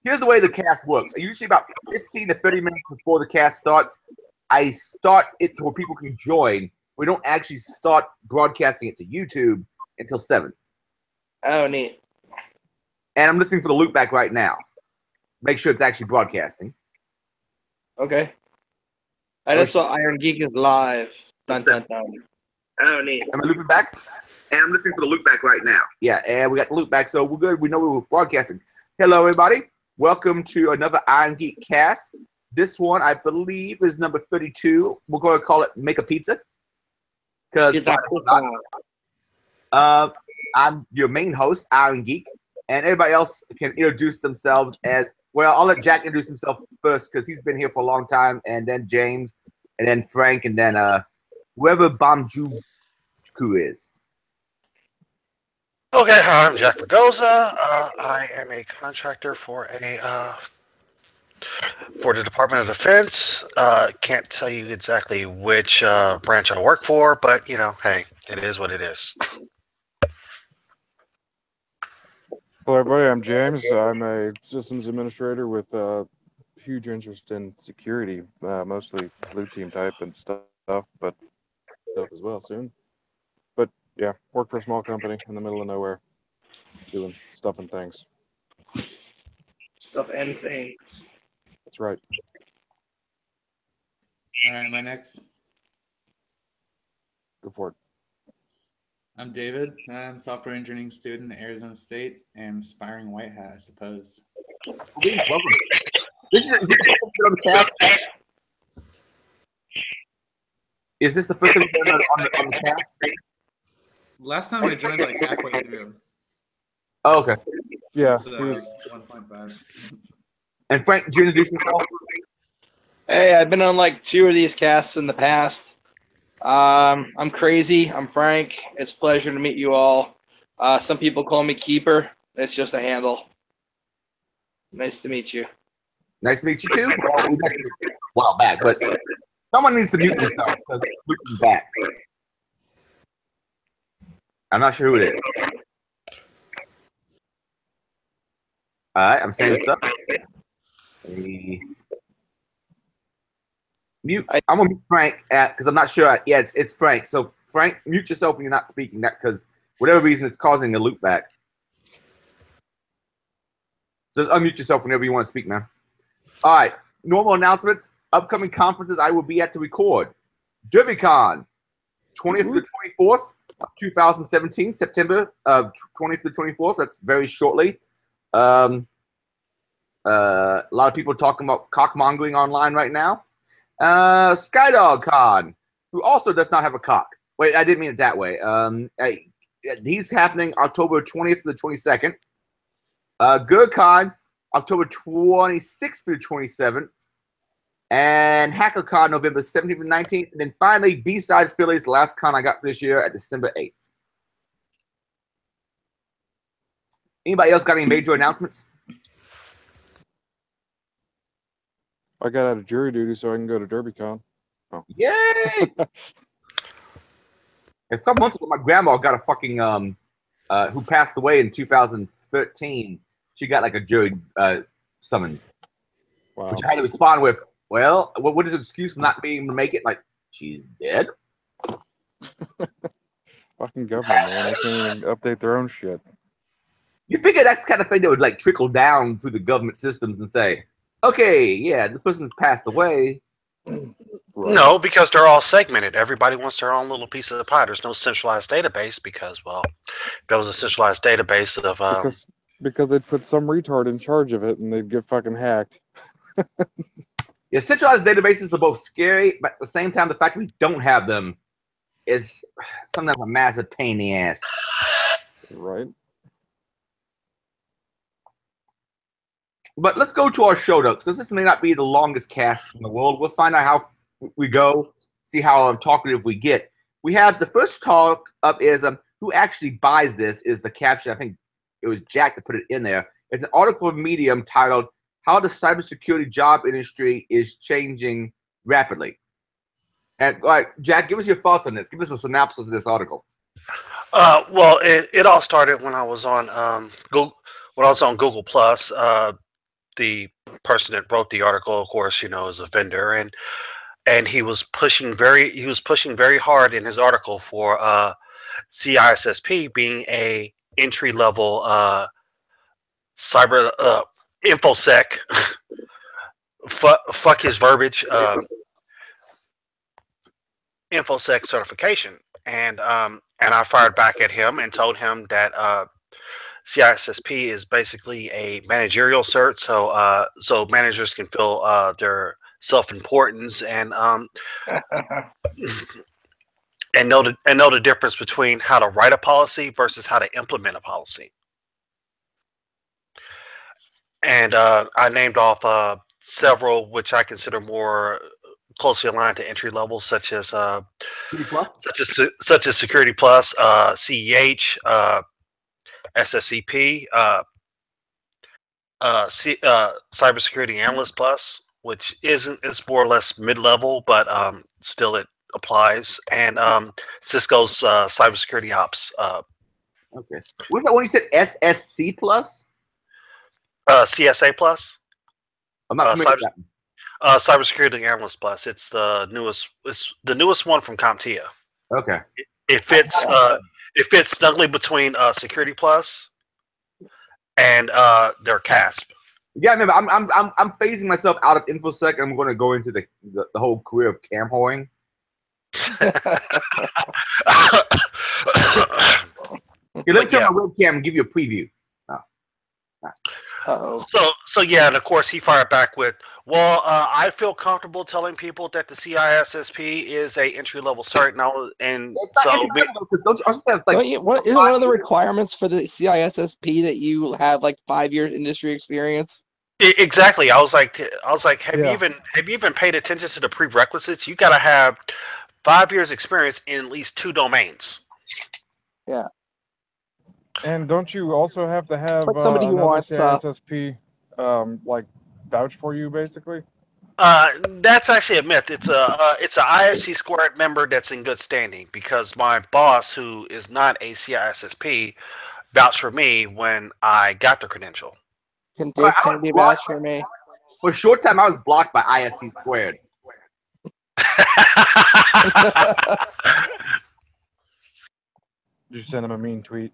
here's the way the cast works. Usually about 15 to 30 minutes before the cast starts, I start it to where people can join. We don't actually start broadcasting it to YouTube until 7. Oh, neat. And I'm listening for the loop back right now. Make sure it's actually broadcasting. Okay. I just saw Irongeek is live. Dun, dun, dun. Oh, neat. Am I looping back? And I'm listening for the loop back right now. Yeah, and we got the loop back, so we're good. We know we were broadcasting. Hello, everybody. Welcome to another Irongeek cast. This one, I believe, is number 32. We're going to call it Make a Pizza. Because I'm your main host, Irongeek, and everybody else can introduce themselves as, well, I'll let Jack introduce himself first because he's been here for a long time, and then James, and then Frank, and then whoever Bamjuku is. Okay, hi, I'm Jack Vergoza. I am a contractor for the Department of Defense. Can't tell you exactly which branch I work for, but you know, hey, it is what it is. Hello, everybody. I'm James. I'm a systems administrator with a huge interest in security, mostly blue team type and stuff, but stuff as well soon. But yeah, work for a small company in the middle of nowhere, doing stuff and things. Stuff and things. That's right. All right, my next. Go for it. I'm David. I'm a software engineering student at Arizona State and aspiring white hat, I suppose. Welcome. Is this the first time on the cast? Is this the first time you've been on the cast? Last time I joined like halfway through. Oh, okay. Yeah. It's, 1.5. And Frank, did you introduce yourself? Hey, I've been on like 2 of these casts in the past. I'm crazy. I'm Frank. It's a pleasure to meet you all. Some people call me Keeper. It's just a handle. Nice to meet you. Nice to meet you too. Well, we met you a while back, but someone needs to mute themselves because they're looking back. I'm not sure who it is. All right, I'm saying stuff. Mute. I'm gonna mute Frank because I'm not sure. Yeah, it's Frank. So Frank, mute yourself when you're not speaking. That because whatever reason it's causing a loop back. So just unmute yourself whenever you want to speak, man. All right. Normal announcements. Upcoming conferences I will be at to record. DerbyCon, 20th to the 24th of 2017, September 20th to the 24th. That's very shortly. A lot of people talking about cockmongering online right now. SkydogCon, who also does not have a cock. Wait, I didn't mean it that way. He's happening October 20th to the 22nd. GurCon, October 26th through 27th. And HackerCon, November 17th and 19th. And then finally, B-Sides Philly's, the last con I got for this year at December 8th. Anybody else got any major announcements? I got out of jury duty so I can go to DerbyCon. Oh. Yay! A couple months ago, my grandma got a fucking who passed away in 2013. She got like a jury summons, Wow. which I had to respond with, "Well, what is the excuse for not being able to make it? Like, she's dead." Fucking government, man. They can't even update their own shit. You figure that's the kind of thing that would like trickle down through the government systems and say, "Okay, yeah, the person's passed away." Right. No, because they're all segmented. Everybody wants their own little piece of the pie. There's no centralized database because, well, if there was a centralized database of Because they'd put some retard in charge of it and they'd get fucking hacked. Yeah, centralized databases are both scary, but at the same time, the fact that we don't have them is sometimes a massive pain in the ass. Right. But let's go to our show notes because this may not be the longest cast in the world. We'll find out how we go, see how talkative we get. We have the first talk up is who actually buys this is the caption. I think it was Jack that put it in there. It's an article of Medium titled "How the Cybersecurity Job Industry is Changing Rapidly." And Jack, give us your thoughts on this. Give us a synopsis of this article. well, it all started when I was on Google. When I was on Google Plus, the person that wrote the article, of course, is a vendor, and he was pushing very hard in his article for CISSP being a entry level cyber infosec. Fuck his verbiage. Infosec certification, and I fired back at him and told him that CISSP is basically a managerial cert, so managers can feel their self-importance and know the difference between how to write a policy versus how to implement a policy. And I named off several which I consider more closely aligned to entry level, such as Security Plus, CEH, SSCP, Cybersecurity Analyst Plus, which it's more or less mid-level, but still it applies, and Cisco's Cybersecurity Ops. Okay. What's that one you said? SSC Plus? CSA Plus. I'm not familiar with that one. Cybersecurity Analyst Plus. It's the newest one from CompTIA. Okay. It fits snugly between Security Plus and their CASP. Yeah, remember, I'm phasing myself out of InfoSec, and I'm going to go into the whole career of cam hoeing. Let me turn my webcam and give you a preview. So yeah, and of course he fired back with, "Well, I feel comfortable telling people that the CISSP is a entry level cert now, and so isn't one of the requirements for the CISSP that you have like 5 years industry experience?" Exactly. I was like, have you even paid attention to the prerequisites? You got to have 5 years experience in at least 2 domains. Yeah. And don't you also have to have somebody who wants CISSP like vouch for you, basically? That's actually a myth. It's a ISC squared member that's in good standing, because my boss, who is not a CISSP, vouched for me when I got the credential. Can Dave Kennedy vouch for me? For a short time, I was blocked by ISC squared. Did you send him a mean tweet?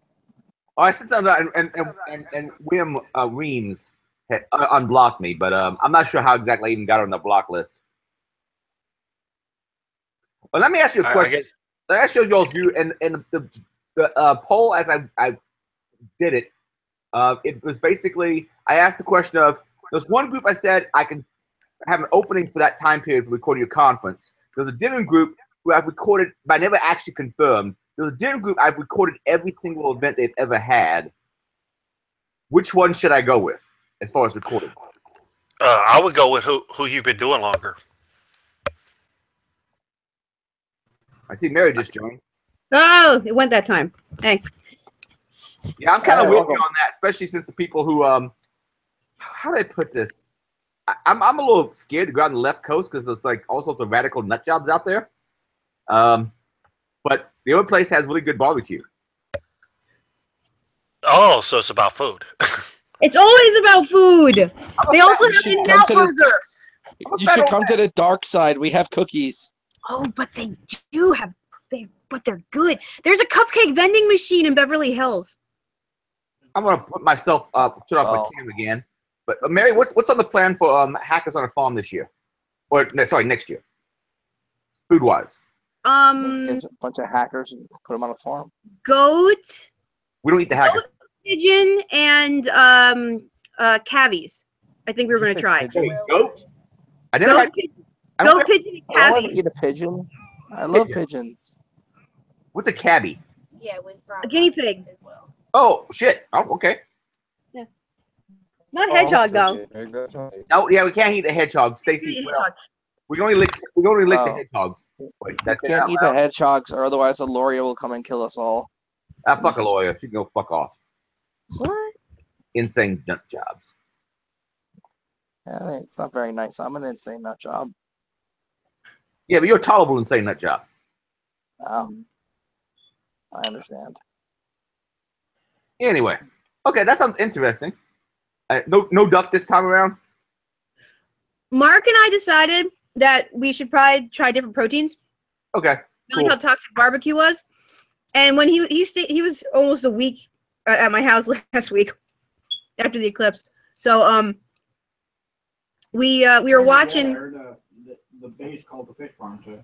Oh, I sent something, and William Reams had unblocked me, but I'm not sure how exactly I even got on the block list. But let me ask you a question. Let me ask you y'all's view, and the poll as I did it. It was basically, I asked the question of, there's one group I said I can have an opening for that time period for recording your conference. There's a different group who I've recorded, but I never actually confirmed. There's a different group I've recorded every single event they've ever had. Which one should I go with as far as recording? I would go with who you've been doing longer. I see Mary just joined. Oh, it went that time. Hey. Yeah, I'm kind of with you on that, especially since the people who, how do I put this? I'm a little scared to go out on the left coast because there's like all sorts of radical nut jobs out there. But the other place has really good barbecue. Oh, so it's about food. It's always about food. They also have In-N-Out Burger. You should come to the dark side. We have cookies. Oh, but they do have, but they're good. There's a cupcake vending machine in Beverly Hills. I'm gonna put myself turn off my cam again. But Mary, what's on the plan for Hackers on a Farm this year? Or sorry, next year. Food wise. Get a bunch of hackers and put them on a farm. Goat. We don't eat the hackers. Goat, pigeon, and cavies. I think we were gonna try. Goat. I never had. Goat, pigeon, and I want cavies. to eat a pigeon. I love pigeons. What's a cabbie? Yeah, with a guinea pig. as well. Oh shit! Oh, okay. Yeah. Not hedgehog though. Oh yeah, we can't eat the hedgehog. Stacy, we can only lick the hedgehogs. Wait, we can't eat the hedgehogs, or otherwise a lawyer will come and kill us all. Fuck a lawyer. She can go fuck off. What? Insane nut jobs. Yeah, it's not very nice. I'm an insane nut job. Yeah, but you're a tolerable insane nut job. I understand. Anyway, okay, that sounds interesting. No duck this time around. Mark and I decided that we should probably try different proteins. Okay. Like how toxic barbecue was. And when he was almost a week at my house last week after the eclipse. So we were watching. The base called the fish farm too.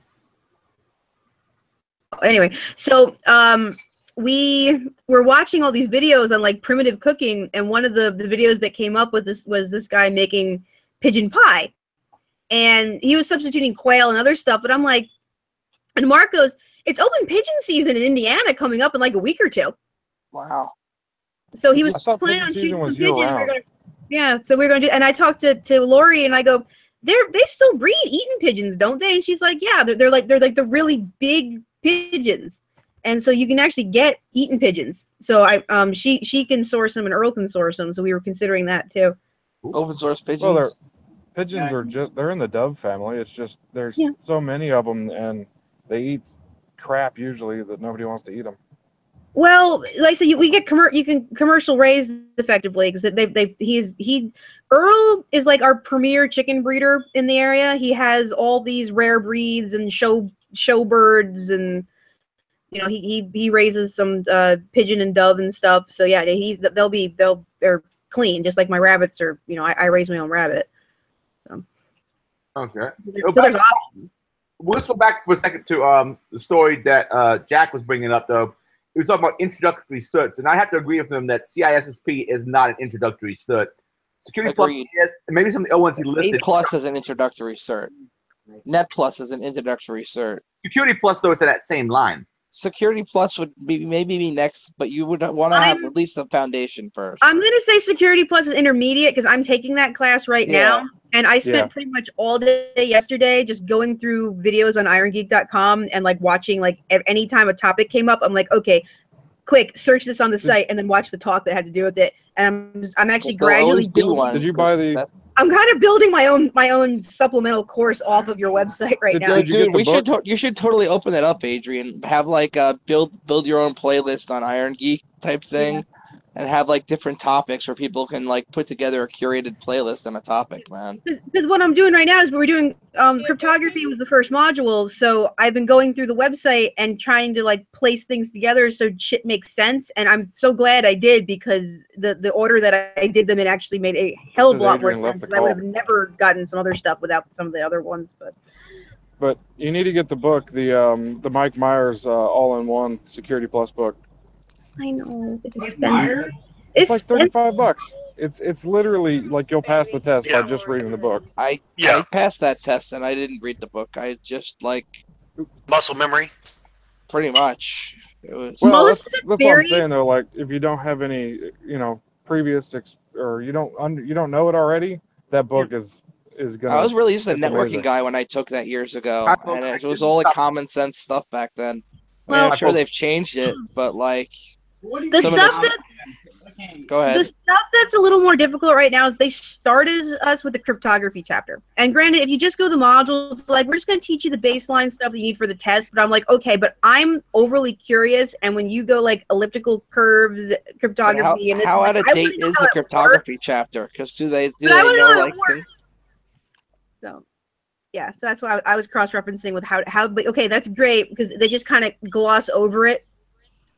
Anyway, so we were watching all these videos on like primitive cooking, and one of the videos that came up with this was this guy making pigeon pie, and he was substituting quail and other stuff. But I'm like, and Mark goes, "It's open pigeon season in Indiana coming up in like a week or two." Wow. So he was planning on shooting some pigeon. Yeah, so we were gonna do. And I talked to Lori, and I go, they still breed eating pigeons, don't they? And she's like, yeah, they're like the really big pigeons, and so you can actually get eaten pigeons. So she can source them and Earl can source them. So we were considering that too. Open source pigeons. Well, pigeons are they're in the dove family. It's just there's so many of them, and they eat crap usually that nobody wants to eat them. Well, like I said, you can commercial raise effectively because Earl is like our premier chicken breeder in the area. He has all these rare breeds and show birds, and he raises some pigeon and dove and stuff. So yeah, they're clean, just like my rabbits are. I raise my own rabbit. So. Okay. So Let's go back for a second to the story that Jack was bringing up though. He was talking about introductory certs, and I have to agree with him that CISSP is not an introductory cert. Security Plus is, and maybe some of the other ones he listed. A+ is an introductory cert. Net Plus is an introductory cert. Security Plus, though, is in that same line. Security Plus would maybe be next, but you would want to have at least the foundation first. I'm going to say Security Plus is intermediate because I'm taking that class right now. And I spent pretty much all day yesterday just going through videos on Irongeek.com and like watching like anytime a topic came up, I'm like, okay, quick, search this on the site and then watch the talk that had to do with it. And I'm actually gradually building. Did you buy the? I'm kind of building my own supplemental course off of your website right now. Dude, you should totally open that up, Adrian. Have like a build your own playlist on Irongeek type thing, and have like different topics where people can like put together a curated playlist on a topic, man. Because what I'm doing right now is we're doing cryptography was the first module, so I've been going through the website and trying to like place things together so shit makes sense, and I'm so glad I did because the order that I did them in actually made a hell of a lot more sense. I would have never gotten some other stuff without some of the other ones, But you need to get the book, the Mike Myers all-in-one Security Plus book. I know it's expensive. It's like $35. It's literally like you'll pass the test by just reading the book. I passed that test and I didn't read the book. I just like muscle memory. Pretty much. It was. Well, that's what I'm saying though. Like if you don't have any, previous or you don't know it already, that book is gonna. I was really just a networking guy when I took that years ago, and it was all like common sense stuff back then. I'm sure they've changed it, but like. The stuff that's a little more difficult right now is they started us with the cryptography chapter. And granted, if you just go the modules, like we're just going to teach you the baseline stuff that you need for the test. But I'm like, okay, but I'm overly curious. And when you go like elliptical curves, cryptography, and how out of date is the cryptography chapter? Because do they know like things? So. Yeah, so that's why I was cross-referencing with how. But okay, that's great because they just kind of gloss over it.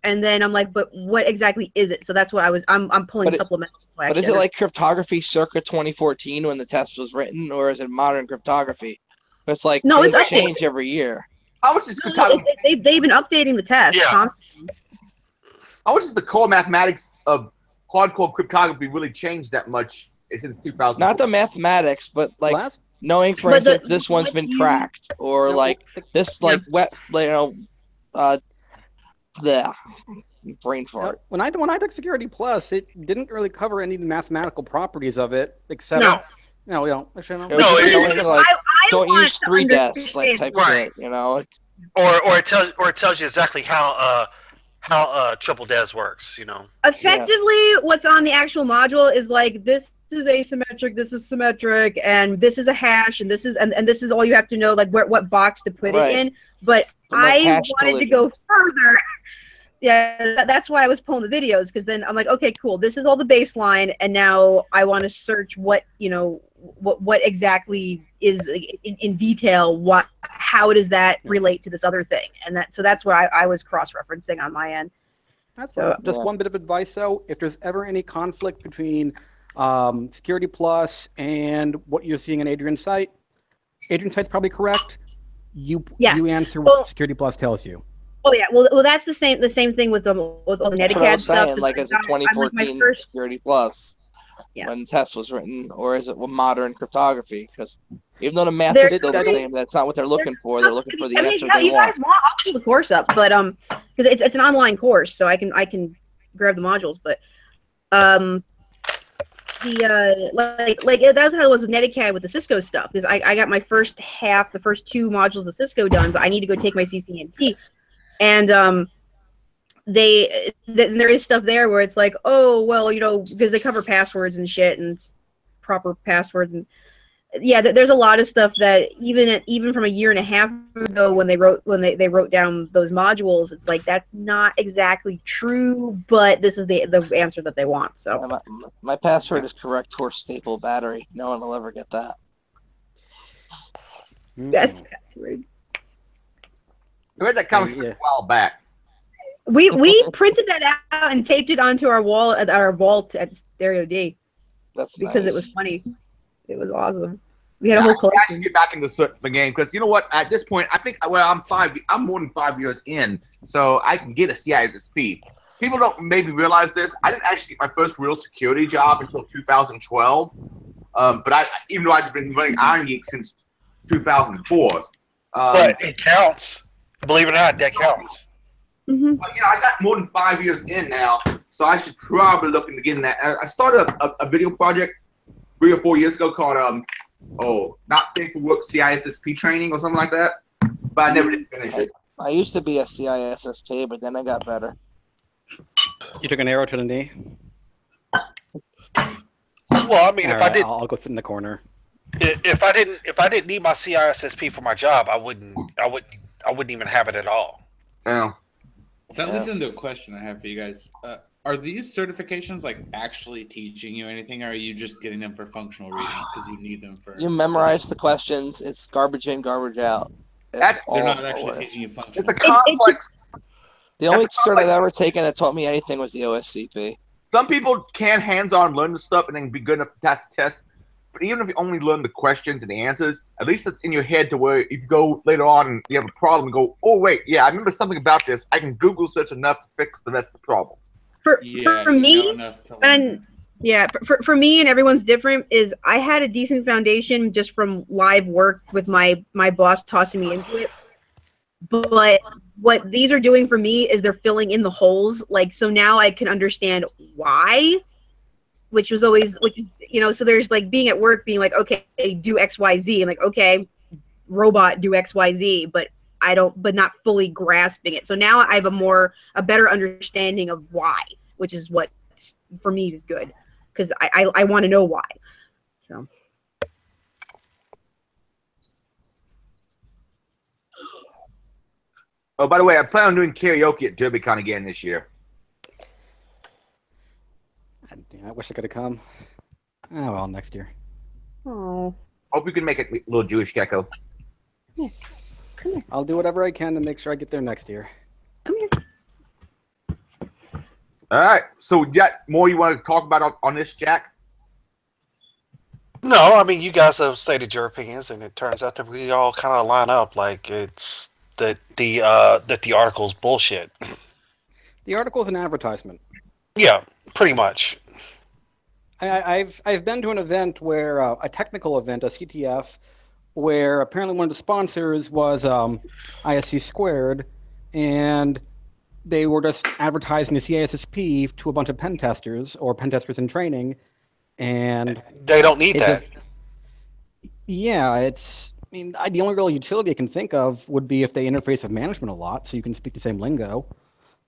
And then I'm like, but what exactly is it? So that's what I'm pulling supplementals. But is it like cryptography circa 2014 when the test was written, or is it modern cryptography? It's like things change every year. How much is cryptography? They've been updating the test. Yeah. How much is the core mathematics of hardcore cryptography really changed that much since 2000? Not the mathematics, but like knowing, for instance, this one's been cracked, or like this, like the brain fart. When I took Security Plus, it didn't really cover any of the mathematical properties of it, except don't use 3 deaths, like type shit, or it tells you exactly how triple des works, Effectively, what's on the actual module is like this is asymmetric, this is symmetric, and this is a hash, and this is all you have to know, like what box to put it in. But I wanted to go further. Yeah, that's why I was pulling the videos, because then I'm like, okay, cool. This is all the baseline, and now I want to search what exactly is in detail. How does that relate to this other thing? And that's what I was cross-referencing on my end. That's So just one bit of advice, though. If there's ever any conflict between Security Plus and what you're seeing on Adrian's site's probably correct. You answer what Security Plus tells you. Oh yeah, well that's the same thing with all the Netacad stuff. Saying, like, is it 2014 Security Plus when the test was written, or is it modern cryptography? Because even though the math is still the same, that's not what they're looking for. They're looking for the answer they want. Guys want, I'll pull the course up, but because it's an online course, so I can grab the modules, but that's how it was with Netacad with the Cisco stuff, because I got my the first 2 modules of Cisco done, so I need to go take my CCNP. And there is stuff there where it's like, oh well, because they cover passwords and shit and proper passwords, and yeah, there's a lot of stuff that even from a year and a half ago when they wrote down those modules, it's like that's not exactly true, but this is the answer that they want. So my password is correct for staple battery. No one will ever get that. Best password. I read that comment a while back. We printed that out and taped it onto our wall at our vault at Stereo D. That's because nice. It was funny. It was awesome. We had a whole collection. I actually get back into the game because you know what? At this point, I think I'm more than 5 years in, so I can get a CISSP. People don't maybe realize this. I didn't actually get my first real security job until 2012. But even though I've been running Irongeek since 2004. But it counts. Believe it or not, that counts. Mm-hmm. But, I got more than 5 years in now, so I should probably look into getting that. I started a video project 3 or 4 years ago called Not Safe for Work CISSP training or something like that, but I never did finish it. I used to be a CISSP, but then I got better. You took an arrow to the knee? Well, I mean, if I did, I'll go sit in the corner. If I didn't need my CISSP for my job, I wouldn't even have it at all. Yeah. That leads into a question I have for you guys. Are these certifications like actually teaching you anything, or are you just getting them for functional reasons because you need them for? You memorize the questions. It's garbage in, garbage out. They're not actually teaching you functional. It's a complex. The only cert I've ever taken that taught me anything was the OSCP. Some people can hands-on learn the stuff and then be good enough to pass the test. But even if you only learn the questions and the answers, at least it's in your head to where if you go later on and you have a problem, go, oh wait, yeah, I remember something about this. I can Google search enough to fix the rest of the problem. For me, for me and everyone's different, is I had a decent foundation just from live work with my boss tossing me into it. But what these are doing for me is they're filling in the holes. Like, so now I can understand why, which is, so there's like being at work, being like, okay, do X, Y, Z. I'm like, okay, robot, do X, Y, Z, but not fully grasping it. So now I have a better understanding of why, which is what for me is good, because I want to know why. So. Oh, by the way, I plan on doing karaoke at DerbyCon again this year. I wish I could have come. Oh, well, next year. Oh. Hope you can make it, little Jewish gecko. Yeah. Come here. I'll do whatever I can to make sure I get there next year. Come here. All right. So, you got more you want to talk about on this, Jack? No, I mean, you guys have stated your opinions, and it turns out that we all kind of line up. Like, it's that the article's bullshit. The article is an advertisement. Yeah, pretty much. I've been to an event where a technical event, a CTF, where apparently one of the sponsors was ISC Squared, and they were just advertising the CISSP to a bunch of pen testers or pen testers in training, and they don't need that. The only real utility I can think of would be if they interface with management a lot, so you can speak the same lingo.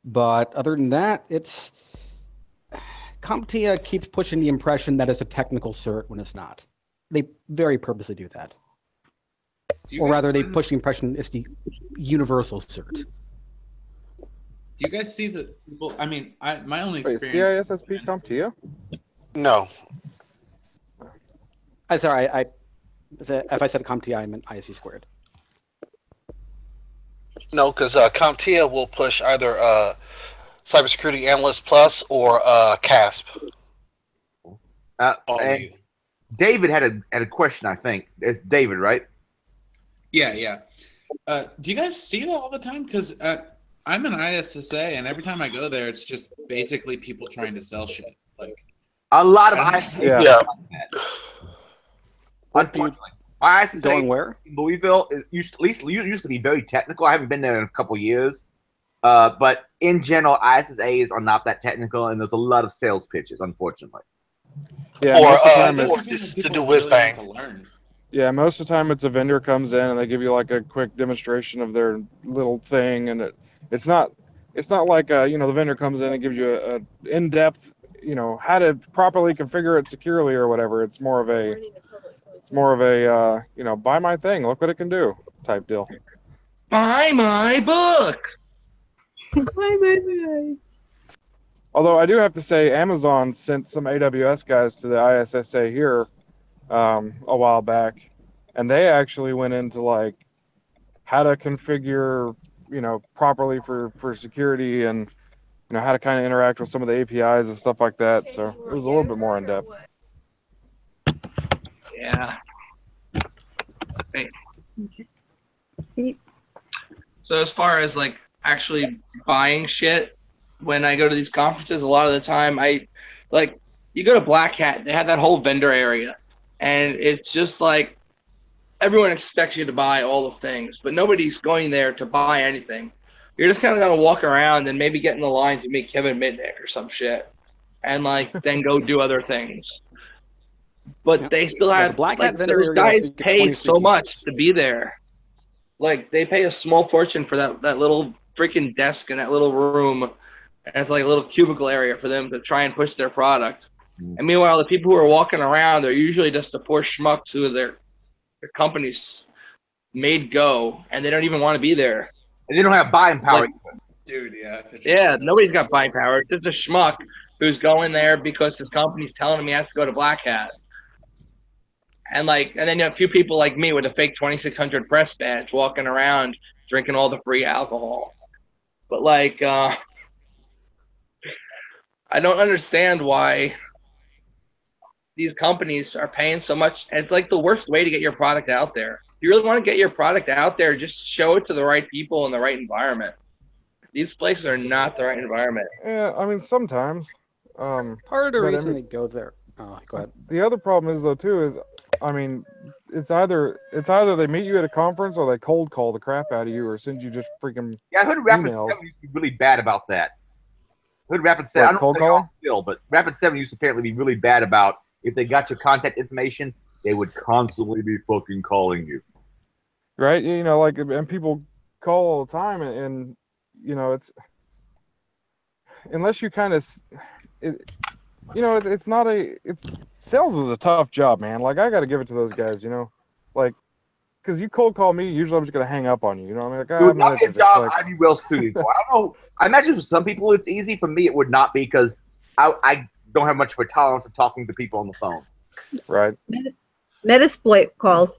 But other than that, CompTIA keeps pushing the impression that it's a technical cert when it's not. They very purposely do that. Or rather, they push the impression it's the universal cert. Do you guys see the people? I mean, my only Wait, experience. CISSP CompTIA? No. I'm sorry, if I said CompTIA, I meant ISC squared. No, because CompTIA will push either Cybersecurity Analyst Plus or CASP on And you. David had a question. I think it's David, right? Yeah, yeah. Do you guys see that all the time? Because I'm an ISSA, and every time I go there, it's just basically people trying to sell shit. Like A lot of I- ISSA. Yeah. Yeah. Like that. What do you- Unfortunately, my ISSA Going where? in Louisville is used to be very technical. I haven't been there in a couple of years, but in general, ISSAs are not that technical, and there's a lot of sales pitches. Unfortunately, Yeah, Or, most of the time That it's or doesn't mean that just to people do really whiz-bang. want to learn. yeah, most of the time it's a vendor comes in and they give you like a quick demonstration of their little thing, and it's not like the vendor comes in and gives you a in-depth how to properly configure it securely or whatever. It's more of a buy my thing, look what it can do type deal. Buy my book. Although I do have to say, Amazon sent some AWS guys to the ISSA here a while back, and they actually went into like how to configure, properly for security, and how to kind of interact with some of the APIs and stuff like that. So it was a little bit more in depth. Yeah. Hey. So as far as like actually buying shit, when I go to these conferences, a lot of the time you go to Black Hat, they have that whole vendor area, and it's just like everyone expects you to buy all the things, but nobody's going there to buy anything. You're just kind of gonna walk around and maybe get in the line to meet Kevin Mitnick or some shit, and then go do other things. But Yeah. they still Yeah, have the Black Hat vendor those area, guys you get pay 20 so free much t-shirts. to be there. Like they pay a small fortune for that little freaking desk in that little room, and it's like a little cubicle area for them to try and push their product. And meanwhile, the people who are walking around, they're usually just the poor schmucks who their companies made go, and they don't even want to be there. and they don't have buying power. Like- Dude, yeah. that just Yeah, shows nobody's got us. buying power. It's just a schmuck who's going there because his company's telling him he has to go to Black Hat. And then you have a few people like me with a fake 2600 press badge walking around drinking all the free alcohol. But I don't understand why these companies are paying so much. And it's like the worst way to get your product out there. If you really want to get your product out there, just show it to the right people in the right environment. These places are not the right environment. Yeah, I mean sometimes. Part of the But I reason mean- they go there. Go ahead. The other problem is though too is, I mean, it's either they meet you at a conference or they cold call the crap out of you or send you just freaking Yeah, I heard Rapid emails. 7 used to be really bad about that. I heard Rapid 7. What, I don't cold know if they calling? are still, but Rapid 7 used to apparently be really bad about if they got your contact information, they would constantly be fucking calling you. right? And people call all the time, and it's unless you kind of it's not sales is a tough job, man. Like I got to give it to those guys, because you cold call me, usually I'm just gonna hang up on you. I'm like, It would I'm not not be a interested. job Like, I'd be well suited for. I don't know. I imagine for some people it's easy. For me, it would not be because I don't have much of a tolerance for talking to people on the phone. right? Metasploit calls.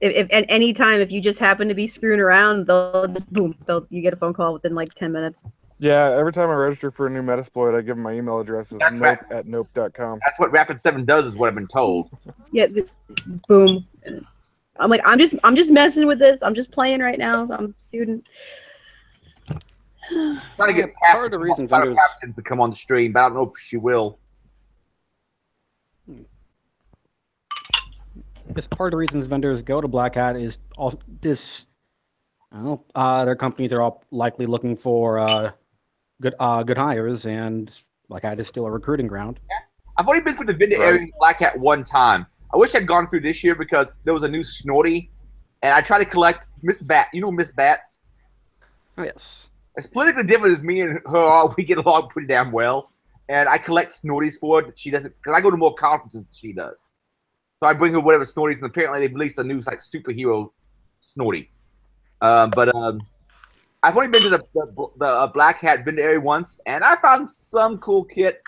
If at any time, if you just happen to be screwing around, they'll just boom. You get a phone call within like 10 minutes. Yeah, every time I register for a new Metasploit, I give them my email address is That's right. nope@nope.com. That's what Rapid 7 does, is what I've been told. Yeah, boom. I'm like, I'm just messing with this. I'm just playing right now. I'm a student. Trying to get part of the reason vendors. captains to come on the stream, but I don't know if she will. It's part of the reasons vendors go to Black Hat is all this. Their companies are all likely looking for good hires, and Black Hat is still a recruiting ground. I've only been through the vendor Right. area in Black Hat one time. I wish I'd gone through this year because there was a new Snorty, and I tried to collect Miss Bat. You know Miss Bats? Oh, yes. As politically different as me and her are, we get along pretty damn well. And I collect Snorties for her that she doesn't, because I go to more conferences than she does. So I bring her whatever Snorties, and apparently they've released a new superhero Snorty. I I've only been to the Black Hat vendor area once, and I found some cool kit.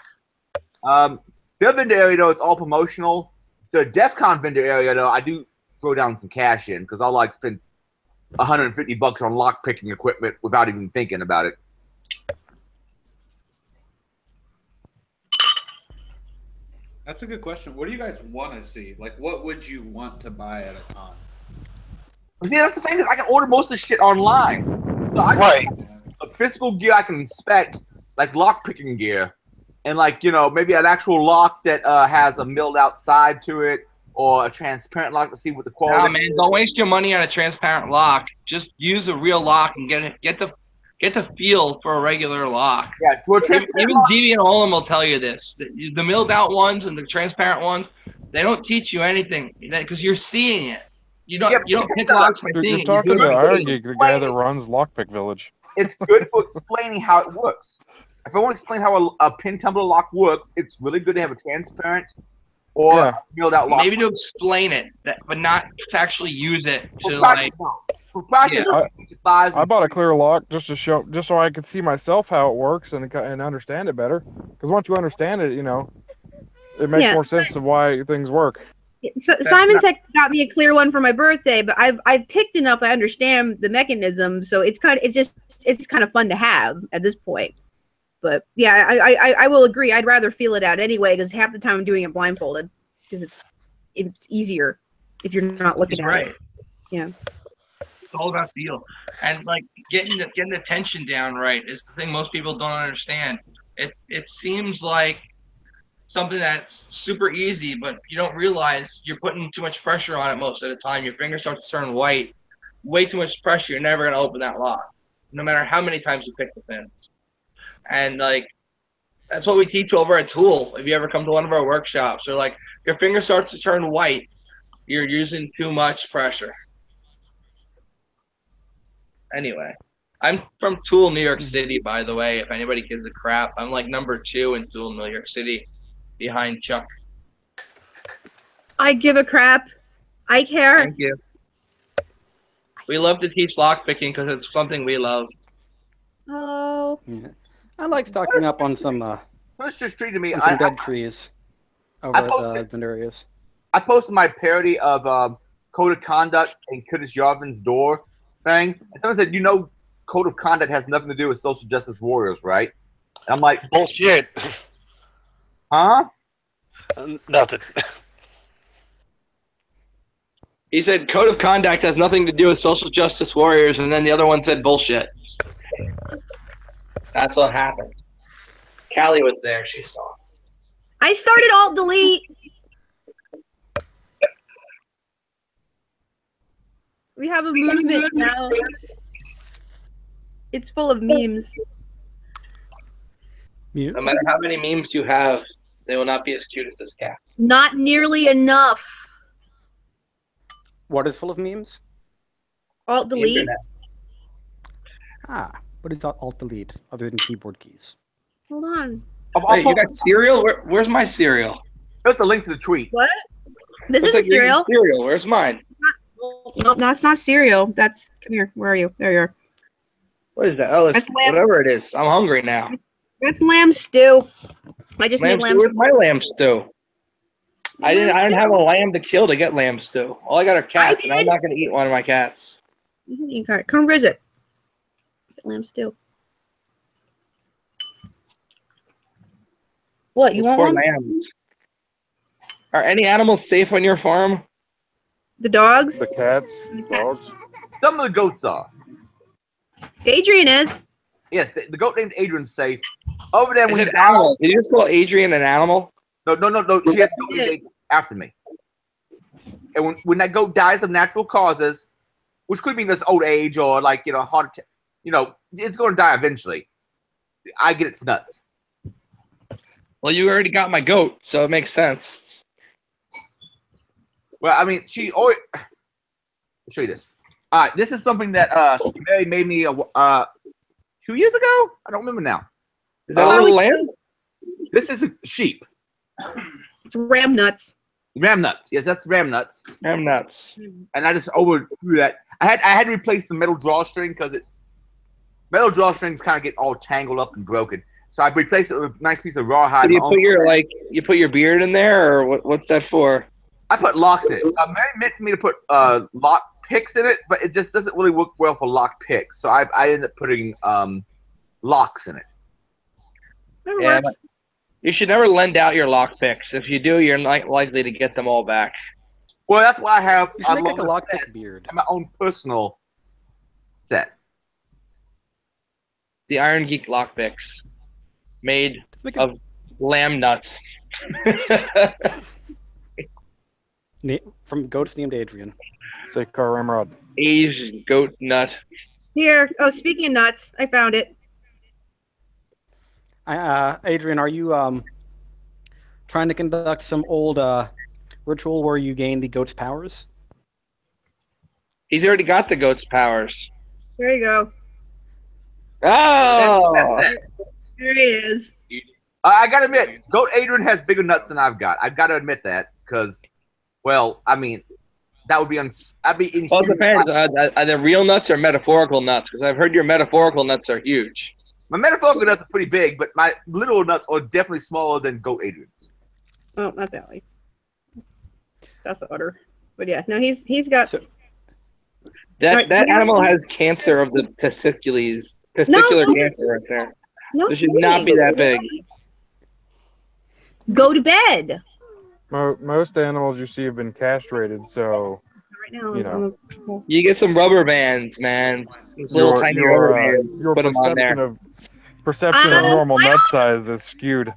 The vendor area though is all promotional. The DEF CON vendor area though, I do throw down some cash in because I'll like spend $150 on lock picking equipment without even thinking about it. That's a good question. What do you guys want to see? Like, what would you want to buy at a con? Yeah, that's the thing is I can order most of the shit online. So I Right. a physical gear I can inspect, like lock picking gear, and like maybe an actual lock that has a milled out side to it, or a transparent lock to see what the quality. Nah, man, don't waste your money on a transparent lock. Just use a real lock and get the feel for a regular lock. Yeah, for a Even transparent lock, Deviant Olin will tell you this. The milled out ones and the transparent ones, they don't teach you anything because you're seeing it. You don't pick locks by seeing You're it. talking to doing it. Irongeek, the guy that runs Lockpick Village. it's good for explaining how it works. If I want to explain how a pin tumbler lock works, it's really good to have a transparent or a milled out lock. Maybe to explain it, but not to actually use it For to practice, like. no. For practice, I bought a clear lock just so I could see myself how it works and understand it better. Because once you understand it, it makes more sense of why things work. So Simon Tech got me a clear one for my birthday, but I've picked enough. I understand the mechanism, so it's kind of fun to have at this point. But yeah, I will agree. I'd rather feel it out anyway, because half the time I'm doing it blindfolded, because it's easier if you're not looking at it. Yeah. It's all about feel, and like getting the tension down right is the thing most people don't understand. It seems like something that's super easy, but you don't realize you're putting too much pressure on it most of the time. Your finger starts to turn white. Way too much pressure. You're never gonna open that lock, no matter how many times you pick the pins. And like that's what we teach over at Tool. If you ever come to one of our workshops, they're like, your finger starts to turn white. You're using too much pressure. Anyway, I'm from Tool, New York City, by the way, if anybody gives a crap. I'm like number 2 in Tool, New York City, behind Chuck. I give a crap. I care. Thank you. We love to teach lockpicking because it's something we love. Oh. Yeah. I like stocking up on some That's just treated me. dead trees over at the vendor areas. I posted my parody of Code of Conduct and Curtis Yarvin's door thing. And someone said, Code of Conduct has nothing to do with social justice warriors, right? And I'm like, Bullshit. huh? Nothing. He said Code of Conduct has nothing to do with social justice warriors, and then the other one said bullshit. That's what happened. Callie was there. She saw. I started Alt-Delete. We have a movement now. It's full of memes. No matter how many memes you have, they will not be as cute as this cat. Not nearly enough. What is full of memes? Alt-Delete. What is Alt-Delete other than keyboard keys? Hold on. Wait, you got cereal? Where's my cereal? There's the link to the tweet. What? This Looks isn't like you're eating cereal. cereal. Where's mine? No, it's not cereal. That's come here. Where are you? There you are. What is that? Oh, it's That's lamb. whatever it is. I'm hungry now. That's lamb stew. I just Lamb made stew. lamb Where's stew. my lamb stew? I Lamb didn't have stew. a lamb to kill to get lamb stew. All I got are cats, and I'm did. not going to eat one of my cats. Come visit. Get lamb stew. What, you want Poor one? lambs. Are any animals safe on your farm? The dogs? The cats, dogs. Some of the goats are. Adrian is. Yes, the goat named Adrian's safe. Over there, Is when it animal? Did you just call Adrian an animal? No. She has a goat named Adrian after me. And when that goat dies of natural causes, which could be just old age or heart attack, it's going to die eventually. I get its nuts. Well, you already got my goat, so it makes sense. Well, I mean, she always. I'll show you this. All right, this is something that Mary made me 2 years ago. I don't remember now. Is that a little lamb? This is a sheep. It's ram nuts. Ram nuts. Yes, that's ram nuts. Ram nuts. And I just overthrew that. I had to replace the metal drawstring because metal drawstrings kind of get all tangled up and broken. So I replaced it with a nice piece of rawhide. Do you put your you put your beard in there, or what's that for? I put locks in it. Mary meant for me to put lock picks in it, but it just doesn't really work well for lock picks. So I ended up putting locks in it. That Yeah, works. you should never lend out your lock picks. If you do, you're not likely to get them all back. Well, that's why I have You should make like a lockpick beard. and my own personal set. The Irongeek lockpicks, made Just make of lamb nuts. from goats named Adrian. Say car ramrod. Aged goat nut. Here. Oh, speaking of nuts, I found it. Adrian, are you trying to conduct some old ritual where you gain the goat's powers? He's already got the goat's powers. There you go. Oh! That's it. There he is. I gotta admit, Goat Adrian has bigger nuts than I've got. I've got to admit that because, well, I mean, that would be I'd be Well, it inhuman. depends. Are they real nuts or metaphorical nuts? Because I've heard your metaphorical nuts are huge. My metaphorical nuts are pretty big, but my literal nuts are definitely smaller than Goat Adrian's. Oh, that's Allie. That's the udder. But yeah, no, he's got. So- That Right, that yeah. animal has cancer of the testicular No. cancer right there. No, It should not be that big. Go to bed. Most animals you see have been castrated, so Right now. You know. You get some rubber bands, man. Those little tiny rubber bands. your Put 'em on there. perception of normal I nut size is skewed.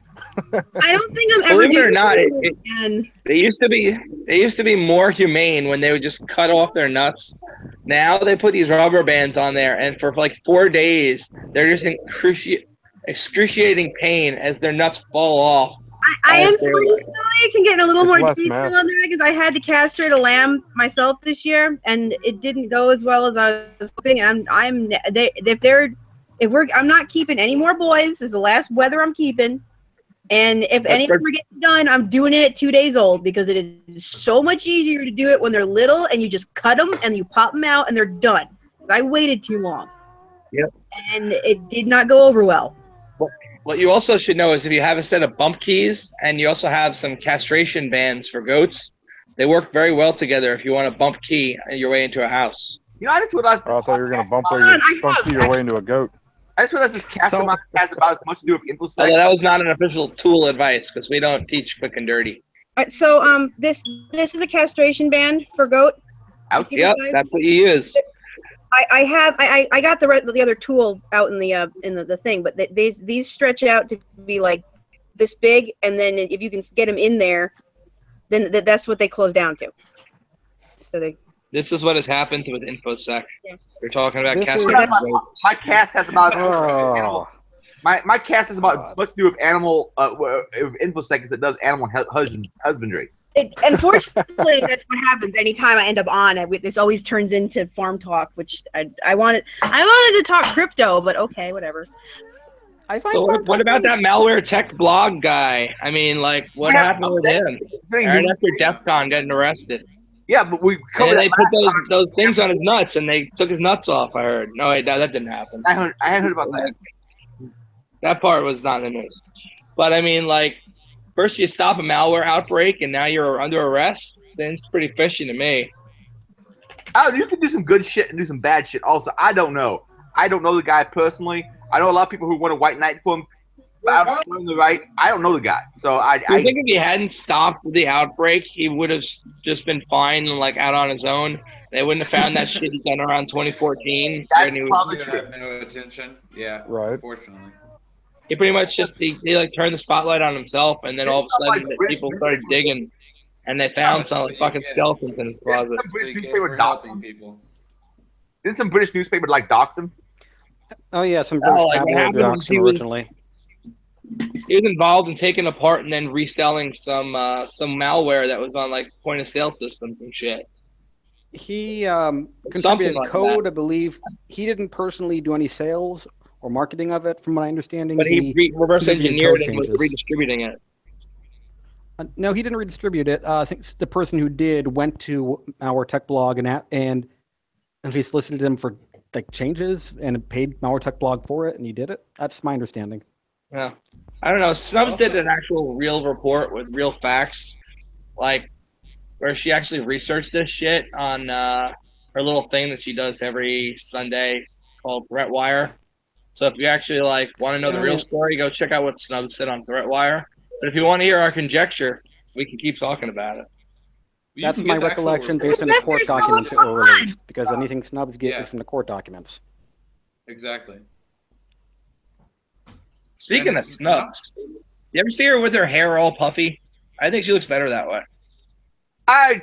I don't think I'm ever Believe it or doing not, this it- again. They used to be more humane when they would just cut off their nuts. Now they put these rubber bands on there, and for like 4 days, they're just in excruciating pain as their nuts fall off. I As they're- unfortunately can get a little It's more less detail mass. on that because I had to castrate a lamb myself this year, and it didn't go as well as I was hoping. And I'm not keeping any more boys. This is the last wether I'm keeping. And if any of them are getting done, I'm doing it at 2 days old because it is so much easier to do it when they're little and you just cut them and you pop them out and they're done. I waited too long. Yep. And it did not go over well. What you also should know is if you have a set of bump keys and you also have some castration bands for goats, they work very well together if you want to bump key your way into a house. You know, I just realized Oh, I thought you were going to bump your way into a goat. I just realized this cast has about as much to do with InfoSec. Although that was not an official tool advice because we don't teach quick and dirty. All right, so this is a castration band for goat. Ouch. Yeah. Yep, that's what you use. I got the other tool out in the thing, but these stretch out to be like this big, and then if you can get them in there, then that's what they close down to. So they. This is what has happened with InfoSec. Yeah. We're talking about This is- castrating goats. My cast has about Oh, my cast has about as much to do with animal InfoSec as it does animal husbandry. Unfortunately, that's what happens anytime I end up on it. This always turns into farm talk, which I wanted to talk crypto, but okay, whatever. I find So farm what about that talk malware tech blog guy? I mean, like, what happened with him? Right after DEF CON getting arrested. Yeah, but we covered And they that put last time. those things on his nuts, and they took his nuts off. I heard. No, wait, no, that didn't happen. I hadn't heard about that. That part was not in the news. But I mean, like, first you stop a malware outbreak, and now you're under arrest. Then it's pretty fishy to me. Oh, you can do some good shit and do some bad shit. Also, I don't know. I don't know the guy personally. I know a lot of people who want a white knight for him. But I don't know the guy. So I I think if he hadn't stopped the outbreak, he would have just been fine and like out on his own. They wouldn't have found that shit he done around 2014. That's when he was- probably You true. have no attention. Yeah. Right. Unfortunately. He pretty much just he like turned the spotlight on himself, and then all of a sudden people started digging, and they found some fucking skeletons in his closet. Some British They get newspaper for dox helping him. people. Didn't some British newspaper like dox him? Oh yeah, some British like, what tabloid happened was doxed he him was- originally. He was involved in taking apart and then reselling some malware that was on like point of sale systems and shit. He Something contributed like code, I believe. He didn't personally do any sales or marketing of it, from my understanding. But he reverse contributed engineered code and was changes. redistributing it. No, he didn't redistribute it. I think the person who did went to our tech blog and he solicited him for like changes and paid Malware Tech Blog for it, and you did it. That's my understanding. Yeah. I don't know. Snubs did an actual real report with real facts, like where she actually researched this shit on her little thing that she does every Sunday called ThreatWire. So if you actually like want to know the real story, go check out what Snubs said on ThreatWire. But if you want to hear our conjecture, we can keep talking about it. You That's can my get the actual recollection report. based on the court documents that were released, because anything Snubs get Yeah. is from the court documents. Exactly. Speaking And of it's Snubs, you ever see her with her hair all puffy? I think she looks better that way. I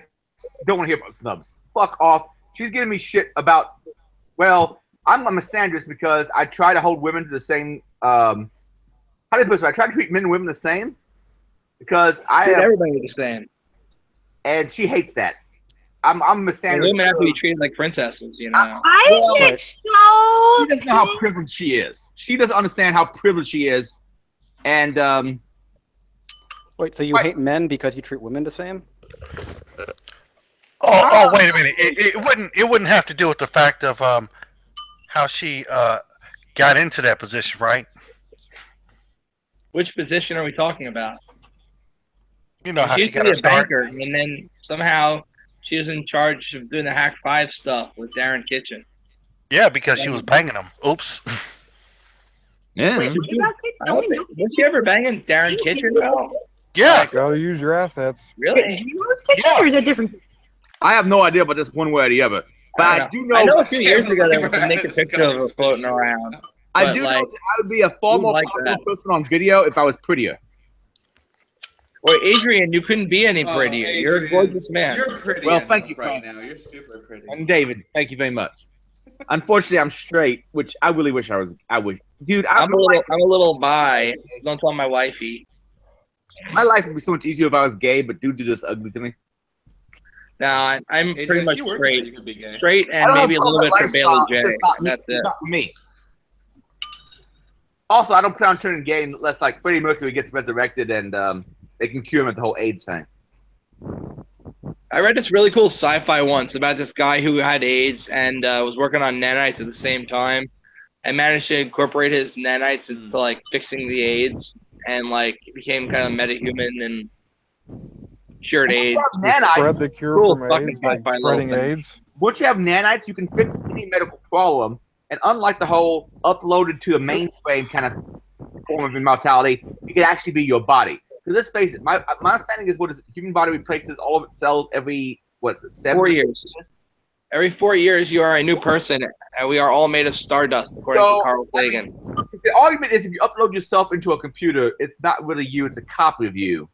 don't want to hear about Snubs. Fuck off. She's giving me shit about. Well, I'm a misandrist because I try to hold women to the same. How do you put it? I try to treat men and women the same because I Treat have, everybody the same. and she hates that. I'm a And misandrist. women have to be treated like princesses, you know. I Well, get she so. doesn't know how privileged she is. She doesn't understand how privileged she is, and Wait, so you hate men because you treat women the same? Oh, wait a minute. It wouldn't have to do with the fact of how she got into that position, right? Which position are we talking about? You know how She she used to got be her a start. banker, and then somehow she was in charge of doing the Hack 5 stuff with Darren Kitchen. Yeah, because she was banging him. Oops. yeah. Wait, what about I don't think, was she ever banging Darren Kitchen, though? Yeah. Gotta use your assets. Really? Do you know this kitchen or is it different? I have no idea about this one way or the other, but I do know. I know a few years ago there was a naked picture of her floating around. I but, do like, know that I would be a far who more like popular that? person on video if I was prettier. Well, Adrian, you couldn't be any Oh, prettier. You're a Adrian, gorgeous man. You're pretty Well, enough thank you, right Frank. now. You're super pretty. And David, thank you very much. Unfortunately, I'm straight, which I really wish I was. I wish, dude. I'm a little bi. Don't tell my wifey. My life would be so much easier if I was gay, but dudes are just ugly to me. No, I'm Adrian, pretty if much you work straight. with it, you could be gay. Straight I and don't maybe a have little bit problem for with Bailey lifestyle, J. it's just not- That's it. Not for me. Also, I don't plan on turning gay unless like Freddie Mercury gets resurrected and they can cure him of the whole AIDS thing. I read this really cool sci-fi once about this guy who had AIDS and was working on nanites at the same time and managed to incorporate his nanites into like fixing the AIDS and like became kind of metahuman and cured Once AIDS. you have Spread nanites, the cure Cool from fucking AIDS by sci-fi spreading little thing. AIDS. once you have nanites, you can fix any medical problem. And unlike the whole uploaded to the mainframe kind of form of immortality, it can actually be your body. Because let's face it, my understanding is what is it? The human body replaces all of its cells every 4 years. Every 4 years, you are a new person, and we are all made of stardust, according to Carl Sagan. The argument is if you upload yourself into a computer, it's not really you; it's a copy of you.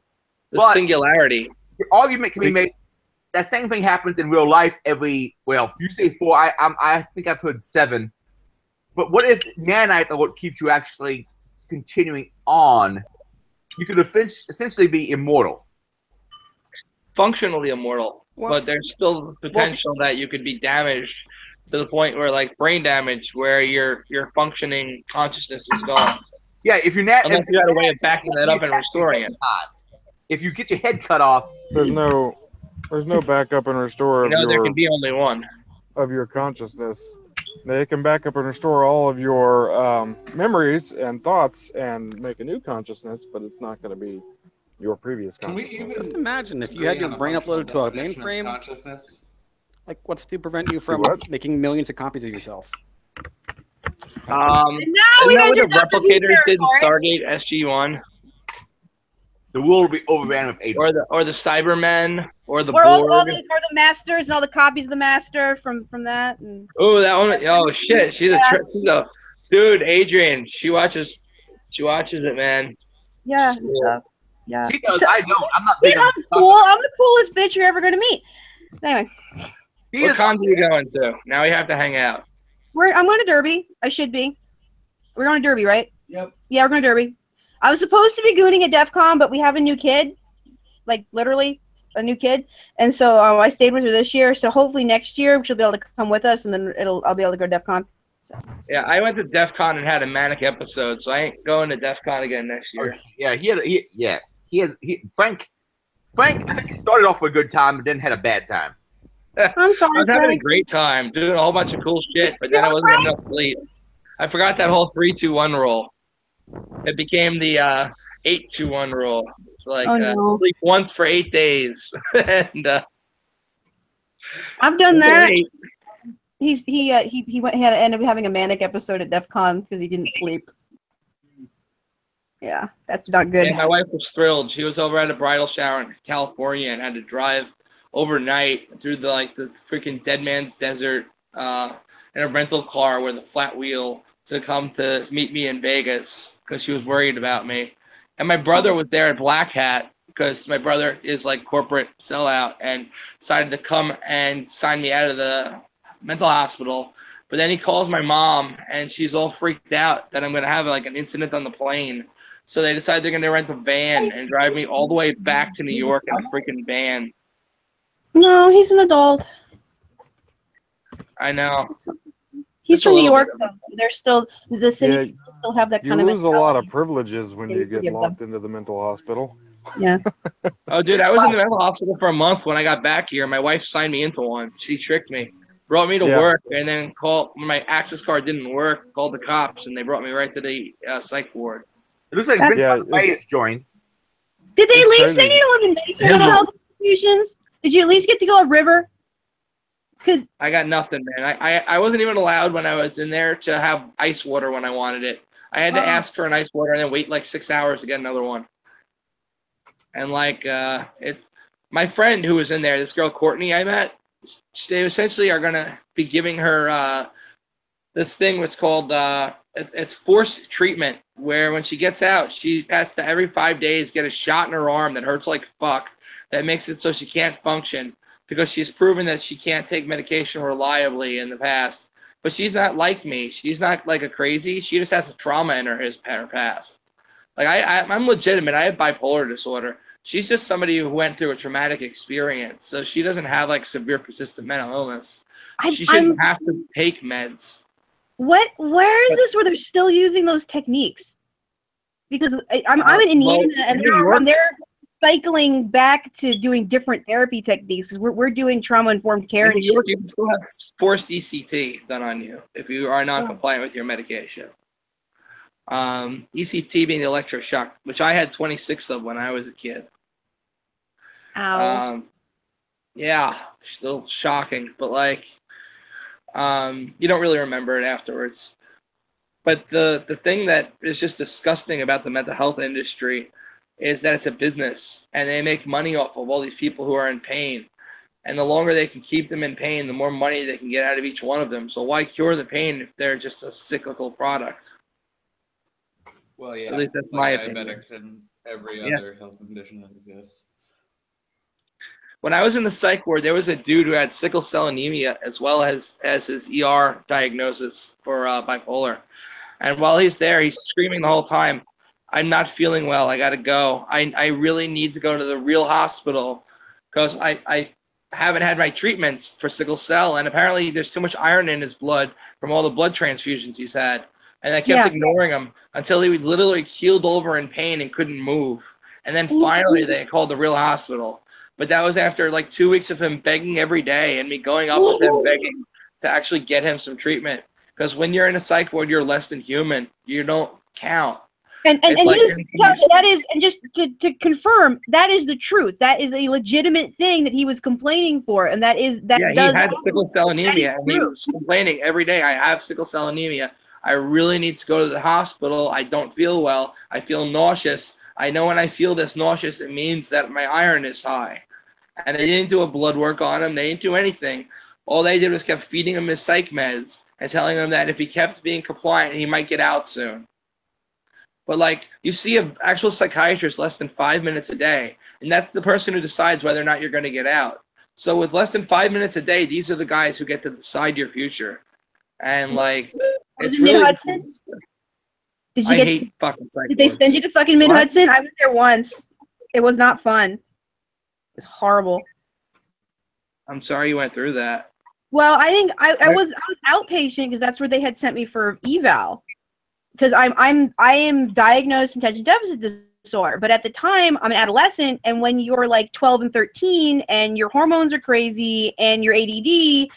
The But singularity. the argument can be made. That same thing happens in real life every. Well, if you say 4, I think I've heard 7. But what if nanites are what keeps you actually continuing on? You could essentially be immortal. Functionally immortal, Well- but there's still the potential that you could be damaged to the point where, like, brain damage, where your functioning consciousness is gone. Yeah, if you're Unless you had a way of backing that up and restoring it. If you get your head cut off, There's no backup and restore You know, of there your can be only one. consciousness. They can back up and restore all of your memories and thoughts and make a new consciousness, but it's not going to be your previous Can we consciousness. even Just imagine if you agree had your on a brain functional uploaded to a definition of mainframe. consciousness? Like, what's to prevent you from what? making millions of copies of yourself? And now Isn't we that what enter the Doctor Who replicators did in territory. Stargate SG-1? the world will be overran with aliens. Or the Cybermen? Or the Where all Borg? the masters and all the copies of the master from that. And Oh, that one! Oh shit! She's a dude. Adrian, she watches it, man. yeah, Cool. and stuff. Yeah. She does. I don't. I'm not See, big I'm on. cool. I'm the coolest bitch you're ever going to meet. Anyway, She What is, con are you going to? Now we have to hang out. I'm going to Derby. I should be. We're going to Derby, right? Yep. Yeah, we're going to Derby. I was supposed to be gooning at DEF CON, but we have a new kid. Like, literally, a new kid. And so I stayed with her this year. So hopefully next year she'll be able to come with us, and then I'll be able to go to DEF CON. So. Yeah, I went to DEF CON and had a manic episode, so I ain't going to DEF CON again next year. Frank. I think he started off with a good time, but then had a bad time. I'm sorry, I was having a Frank. great time doing a whole bunch of cool shit, but then I Yeah, wasn't getting enough sleep. I forgot that whole 3-2-1 rule. It became the 8-2-1 rule. It's like Oh no, sleep once for 8 days, and I've done that. eight. He went had ended up having a manic episode at DEF CON because he didn't sleep. Yeah, that's not good. And my wife was thrilled. She was over at a bridal shower in California and had to drive overnight through the freaking dead man's desert in a rental car with a flat wheel to come to meet me in Vegas because she was worried about me. And my brother was there at Black Hat because my brother is like corporate sellout and decided to come and sign me out of the mental hospital. But then he calls my mom and she's all freaked out that I'm going to have like an incident on the plane. So they decide they're going to rent a van and drive me all the way back to New York in a freaking van. No, he's an adult. I know. He's Just a from New little York, bit. though. So they're still the city Yeah, people still have that you kind of lose a lot of mentality. privileges when Yeah, you you get forgive locked into the mental hospital. Yeah. Oh, dude, I was in the mental hospital for a month when I got back here. My wife signed me into one. She tricked me, brought me to Yeah. work, and then when my access card didn't work, called the cops, and they brought me right to the psych ward. It looks like That's- Vince Reyes joined. Did they at It's least send crazy. you to the nicer mental health institutions? Did you at least get to go to River? Because I got nothing, man. I wasn't even allowed when I was in there to have ice water when I wanted it. I had to ask for an ice water and then wait like 6 hours to get another one. And my friend who was in there, this girl Courtney I met, they essentially are gonna be giving her this thing what's called it's forced treatment, where when she gets out, she has to every 5 days get a shot in her arm that hurts like fuck, that makes it so she can't function because she's proven that she can't take medication reliably in the past. But she's not like me. She's not like a crazy. She just has a trauma in her past. Like I'm legitimate. I have bipolar disorder. She's just somebody who went through a traumatic experience, so she doesn't have like severe persistent mental illness. She shouldn't have to take meds. Where is this where they're still using those techniques? Because I'm in Indiana and they're cycling back to doing different therapy techniques because we're doing trauma-informed care. In New York, you can still have forced ECT done on you if you are non-compliant with your medication. ECT being the electric shock, which I had 26 of when I was a kid. Ow. Yeah, still shocking, but you don't really remember it afterwards. But the thing that is just disgusting about the mental health industry is that it's a business and they make money off of all these people who are in pain. And the longer they can keep them in pain, the more money they can get out of each one of them. So why cure the pain if they're just a cyclical product? Well, yeah, At least that's like my opinion. diabetics and every other health condition that exists. When I was in the psych ward, there was a dude who had sickle cell anemia as well as his ER diagnosis for bipolar. And while he's there, he's screaming the whole time, "I'm not feeling well. I got to go. I really need to go to the real hospital because I haven't had my treatments for sickle cell. And apparently there's too much iron in his blood from all the blood transfusions he's had." And I kept ignoring him until he literally keeled over in pain and couldn't move. And then finally they called the real hospital. But that was after like 2 weeks of him begging every day and me going up with him begging to actually get him some treatment. Because when you're in a psych ward, you're less than human. You don't count. And just to confirm, that is the truth. That is a legitimate thing that he was complaining for, and he had sickle cell anemia, and he was complaining every day. I have sickle cell anemia. I really need to go to the hospital. I don't feel well. I feel nauseous. I know when I feel this nauseous, it means that my iron is high. And they didn't do a blood work on him. They didn't do anything. All they did was kept feeding him his psych meds and telling him that if he kept being compliant, he might get out soon. But you see an actual psychiatrist less than 5 minutes a day, and that's the person who decides whether or not you're going to get out. So with less than 5 minutes a day, these are the guys who get to decide your future. And it's really Mid-Hudson? I hate fucking psych Did they wards. send you to fucking Mid-Hudson? I was there once. It was not fun. It was horrible. I'm sorry you went through that. Well, I was outpatient because that's where they had sent me for eval. Because I am diagnosed attention deficit disorder. But at the time, I'm an adolescent, and when you're like 12 and 13 and your hormones are crazy and your ADD,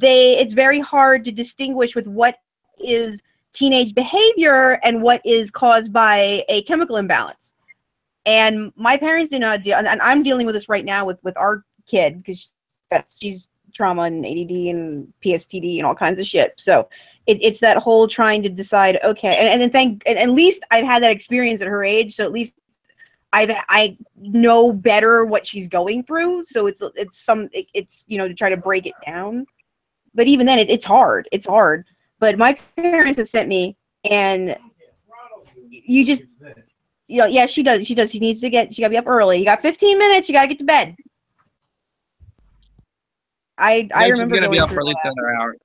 it's very hard to distinguish with what is teenage behavior and what is caused by a chemical imbalance. And my parents did not deal, and I'm dealing with this right now with our kid, because she's trauma and ADD and PSTD and all kinds of shit. So it's that whole trying to decide, okay, and at least I've had that experience at her age, so at least I know better what she's going through. So it's to try to break it down. But even then, it's hard. It's hard. But my parents have sent me, and you just, yeah, she does. She needs to she gotta be up early. You got 15 minutes. You gotta get to bed. I remember she's gonna be up for through at least that. another hour.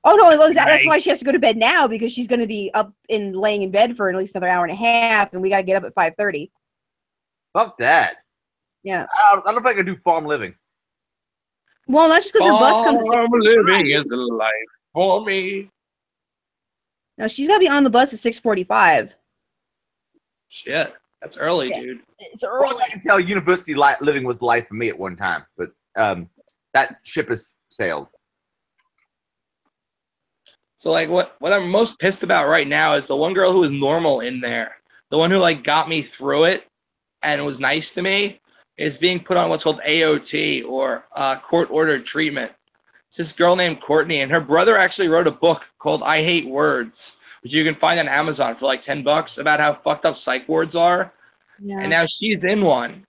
Oh no, that's Nice. why she has to go to bed now, because she's going to be up and laying in bed for at least another hour and a half, and we got to get up at 5:30. Fuck that. Yeah. I don't know if I can do farm living. Well, that's just because her bus comes. Farm living is the life for me. No, she's got to be on the bus at 6:45. Shit, that's early, Yeah. dude. It's Well, early. I can tell university living was life for me at one time, but that ship has sailed. So like what I'm most pissed about right now is the one girl who was normal in there, the one who like got me through it and was nice to me, is being put on what's called AOT, or court ordered treatment. It's this girl named Courtney, and her brother actually wrote a book called I Hate Words, which you can find on Amazon for like $10, about how fucked up psych wards are. Yeah. And now she's in one,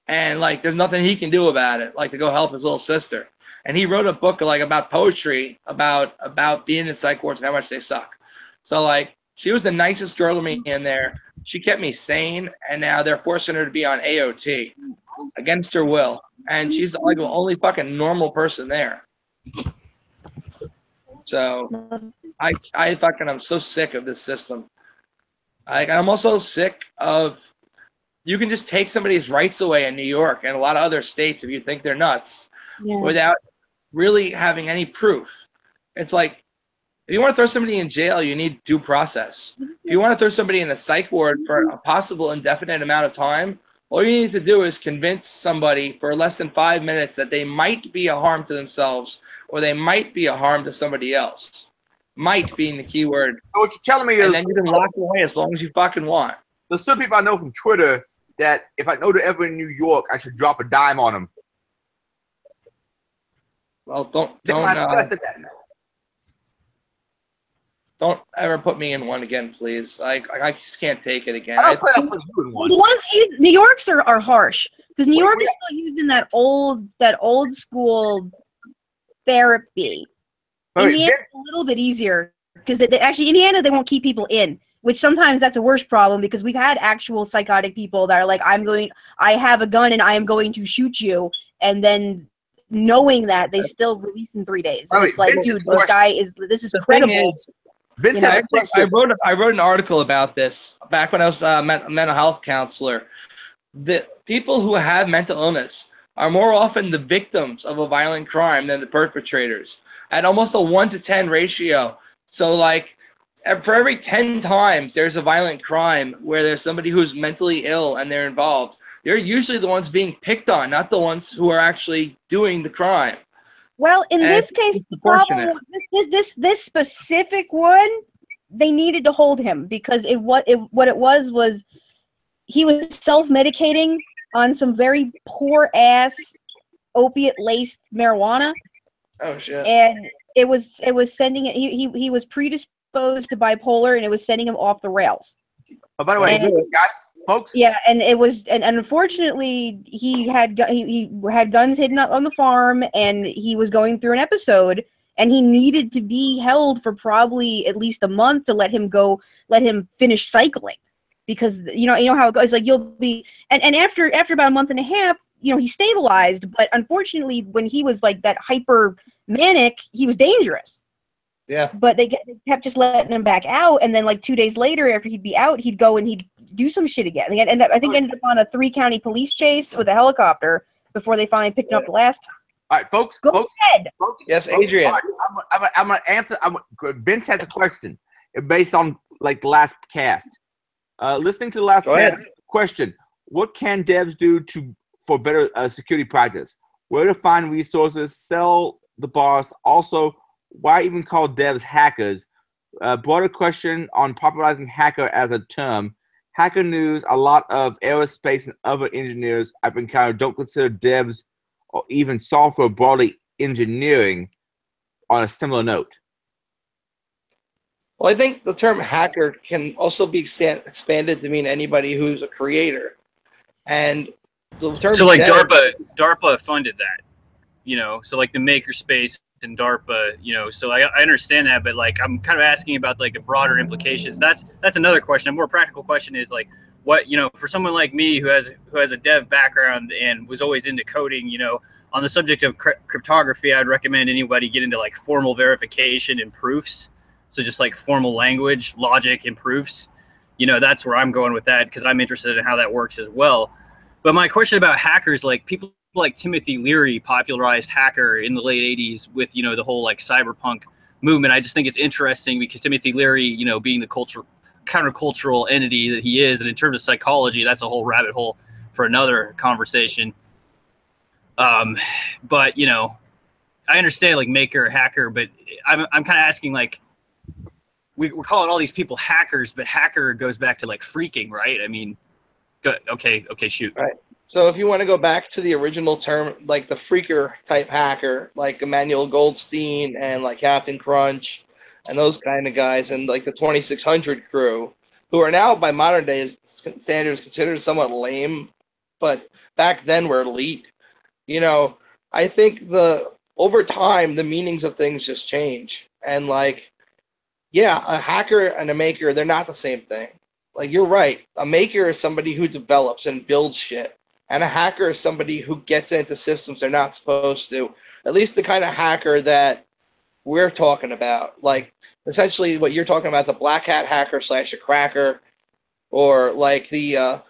and like there's nothing he can do about it, like to go help his little sister. And he wrote a book like about poetry, about being in psych wards and how much they suck. So like she was the nicest girl to me in there. She kept me sane, and now they're forcing her to be on AOT against her will. And she's like the only fucking normal person there. So I'm so sick of this system. I'm also sick of, you can just take somebody's rights away in New York and a lot of other states if you think they're nuts, without really having any proof. It's like, if you want to throw somebody in jail, you need due process. If you want to throw somebody in a psych ward for a possible indefinite amount of time, all you need to do is convince somebody for less than 5 minutes that they might be a harm to themselves, or they might be a harm to somebody else. Might being the key word. So what you're telling me is, And then you can lock them away as long as you fucking want. there's some people I know from Twitter that if I know they're ever in New York, I should drop a dime on them. Well, don't ever put me in one again, please. I just can't take it again. I don't plan on putting you in one. The ones New York's are harsh, because New York is still using that old school therapy. Indiana's a little bit easier, because actually Indiana, they won't keep people in, which sometimes that's a worse problem, because we've had actual psychotic people that are like, I have a gun and I am going to shoot you, and then knowing that they still release in 3 days. And it's like, dude, this is credible. Vince has a question. I wrote an article about this back when I was a mental health counselor. The people who have mental illness are more often the victims of a violent crime than the perpetrators, at almost a 1 to 10 ratio. So like for every 10 times there's a violent crime where there's somebody who's mentally ill and they're involved, they're usually the ones being picked on, not the ones who are actually doing the crime. Well, in this case, the problem, this specific one, they needed to hold him, because what it was he was self-medicating on some very poor ass opiate-laced marijuana. Oh shit! And it was sending it. He was predisposed to bipolar, and it was sending him off the rails. Oh, by the way, guys, folks. Yeah, and it was, and unfortunately, he had guns hidden up on the farm, and he was going through an episode, and he needed to be held for probably at least a month to let him finish cycling, because you know how it goes. Like you'll be, and after about a month and a half, he stabilized, but unfortunately, when he was like that hyper manic, he was dangerous. Yeah. But they kept just letting him back out, and then like 2 days later, after he'd be out, he'd go and he'd do some shit again. They ended up on a 3-county police chase with a helicopter before they finally picked him up the last time. All right, folks. Go ahead. Folks, yes, Adrian. Right, I'm gonna answer. Vince has a question based on like the last cast. Listening to the last Go ahead. question, what can devs do for better security practice? Where to find resources? Sell the boss. Also, why even call devs hackers? Broader question on popularizing hacker as a term. Hacker News, a lot of aerospace and other engineers I've encountered don't consider devs or even software broadly engineering on a similar note. Well, I think the term hacker can also be expanded to mean anybody who's a creator. And the term So like dev- DARPA funded that, you know, so like the makerspace and DARPA, you know, so I understand that, but like I'm kind of asking about like the broader implications. That's another question. A more practical question is like, what, you know, for someone like me who has a dev background and was always into coding, you know, on the subject of cryptography, I'd recommend anybody get into like formal verification and proofs. So just like formal language, logic, and proofs. You know, that's where I'm going with that because I'm interested in how that works as well. But my question about hackers, like people like Timothy Leary popularized hacker in the late 80s with, you know, the whole like cyberpunk movement. I just think it's interesting because Timothy Leary, you know, being the countercultural entity that he is, and in terms of psychology, that's a whole rabbit hole for another conversation. But, you know, I understand like maker, hacker, but I'm kind of asking like, we're calling all these people hackers, but hacker goes back to like freaking, right? I mean, good. Okay, shoot. Right. So if you want to go back to the original term, like the freaker type hacker, like Emmanuel Goldstein and like Captain Crunch and those kind of guys, and like the 2600 crew, who are now by modern day standards considered somewhat lame, but back then were elite. You know, I think over time, the meanings of things just change. And like, yeah, a hacker and a maker, they're not the same thing. Like, you're right. A maker is somebody who develops and builds shit. And a hacker is somebody who gets into systems they're not supposed to. At least the kind of hacker that we're talking about. Like, essentially what you're talking about, the black hat hacker / a cracker, or like the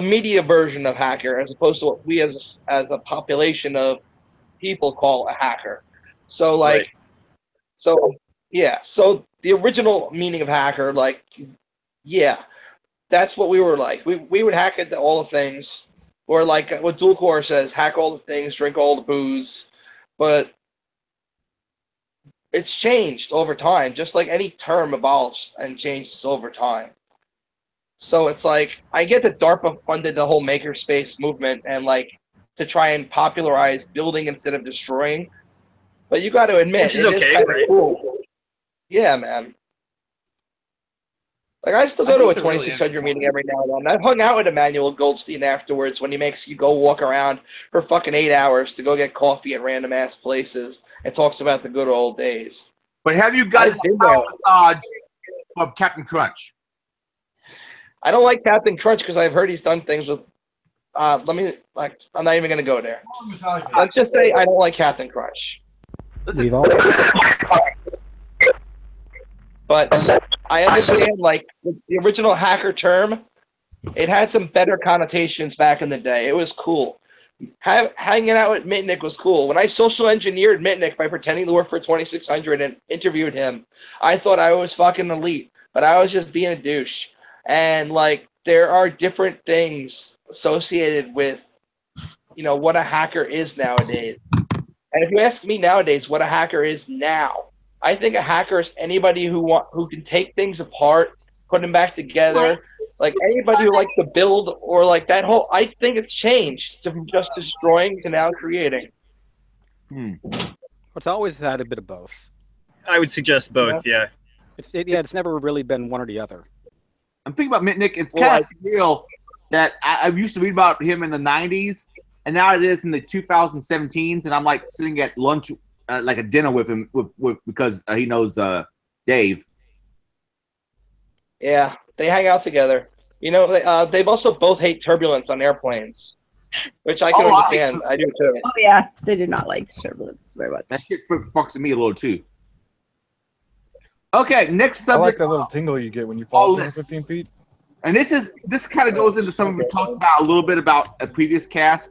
media version of hacker, as opposed to what we as a population of people call a hacker. So like, right. So the original meaning of hacker, like, yeah, that's what we were like. We would hack into all the things, or like what Dual Core says, hack all the things, drink all the booze. But it's changed over time, just like any term evolves and changes over time. So it's like, I get that DARPA funded the whole makerspace movement and like to try and popularize building instead of destroying. But you got to admit, it is kind of cool. Yeah, man. Like, I still go to a 2600 meeting every now and then. I've hung out with Emmanuel Goldstein afterwards when he makes you go walk around for fucking 8 hours to go get coffee at random ass places and talks about the good old days. But have you gotten a power massage from Captain Crunch? I don't like Captain Crunch because I've heard he's done things with. I'm not even going to go there. Let's just say I don't like Captain Crunch. We've all. But I understand, like, the original hacker term, it had some better connotations back in the day. It was cool. Hanging out with Mitnick was cool. When I social engineered Mitnick by pretending to work for 2600 and interviewed him, I thought I was fucking elite, but I was just being a douche. And, like, there are different things associated with, you know, what a hacker is nowadays. And if you ask me nowadays what a hacker is now, I think a hacker is anybody who can take things apart, put them back together, like anybody who likes to build, or like that whole. I think it's changed from just destroying to now creating. It's always had a bit of both. I would suggest both. Yeah. It's never really been one or the other. I'm thinking about Mitnick. It's kind of surreal that I used to read about him in the 90s, and now it is in the 2017s, and I'm like sitting at lunch. Like a dinner with him because he knows Dave. Yeah, they hang out together. You know, they've also both hate turbulence on airplanes, which I can understand. I do too. Oh yeah, they do not like turbulence very much. That shit fucks me a little too. Okay, next subject. I like that little tingle you get when you fall 15 feet. And this kind of goes into something we talked about a little bit about a previous cast.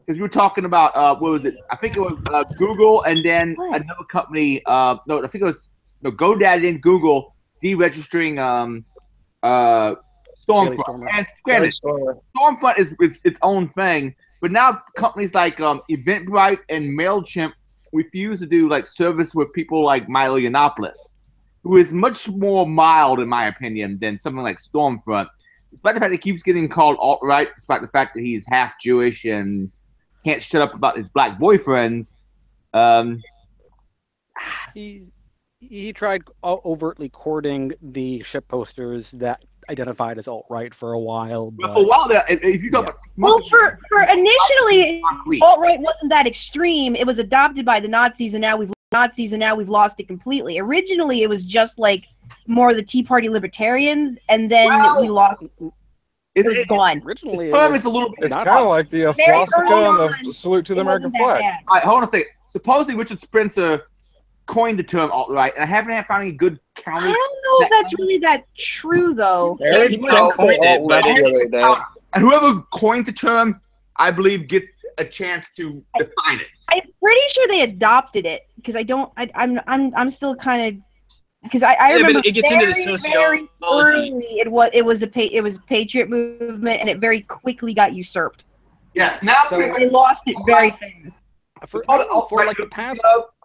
Because we were talking about, what was it? I think it was Google and then another company. I think it was GoDaddy and Google deregistering Stormfront. And granted, Stormfront is its own thing, but now companies like Eventbrite and MailChimp refuse to do like service with people like Milo Yiannopoulos, who is much more mild, in my opinion, than something like Stormfront. Despite the fact that he keeps getting called alt-right, despite the fact that he's half Jewish and can't shut up about his black boyfriends. He tried overtly courting the ship posters that identified as alt-right for a while. But, for a while there, if you go for initially, alt-right wasn't that extreme. It was adopted by the Nazis, and now we've lost it completely. Originally, it was just like more the Tea Party libertarians, and then we lost. It was gone. Originally, it's a little bit. It's kind of like the swastika and the salute to the American flag. All right, hold on a second. Supposedly, Richard Spencer coined the term alt-right, and I haven't found any good counter. I don't know if that's really that true, though. He might have coined it, but and whoever coins the term, I believe, gets a chance to define it. I'm pretty sure they adopted it because I'm still kind of. Because I remember but it gets very, into the very early it was a patriot movement, and it very quickly got usurped. Yes, now they lost it very fast. For like the past,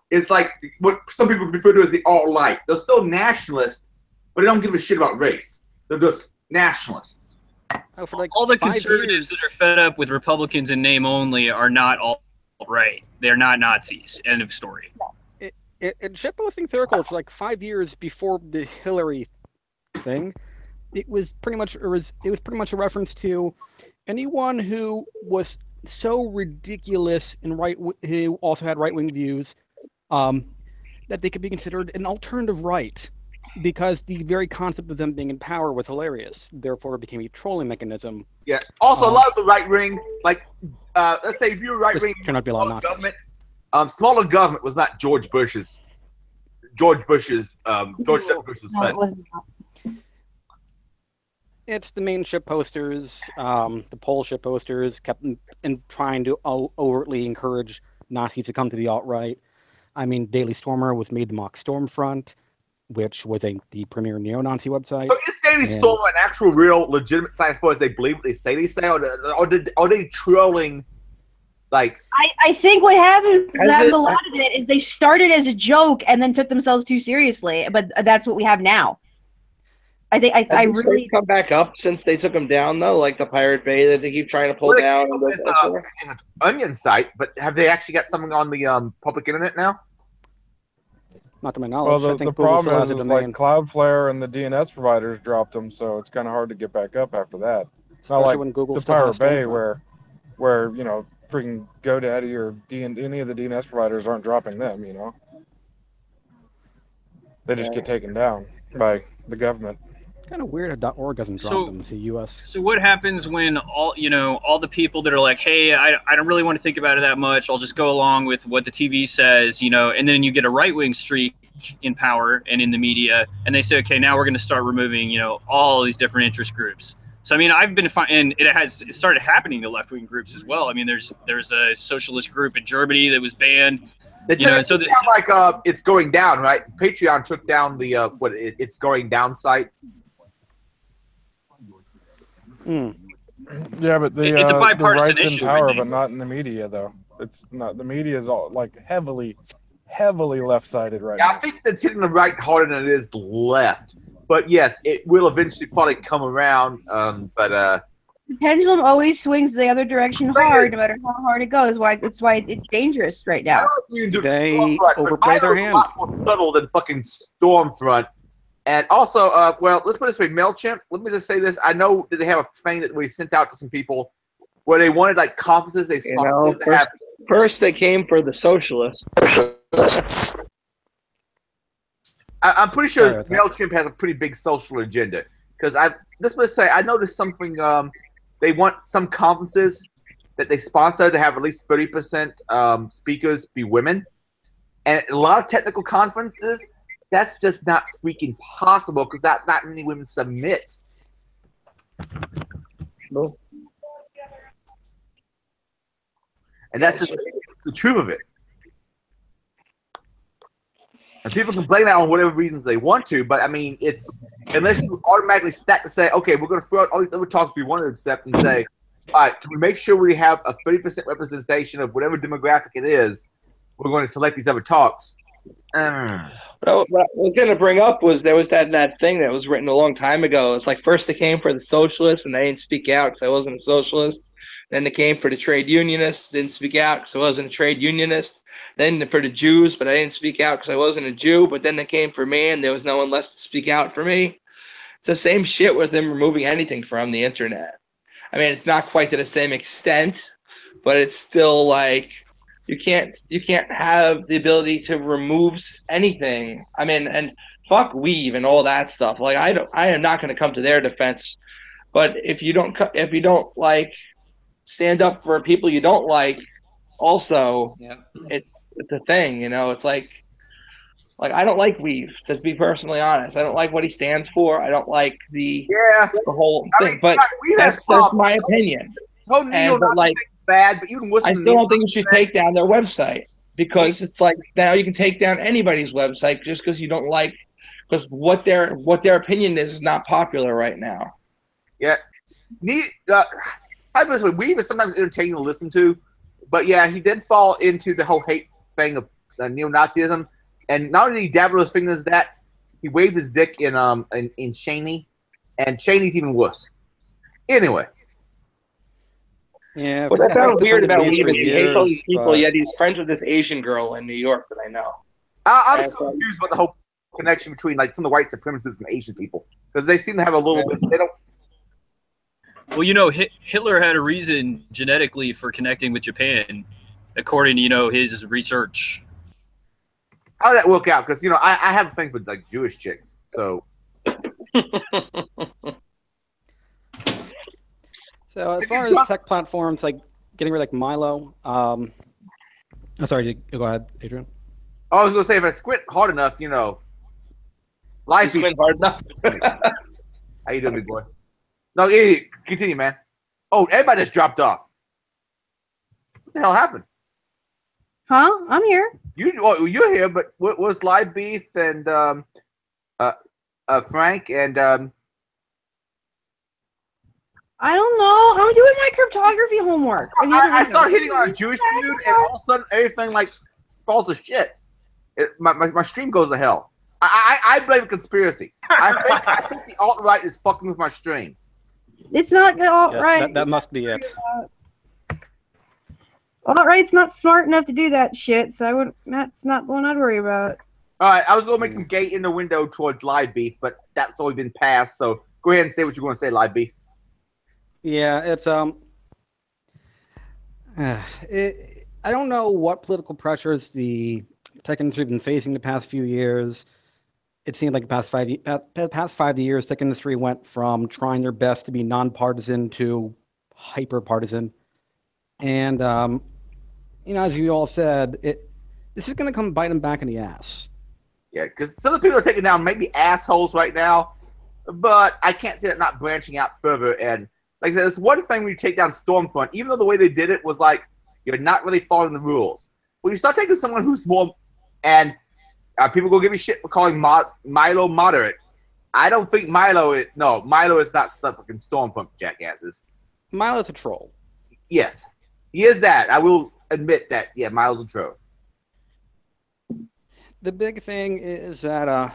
it's like what some people refer to as the alt-right. They're still nationalists, but they don't give a shit about race. They're just nationalists. For like all the conservatives that are fed up with Republicans in name only are not alt-right. They're not Nazis. End of story. In shitposting circles, for like 5 years before the Hillary thing, it was pretty much a reference to anyone who was so ridiculous and who also had right-wing views that they could be considered an alternative right, because the very concept of them being in power was hilarious. Therefore, it became a trolling mechanism. Yeah. Also, a lot of the right wing, like let's say if you're right wing, turned out to be a lot of nonsense. Smaller government was not George Bush's friend. It wasn't. It's the main ship posters, the poll ship posters, kept in trying to overtly encourage Nazis to come to the alt-right. I mean, Daily Stormer was made to mock Stormfront, which was the premier neo-Nazi website. But is Daily Stormer an actual, real, legitimate science as they believe what they say they say, or are they trolling? Like, I think what happens a lot of it is they started as a joke and then took themselves too seriously. But that's what we have now. I think I really come back up since they took them down though, like the Pirate Bay that they keep trying to pull down. An Onion site, but have they actually got something on the public internet now? Not to my knowledge. Well, I think the Google problem has a is domain. like Cloudflare and the DNS providers dropped them, so it's kind of hard to get back up after that. It's not Especially like when Google the still has Pirate Bay Stormfront. where freaking GoDaddy or any of the DNS providers aren't dropping them. They just get taken down by the government. It's kind of weird how .org doesn't drop them. It's the U.S. So what happens when all the people that are like, hey, I don't really want to think about it that much. I'll just go along with what the TV says, and then you get a right-wing streak in power and in the media, and they say, okay, now we're going to start removing, all these different interest groups. So I mean, I've been and it started happening to left-wing groups as well. I mean, there's a socialist group in Germany that was banned. So it's going down, right? Patreon took down the it's going down site. Yeah, but it's a bipartisan the right's in issue, power, but not in the media, though. It's not. The media is all like heavily left-sided right now. I think that's hitting the right harder than it is the left. But yes, it will eventually probably come around. The pendulum always swings the other direction hard, no matter how hard it goes. That's why it's dangerous right now. They overplay their hand. A lot more subtle than fucking Stormfront. And also, let's put it this way, MailChimp. Let me just say this: I know that they have a thing that we sent out to some people where they wanted like conferences. They sponsored to have. First, they came for the socialists. I'm pretty sure MailChimp has a pretty big social agenda because I noticed something. They want some conferences that they sponsor to have at least 30% speakers be women, and a lot of technical conferences. That's just not freaking possible because not many women submit. No. And that's just the truth of it. And people can blame that on whatever reasons they want to, but I mean, it's unless you automatically stack to say, okay, we're going to throw out all these other talks we want to accept and say, all right, can we make sure we have a 30% representation of whatever demographic it is? We're going to select these other talks. Well, what I was going to bring up was there was that thing that was written a long time ago. It's like first they came for the socialists and they didn't speak out because I wasn't a socialist. Then they came for the trade unionists, didn't speak out because I wasn't a trade unionist. Then for the Jews, but I didn't speak out because I wasn't a Jew. But then they came for me and there was no one left to speak out for me. It's the same shit with them removing anything from the internet. I mean, it's not quite to the same extent, but it's still like you can't have the ability to remove anything. I mean, and fuck Weave and all that stuff. Like I am not going to come to their defense. But if you don't like stand up for people you don't like, also, it's a thing, you know. It's like I don't like Weave, to be personally honest. I don't like what he stands for. I don't like the whole thing. But that's my opinion. And but like bad, but even I still don't think you should take down their website because it's like now you can take down anybody's website just because you don't like because what their opinion is not popular right now. Yeah, Weave is sometimes entertaining to listen to, but yeah, he did fall into the whole hate thing of neo-Nazism, and not only did he dabble his fingers that, he waved his dick in Cheney, and Cheney's even worse. Anyway. Yeah. What I found weird about Weave is he hates all these people, yet he's friends with this Asian girl in New York that I know. I'm so confused about the whole connection between like some of the white supremacists and Asian people because they seem to have a little bit. They don't. Well, you know, Hitler had a reason genetically for connecting with Japan, according to, you know, his research. How did that work out? Because, you know, I have a thing for, like, Jewish chicks, so. So as far as tech platforms, like getting rid of like Milo, sorry, go ahead, Adrian. I was going to say, if I squint hard enough, you know. You squint hard enough? How you doing, big boy? No, continue, man. Oh, everybody just dropped off. What the hell happened? Huh? I'm here. You're here, but what was Live Beef and Frank and I don't know. I'm doing my cryptography homework. I started hitting on a Jewish dude, and all of a sudden everything like falls to shit. My stream goes to hell. I blame conspiracy. I think the alt-right is fucking with my stream. It's not alt-right. Yes, that must be it. Alt-right's not smart enough to do that shit, so that's not the one I'd worry about. All right, I was going to make some gate in the window towards Live Beef, but that's already been passed, so go ahead and say what you're going to say, Live Beef. Yeah, it's I don't know what political pressures the tech industry has been facing the past few years. It seemed like the past 5 years, tech industry went from trying their best to be nonpartisan to hyper-partisan. And, you know, as you all said, this is going to come bite them back in the ass. Yeah, because some of the people are taking down maybe assholes right now, but I can't see that not branching out further. And like I said, it's one thing when you take down Stormfront, even though the way they did it was like, you're not really following the rules. When you start taking someone who's more, and people go give me shit for calling Milo moderate. I don't think Milo is not stuff fucking Stormfront jackasses. Milo's a troll. Yes, he is that. I will admit that. Yeah, Milo's a troll. The big thing is that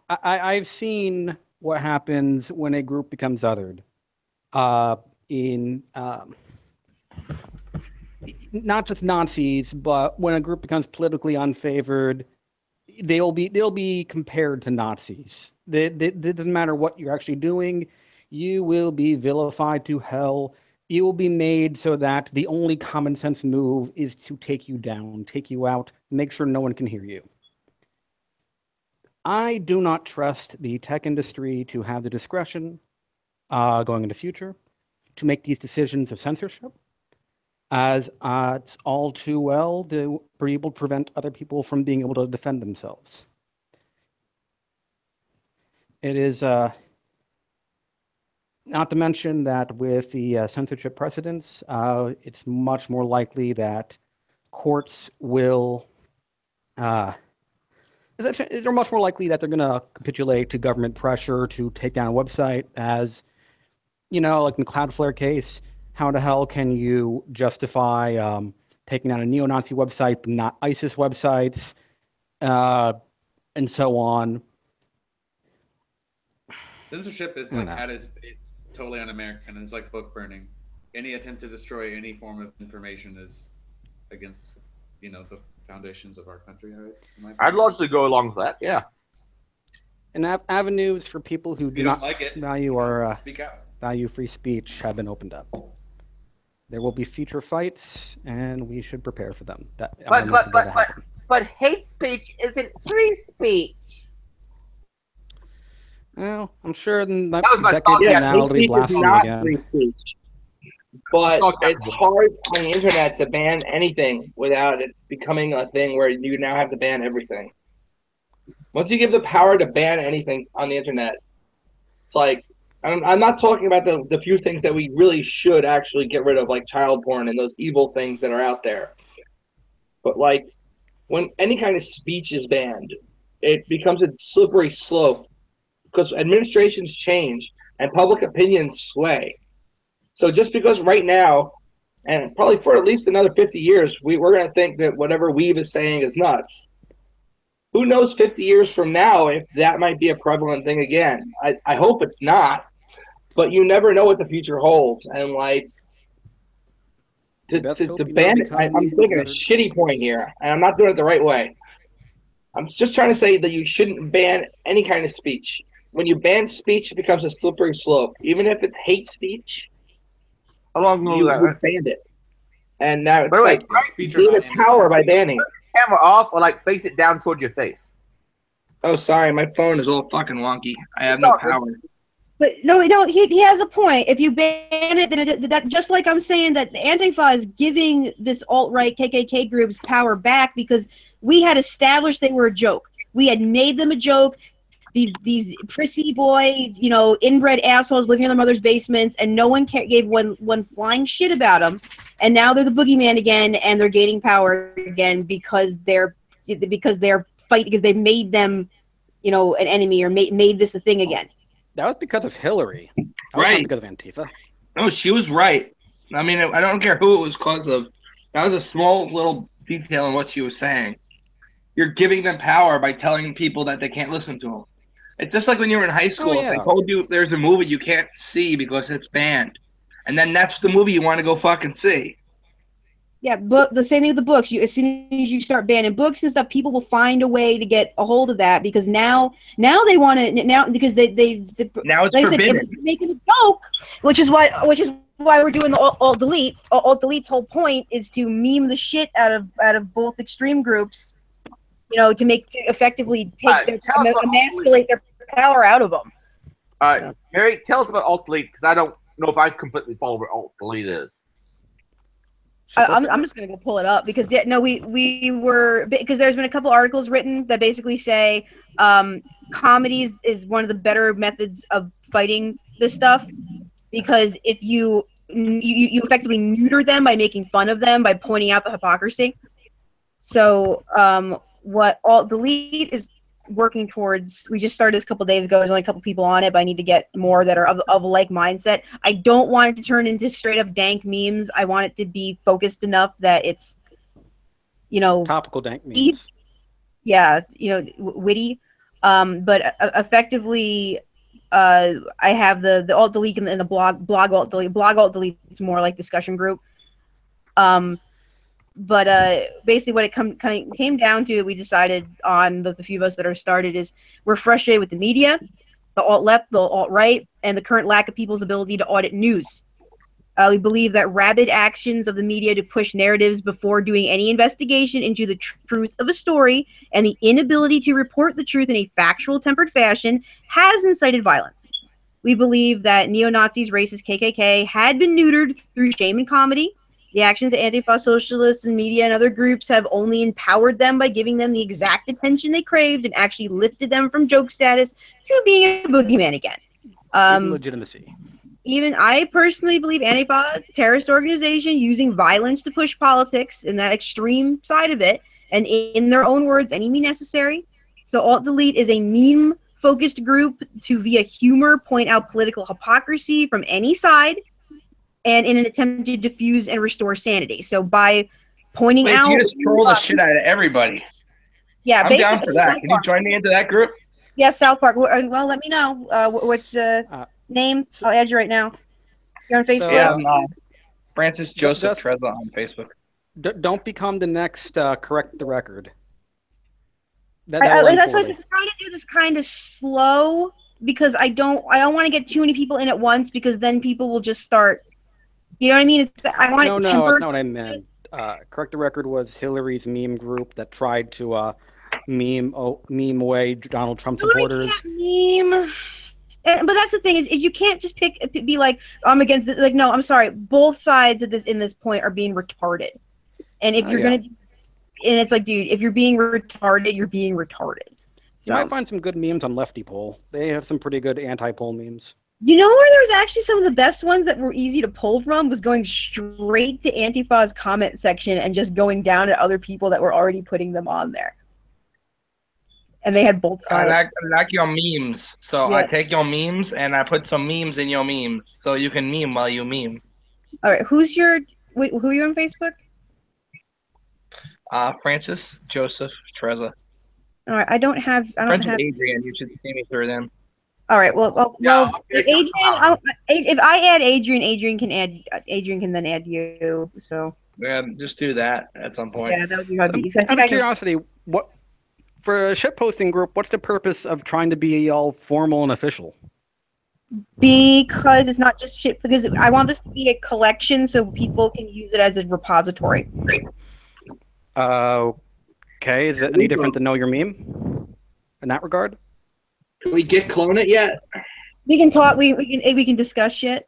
I've seen what happens when a group becomes othered. In not just Nazis, but when a group becomes politically unfavored, they'll be compared to Nazis. It doesn't matter what you're actually doing, you will be vilified to hell. You will be made so that the only common sense move is to take you down, take you out, make sure no one can hear you. I do not trust the tech industry to have the discretion going into the future to make these decisions of censorship, as it's all too well to be able to prevent other people from being able to defend themselves. It is not to mention that with the censorship precedents, it's much more likely that courts will they're much more likely that they're going to capitulate to government pressure to take down a website. As you know, like in the Cloudflare case, how the hell can you justify taking down a neo-Nazi website but not ISIS websites, and so on? Censorship is at its base totally un-American, and it's like book burning. Any attempt to destroy any form of information is against, the foundations of our country. I'd largely go along with that. Yeah. And avenues for people who do not like it, value our speak out. Value free speech have been opened up. There will be future fights, and we should prepare for them. But hate speech isn't free speech. Well, I'm sure in that was my decade thought. from Yeah, now it'll be blasphemy not again. free speech. But it's hard on the internet to ban anything without it becoming a thing where you now have to ban everything. Once you give the power to ban anything on the internet, it's like, I'm not talking about the few things that we really should actually get rid of, like child porn and those evil things that are out there. But like, when any kind of speech is banned, it becomes a slippery slope because administrations change and public opinions sway. So just because right now, and probably for at least another 50 years, we're going to think that whatever Weave is saying is nuts. Who knows 50 years from now if that might be a prevalent thing again? I hope it's not, but you never know what the future holds. And like, to ban it, I'm making a shitty point here, and I'm not doing it the right way. I'm just trying to say that you shouldn't ban any kind of speech. When you ban speech, it becomes a slippery slope. Even if it's hate speech, you banned it. And now it's like giving power by banning. Camera off, or like face it down towards your face. Oh, sorry, my phone is all fucking wonky. I have no power. But no, he has a point. If you ban it, then that just like I'm saying that Antifa is giving this alt-right KKK groups power back because we had established they were a joke. We had made them a joke. These prissy boy, inbred assholes living in their mother's basements, and no one gave one flying shit about them. And now they're the boogeyman again, and they're gaining power again because they're fighting because they made them, an enemy or made this a thing again. That was because of Hillary. That was not because of Antifa. No, she was right. I mean, I don't care who it was cause of. That was a small little detail in what she was saying. You're giving them power by telling people that they can't listen to them. It's just like when you were in high school. If they told you there's a movie you can't see because it's banned. And then that's the movie you want to go fucking see. Yeah, but the same thing with the books. As soon as you start banning books and stuff, people will find a way to get a hold of that because now they want to because they now it's forbidden. Said, making a joke, which is why we're doing the alt delete. Alt delete's whole point is to meme the shit out of both extreme groups, to effectively emasculate their power out of them. Mary, tell us about alt delete because I don't know if I completely follow what alt delete is. I'm just gonna go pull it up because we were because there's been a couple articles written that basically say comedy is one of the better methods of fighting this stuff because if you effectively neuter them by making fun of them by pointing out the hypocrisy. So what alt delete is working towards, we just started this a couple days ago. There's only a couple people on it, but I need to get more that are of a like mindset. I don't want it to turn into straight up dank memes. I want it to be focused enough that it's, topical dank memes. Yeah, witty. But effectively, I have the alt delete and the blog alt delete. Blog alt delete is more like discussion group. But basically what it came down to, we decided on the few of us that are started is we're frustrated with the media, the alt-left, the alt-right, and the current lack of people's ability to audit news. We believe that rabid actions of the media to push narratives before doing any investigation into the truth of a story and the inability to report the truth in a factual, tempered fashion has incited violence. We believe that neo-Nazis, racist KKK had been neutered through shame and comedy. The actions of Antifa socialists and media and other groups have only empowered them by giving them the exact attention they craved and actually lifted them from joke status to being a boogeyman again. Legitimacy. Even I personally believe Antifa, terrorist organization, using violence to push politics in that extreme side of it, and in their own words, any means necessary. So Alt Delete is a meme focused group to via humor point out political hypocrisy from any side, and in an attempt to diffuse and restore sanity. So by pointing Wait, out, you just troll the shit out of everybody. yeah, I'm down basically for that. South Can you Park. join me into that group? Yeah, South Park. Well, let me know. What's name? I'll add you right now. You're on Facebook. Yeah, I'm Francis Joseph Just- Trezza on Facebook. Don't become the next correct the record. That's why I said I'm trying to do this kind of slow because I don't want to get too many people in at once because then people will just start. You know what I mean? I want No, it that's tempered. not what I meant. Correct the record was Hillary's meme group that tried to meme away Donald Trump supporters. Meme. But that's the thing is you can't just be like I'm against this. Like no, I'm sorry. Both sides of this in this point are being retarded. And if you're gonna, and it's like, dude, if you're being retarded, you're being retarded. You might find some good memes on Lefty Poll. They have some pretty good anti-poll memes. You know where there was actually some of the best ones that were easy to pull from was going straight to Antifa's comment section and just going down at other people that were already putting them on there. And they had both sides. I like your memes. So I take your memes and I put some memes in your memes so you can meme while you meme. All right, who are you on Facebook? Francis Joseph Trezza. All right, I don't have Adrian. You should see me through them. All right. Well, Adrian. If I add Adrian, Adrian can then add you. So yeah, just do that at some point. Yeah, that would be hard. Out of curiosity, what for a shitposting group? What's the purpose of trying to be all formal and official? Because it's not just shit. Because I want this to be a collection so people can use it as a repository. Okay. Is it any different than Know Your Meme in that regard? Can we get clone it yet? We can talk. We can discuss shit,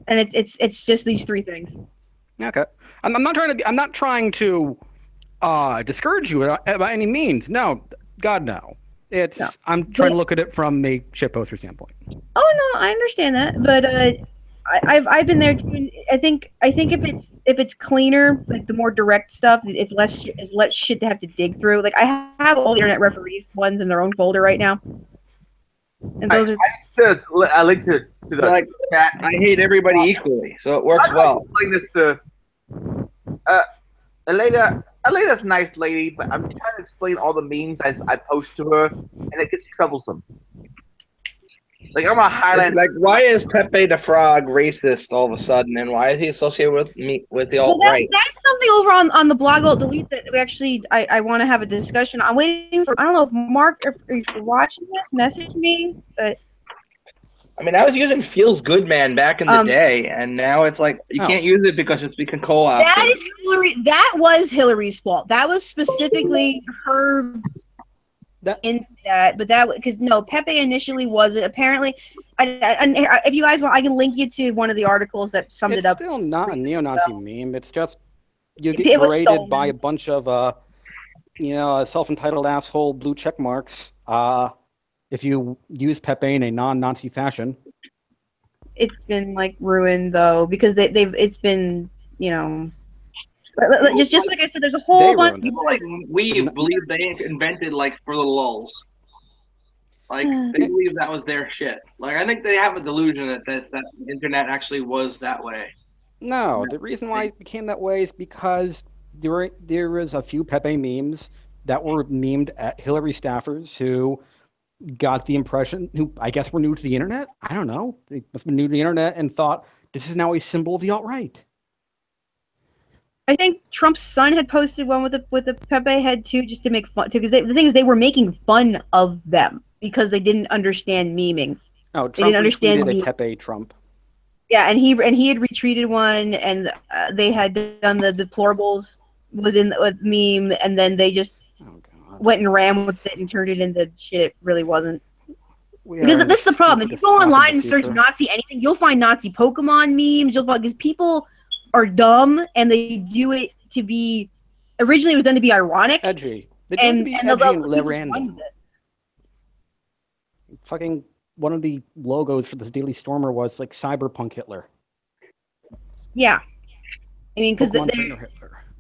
and it's just these three things. Okay. I'm not trying to discourage you by any means. No, God no. I'm trying to look at it from a shitposter standpoint. Oh no, I understand that, but I've been there too. I think if it's cleaner, like the more direct stuff, it's less shit to have to dig through. Like I have all the internet referees ones in their own folder right now, and those I link to the chat. I hate everybody equally, so it works well. Explain this to Elena's a nice lady, but I'm trying to explain all the memes I post to her, and it gets troublesome. Like I'm a Highland. Like, why is Pepe the Frog racist all of a sudden, and why is he associated with the alt right? That's something over on the blog Alt Delete that we actually I want to have a discussion. I'm waiting for. I don't know if Mark, if you're watching this, message me. But I mean, I was using Feels Good Man back in the day, and now it's like you can't use it because it's become co-op. That is Hillary. That was Hillary's fault. That was specifically her. Into that, but that because no, Pepe initially wasn't. Apparently, if you guys want, I can link you to one of the articles that summed it up. It's still not a neo-Nazi meme. It's just you get rated by a bunch of self-entitled asshole blue check marks. If you use Pepe in a non-Nazi fashion, it's been like ruined though because it's been just like I said, there's a whole bunch of people like we believe they invented like for the lulz. Like they believe that was their shit. Like I think they have a delusion that the internet actually was that way. No, the reason why it became that way is because there was a few Pepe memes that were memed at Hillary staffers who got the impression, who I guess were new to the internet. I don't know. They must have been new to the internet and thought this is now a symbol of the alt-right. I think Trump's son had posted one with the Pepe head too, just to make fun. Because the thing is, they were making fun of them because they didn't understand memeing. Oh, Trump they didn't understand a Pepe Trump. Yeah, and he had retweeted one, and they had done the deplorables was in with meme, and then they just went and ran with it and turned it into shit it really wasn't. Because this is the problem. If you go online and search Nazi anything, you'll find Nazi Pokemon memes. You'll find because people are dumb and they do it to be. Originally, it was done to be ironic, edgy. They do it to be edgy and random. Fucking one of the logos for this Daily Stormer was like Cyberpunk Hitler. Yeah, I mean because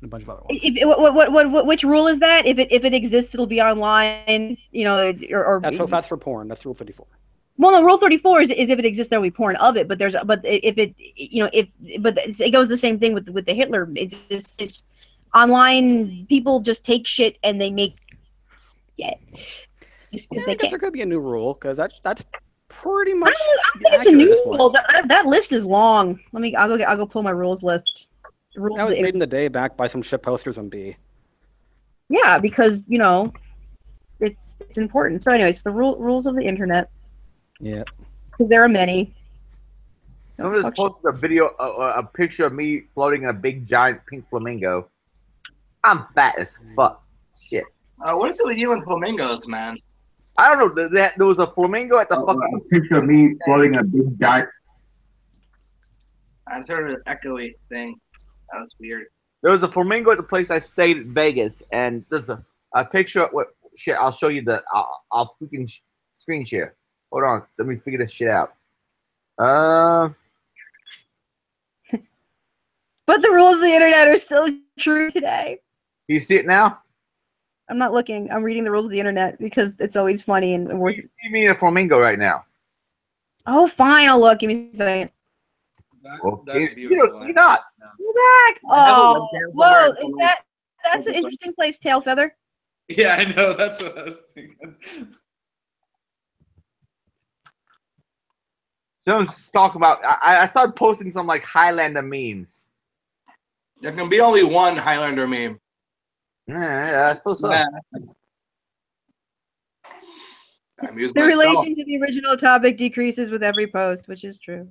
a bunch of other ones. Which rule is that? If it exists, it'll be online. You know, or That's for porn. That's Rule 34. Well, no, Rule 34 is if it exists, there'll be porn of it. But if it, you know, it goes the same thing with the Hitler. It's online. People just take shit and they make just because I they guess can. there could be a new rule because that's pretty much. I don't think it's a new rule. That list is long. I'll go pull my rules list. That was made in the day back by some shit posters on B. Yeah, because you know, it's important. So anyway, it's the rules of the internet. Yeah. Because there are many. I'm just posted a video, a picture of me floating in a big giant pink flamingo. I'm fat as fuck. Shit. What is it with you and flamingos, man? I don't know. There was a flamingo at the fucking. A picture of me floating in a big giant. I heard an echoey thing. That was weird. There was a flamingo at the place I stayed in Vegas, and there's a picture. What shit? I'll show you the. I'll freaking screen share. Hold on. Let me figure this shit out. But the rules of the internet are still true today. Do you see it now? I'm not looking. I'm reading the rules of the internet because it's always funny and worth. You see me in a flamingo right now. Oh, fine. I'll look. Give me a second. That's beautiful. You're not. You're back. Oh, whoa! That's an interesting place, tail feather. Yeah, I know. That's what I was thinking. Someone's talking about. I started posting some like Highlander memes. There can be only one Highlander meme. Yeah, I suppose so. Yeah. The relation to the original topic decreases with every post, which is true.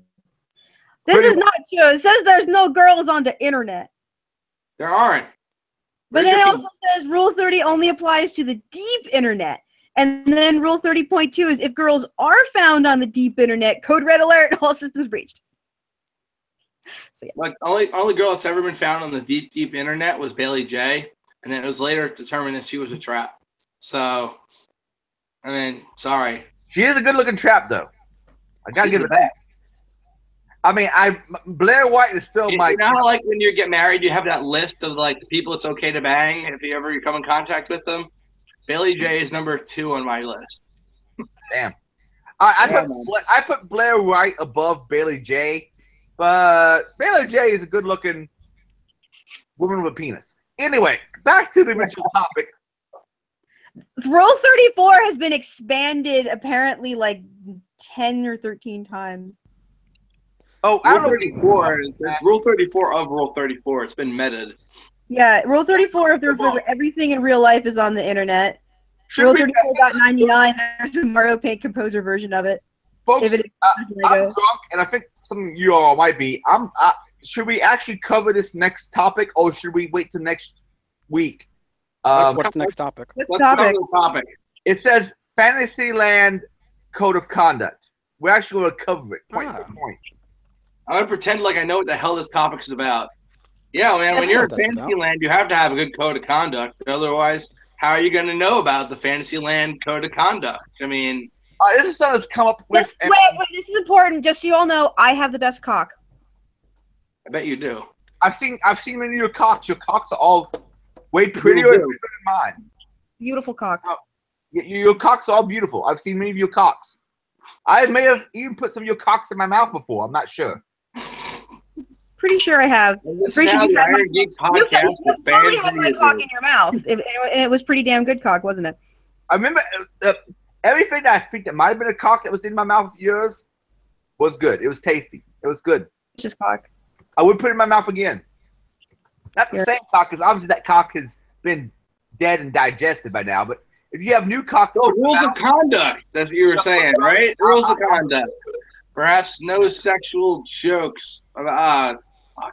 This is not true. It says there's no girls on the internet. There aren't. But then it also says Rule 30 only applies to the deep internet. And then Rule 30.2 is if girls are found on the deep internet, code red alert, all systems breached. So, yeah. Like only girl that's ever been found on the deep internet was Bailey J, and then it was later determined that she was a trap. So, I mean, sorry. She is a good-looking trap, though. I gotta give it that. I mean, Blair White is still my. You know how, like, when you get married, you have that list of like the people it's okay to bang if you ever come in contact with them. Bailey J is number 2 on my list. Damn. I put Blair White above Bailey J, but Bailey J is a good-looking woman with a penis. Anyway, back to the original topic. Rule 34 has been expanded apparently like 10 or 13 times. Oh, I don't know. It's Rule 34 of Rule 34. It's been meted. Yeah, Rule 34 of everything in real life is on the internet. Rule 34.99, there's a Mario Paint Composer version of it. Folks, I'm drunk, and I think some of you all might be. Should we actually cover this next topic, or should we wait till next week? What's the next topic? Let's cover the topic. It says Fantasyland Code of Conduct. We're actually going to cover it point by point. I'm going to pretend like I know what the hell this topic is about. Yeah, man, when you're in Fantasyland, you have to have a good code of conduct. Otherwise, how are you going to know about the Fantasyland Code of Conduct? I mean... this is something that's come up with... Wait, this is important. Just so you all know, I have the best cock. I bet you do. I've seen many of your cocks. Your cocks are all way prettier than mine. Beautiful cocks. Your cocks are all beautiful. I've seen many of your cocks. I may have even put some of your cocks in my mouth before. I'm not sure. Pretty sure I have. This is how the Irongeek podcast you probably had my cock in your mouth. And it was pretty damn good cock, wasn't it? I remember everything that I think that might have been a cock that was in my mouth of yours was good. It was tasty. It was good. Just cock. I would put it in my mouth again. Not the same cock, because obviously that cock has been dead and digested by now. But if you have new cocks... Oh, rules of conduct. That's what you were saying, right? Rules of conduct. Perhaps no sexual jokes.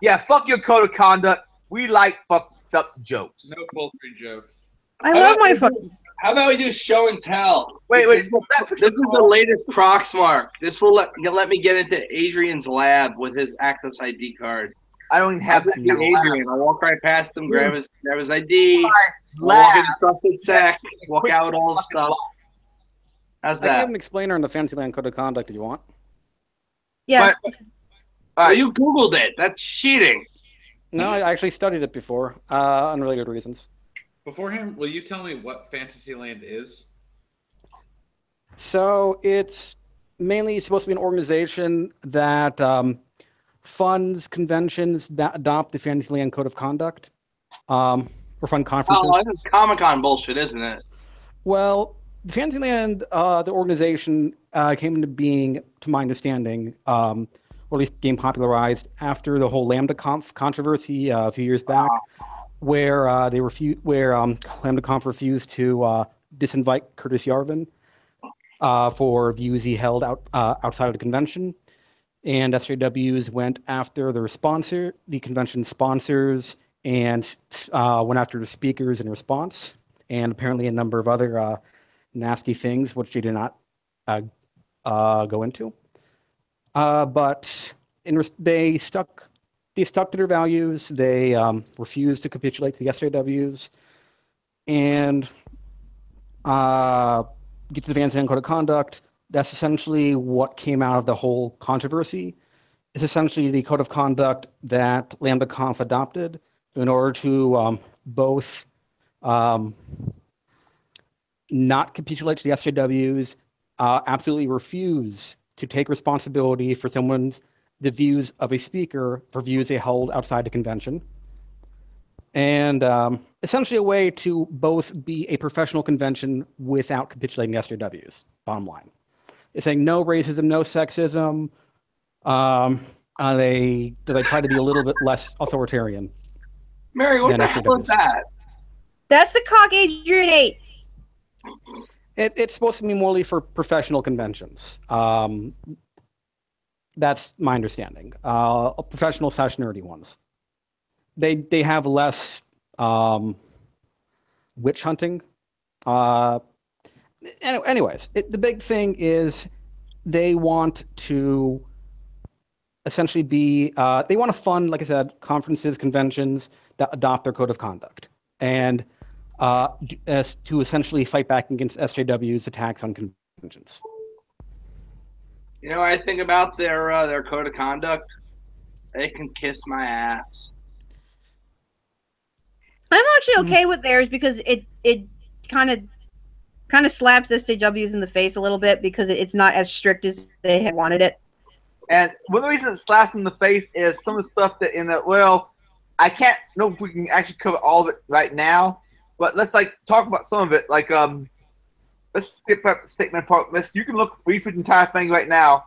Yeah, fuck your code of conduct. We like fucked up jokes. No poultry jokes. I love my fucking... How about we do show and tell? Wait. This is the latest Proxmark. This will let me get into Adrian's lab with his Access ID card. I don't even have that. Adrian, I'll walk right past him, grab his ID, walk in the trusted sack, walk out with all the stuff. How's that? I have an explainer on the Fantasyland Code of Conduct if you want. Yeah. Well, you Googled it. That's cheating. No, I actually studied it before, unrelated reasons. Beforehand, will you tell me what Fantasyland is? So it's mainly supposed to be an organization that funds conventions that adopt the Fantasyland Code of Conduct, or fund conferences. Oh, this is Comic-Con bullshit, isn't it? Well, the Fantasyland, the organization, came into being, to my understanding, or at least became popularized after the whole Lambda Conf controversy a few years back, where Lambda Conf refused to disinvite Curtis Yarvin for views he held outside of the convention, and SJWs went after the convention sponsors, and went after the speakers in response, and apparently a number of other nasty things, which they did not go into. But they stuck to their values. They refused to capitulate to the SJWs, and get to the Van Zandt Code of Conduct. That's essentially what came out of the whole controversy. It's essentially the code of conduct that Lambda Conf adopted in order to both not capitulate to the SJWs, absolutely refuse to take responsibility for the views of a speaker for views they hold outside the convention, and essentially a way to both be a professional convention without capitulating the SJWs, bottom line. It's saying no racism, no sexism. They try to be a little bit less authoritarian. Mary, what the hell is that? That's the cock Adrian ate. It's supposed to be morely for professional conventions. That's my understanding. Professional / nerdy ones. They have less witch hunting. Anyways, the big thing is they want to essentially they want to fund, like I said, conferences, conventions that adopt their code of conduct, and as to essentially fight back against SJW's attacks on conventions. You know, I think about their code of conduct. They can kiss my ass. I'm actually okay with theirs because it kind of slaps SJWs in the face a little bit because it's not as strict as they had wanted it. And one of the reasons it slaps in the face is some of the stuff that I can't know if we can actually cover all of it right now, but let's talk about some of it. Let's skip up the statement part. You can read through the entire thing right now.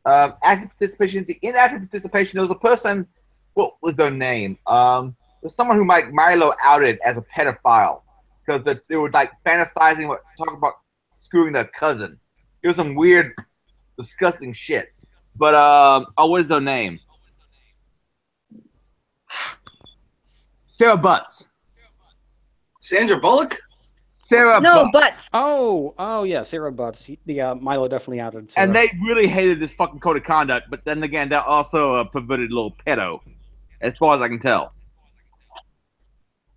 Active participation. The inactive participation. There was a person. What was their name? There's someone who Milo outed as a pedophile because they were fantasizing, talking about screwing their cousin. It was some weird, disgusting shit. But what is their name? Sarah Butts. Sandra Bullock? Sarah Butts. Oh yeah, Sarah Butts. Milo definitely outed Sarah. And they really hated this fucking code of conduct, but then again, they're also a perverted little pedo, as far as I can tell.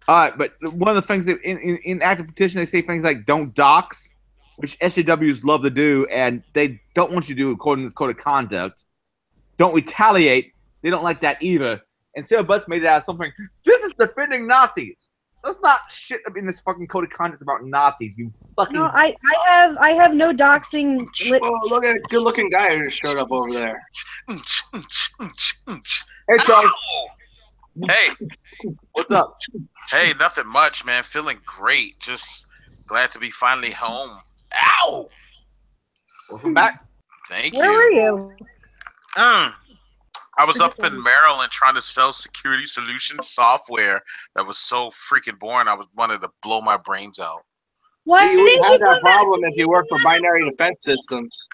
All right, but one of the things that in active petition, they say things like don't dox, which SJWs love to do, and they don't want you to do according to this code of conduct. Don't retaliate. They don't like that either. And Sarah Butts made it out of something. This is defending Nazis. There's not shit in this fucking code of conduct about Nazis. You fucking. No, I have no doxing. Oh, look at a good-looking guy who just showed up over there. Hey, Charles. Hey. What's up? Hey, nothing much, man. Feeling great. Just glad to be finally home. Ow! Welcome back. Thank you. Where were you? I was up in Maryland trying to sell security solutions software that was so freaking boring. I wanted to blow my brains out. Why you didn't have you that problem if you work for Binary Defense Systems?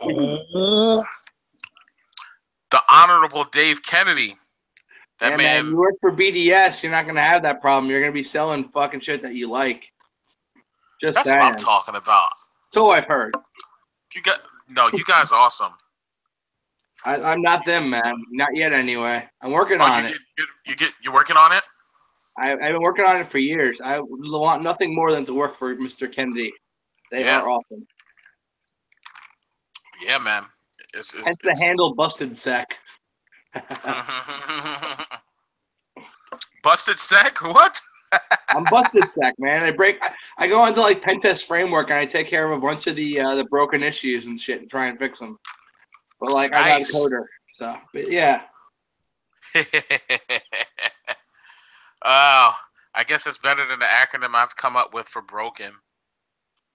Oh, the Honorable Dave Kennedy. That man. You work for BDS, you're not going to have that problem. You're going to be selling fucking shit that you like. That's what I'm talking about. So I've heard. You guys are awesome. I'm not them, man. Not yet, anyway. I'm working on it. You're working on it? I've been working on it for years. I want nothing more than to work for Mr. Kennedy. They are awesome. Yeah, man. Hence the handle busted sack. Busted Sec? What? I'm busted sec, man. I go into like pen test framework and I take care of a bunch of the broken issues and shit and try and fix them. But like I'm not a coder, so but yeah. Oh, I guess it's better than the acronym I've come up with for broken.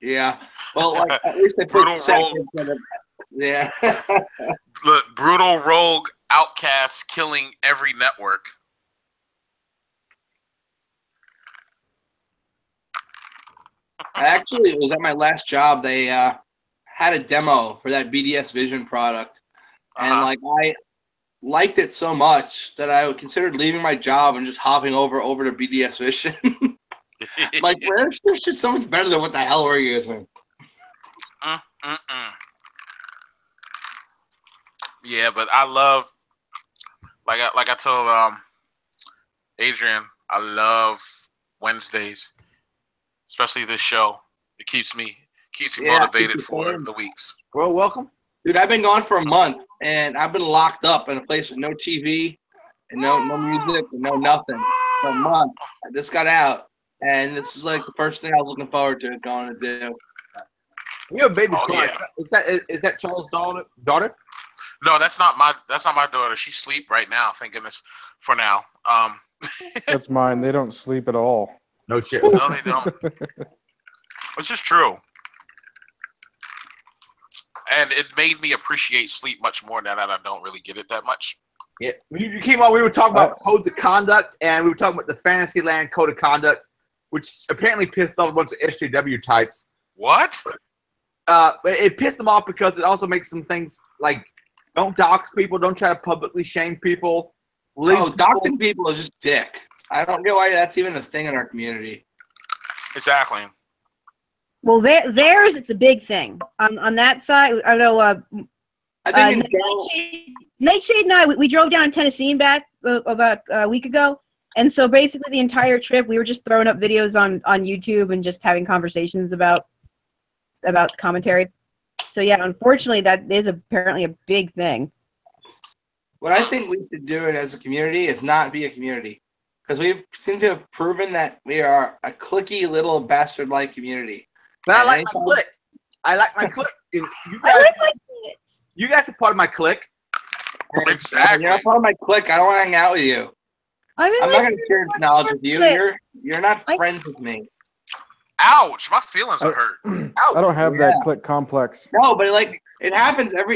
Yeah. Well, like at least they put Brutal sec rogue. instead of yeah. Look, brutal rogue outcast killing every network. Actually, it was at my last job. They had a demo for that BDS Vision product, and like I liked it so much that I considered leaving my job and just hopping over to BDS Vision. Like, there's just so much better than what the hell we're using. Yeah, but I love, like I told Adrian, I love Wednesdays, especially this show. It keeps me motivated for the weeks. Well, welcome. Dude, I've been gone for a month, and I've been locked up in a place with no TV and no music and no nothing for a month. I just got out, and this is like the first thing I was looking forward to going to do. You're a baby. Yeah. Is that Charles' daughter? No, that's not my daughter. She's asleep right now. Thank goodness for now. That's mine. They don't sleep at all. No shit. No, they don't. Which is true. And it made me appreciate sleep much more now that I don't really get it that much. Yeah, you came on. We were talking about codes of conduct, and we were talking about the Fantasyland code of conduct, which apparently pissed off a bunch of SJW types. What? It pissed them off because it also makes some things like don't dox people, don't try to publicly shame people. Doxing people is just dick. I don't get why that's even a thing in our community. Exactly. Well, theirs it's a big thing. On that side, I know. I think Nightshade and I we drove down to Tennessee and back about a week ago, and so basically the entire trip we were just throwing up videos on YouTube and just having conversations about commentary. So yeah, unfortunately, that is apparently a big thing. What I think we should do it as a community is not be a community, because we seem to have proven that we are a cliquey little bastard-like community. But I like my clique. I like my clique. You guys are part of my clique. Exactly. You're not part of my clique. I don't want to hang out with you. I'm not going to share this knowledge with you. You're not friends with me. Ouch! My feelings are hurt. I don't have that click complex. No, but like it happens at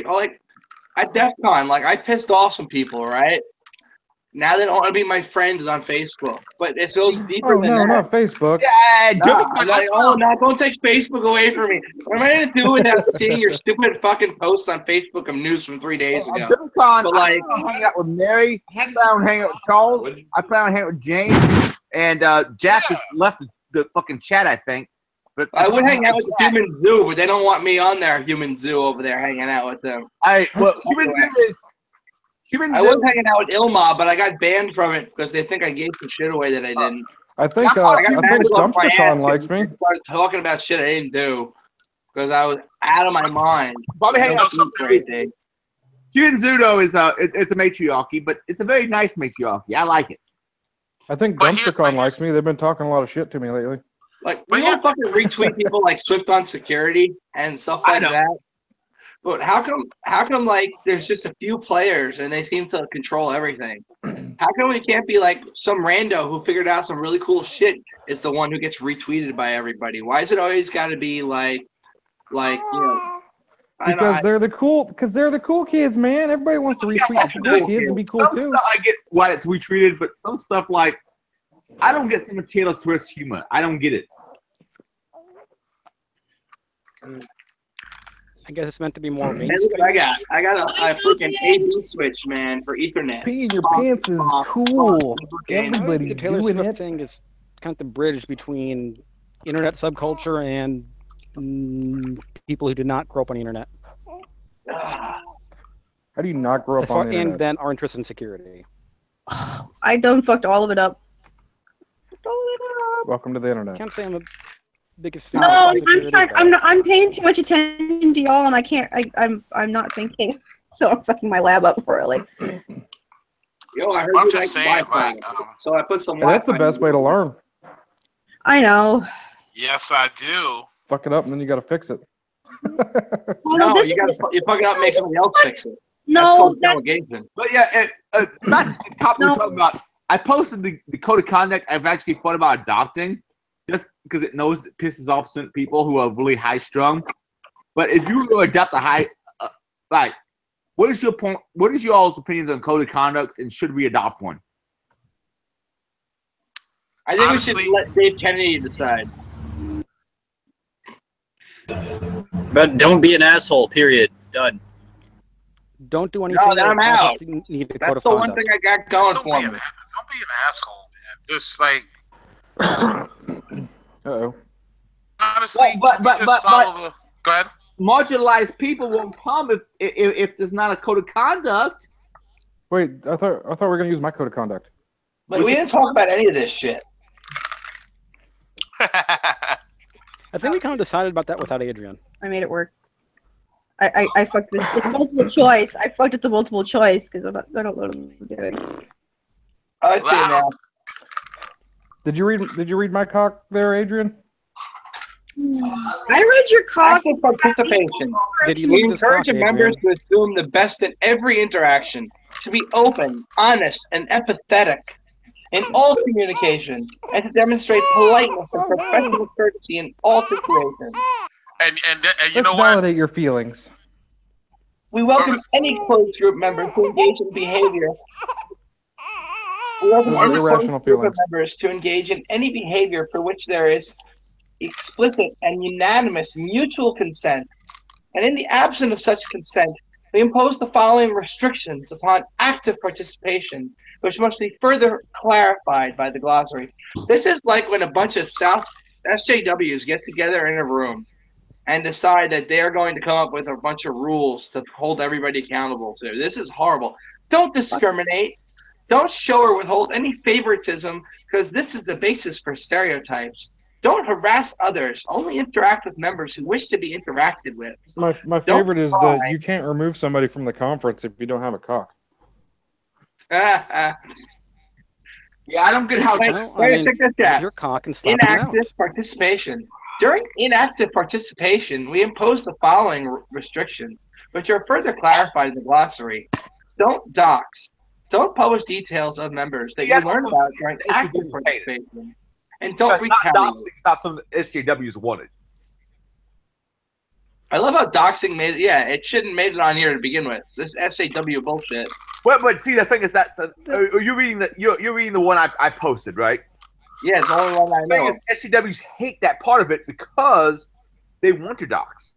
DEF CON. Like I pissed off some people, right? Now they don't want to be my friends on Facebook, but it goes deeper than that. Not Facebook. Yeah, don't take Facebook away from me. What am I going to do without seeing your stupid fucking posts on Facebook of news from 3 days ago? But like, I hang out with Mary. I plan on hanging out with Charles. I plan on hanging out with James. And Jack has left the fucking chat, I think. But I would hang out with Human Zoo, but they don't want me on there. Human Zoo over there hanging out with them. Human Zoo is. I was hanging out with Ilma, but I got banned from it because they think I gave some shit away that I didn't. I think DumpsterCon likes me. Started talking about shit I didn't do because I was out of my mind. Probably hanging out with everything. Human Zoo though is it's a matriarchy, but it's a very nice matriarchy. I like it. I think DumpsterCon likes me. They've been talking a lot of shit to me lately. Like we don't fucking retweet people like Swift on Security and stuff like that. But how come like there's just a few players and they seem to control everything? How come we can't be like some rando who figured out some really cool shit is the one who gets retweeted by everybody? Why is it always got to be like you know? Because they're the cool kids, man. Everybody wants to retweet the cool kids and be cool too. Stuff I get why it's retweeted, but some stuff like I don't get some of Taylor Swift's humor. I don't get it. I guess it's meant to be more mainstream. Hey, look what I got a freaking AB switch, man, for Ethernet. Peeing your pants is cool. Everybody's the Taylor doing Swift it. thing is kind of the bridge between internet subculture and people who did not grow up on the internet. How do you not grow up on the internet? And then our interest in security. I done fucked all of it up. Welcome to the internet. Can't say I'm the biggest fan. No, I'm paying too much attention to y'all, and I can't. I'm not thinking, so I'm fucking my lab up early. Yo, I heard I'm you just like saying, Wi-Fi. like, So I put some And that's the Wi-Fi best way to learn. I know. yes, I do. Fuck it up and then you got to fix it. No, this you is- you fuck it up and make somebody else fix it. That's No, called that's delegation. But yeah, not the topic No. we're talking about. I posted the code of conduct I've actually thought about adopting, just because it knows it pisses off certain people who are really high strung. But if you were to adopt a high, like, what is your point? What is your all's opinions on code of conducts, and should we adopt one? I think Honestly- we should let Dave Kennedy decide. But don't be an asshole. Period. Done. Don't do anything then I'm that out. causes you need a code That's of the one conduct. thing I got going Don't for be, me. don't be an asshole, man. Just like Uh-oh. honestly, But- but- just but- follow the. Go ahead. Marginalized people won't come if there's not a code of conduct. Wait, I thought we were gonna use my code of conduct. But we didn't talk about any of this shit. I think we kind of decided about that without Adrian. I made it work. I fucked this. It's multiple choice. I fucked it the multiple choice because I don't know what I'm doing. I see it now. Did you read my cock there, Adrian? I read your cock. Active participation. Did you We look at his encourage cock, members Adrian? to assume the best in every interaction, to be open, honest, and empathetic in all communication, and to demonstrate politeness and professional courtesy in all situations. And you Let's know what? validate your feelings. We welcome any closed group member to engage in behavior. We welcome Those are any closed irrational group of feelings. members to engage in any behavior for which there is explicit and unanimous mutual consent. And in the absence of such consent, we impose the following restrictions upon active participation, which must be further clarified by the glossary. This is like when a bunch of South SJWs get together in a room and decide that they're going to come up with a bunch of rules to hold everybody accountable to. This is horrible. Don't discriminate. Don't show or withhold any favoritism, because this is the basis for stereotypes. Don't harass others. Only interact with members who wish to be interacted with. My favorite is that you can't remove somebody from the conference if you don't have a cock. Yeah, I don't get how. Check this out. Your cock and slap him out. Inactive participation. During inactive participation, we impose the following restrictions, which are further clarified in the glossary. Don't dox. Don't publish details of members that you learn about during active participation. And don't retaliate. It's not something SJWs wanted. I love how doxing made it. Yeah, it shouldn't made it on here to begin with. This SJW bullshit. But see, the thing is that are you reading the you're reading the one I posted, right? Yeah, it's the only one I The know. thing is, SJWs hate that part of it because they want to dox.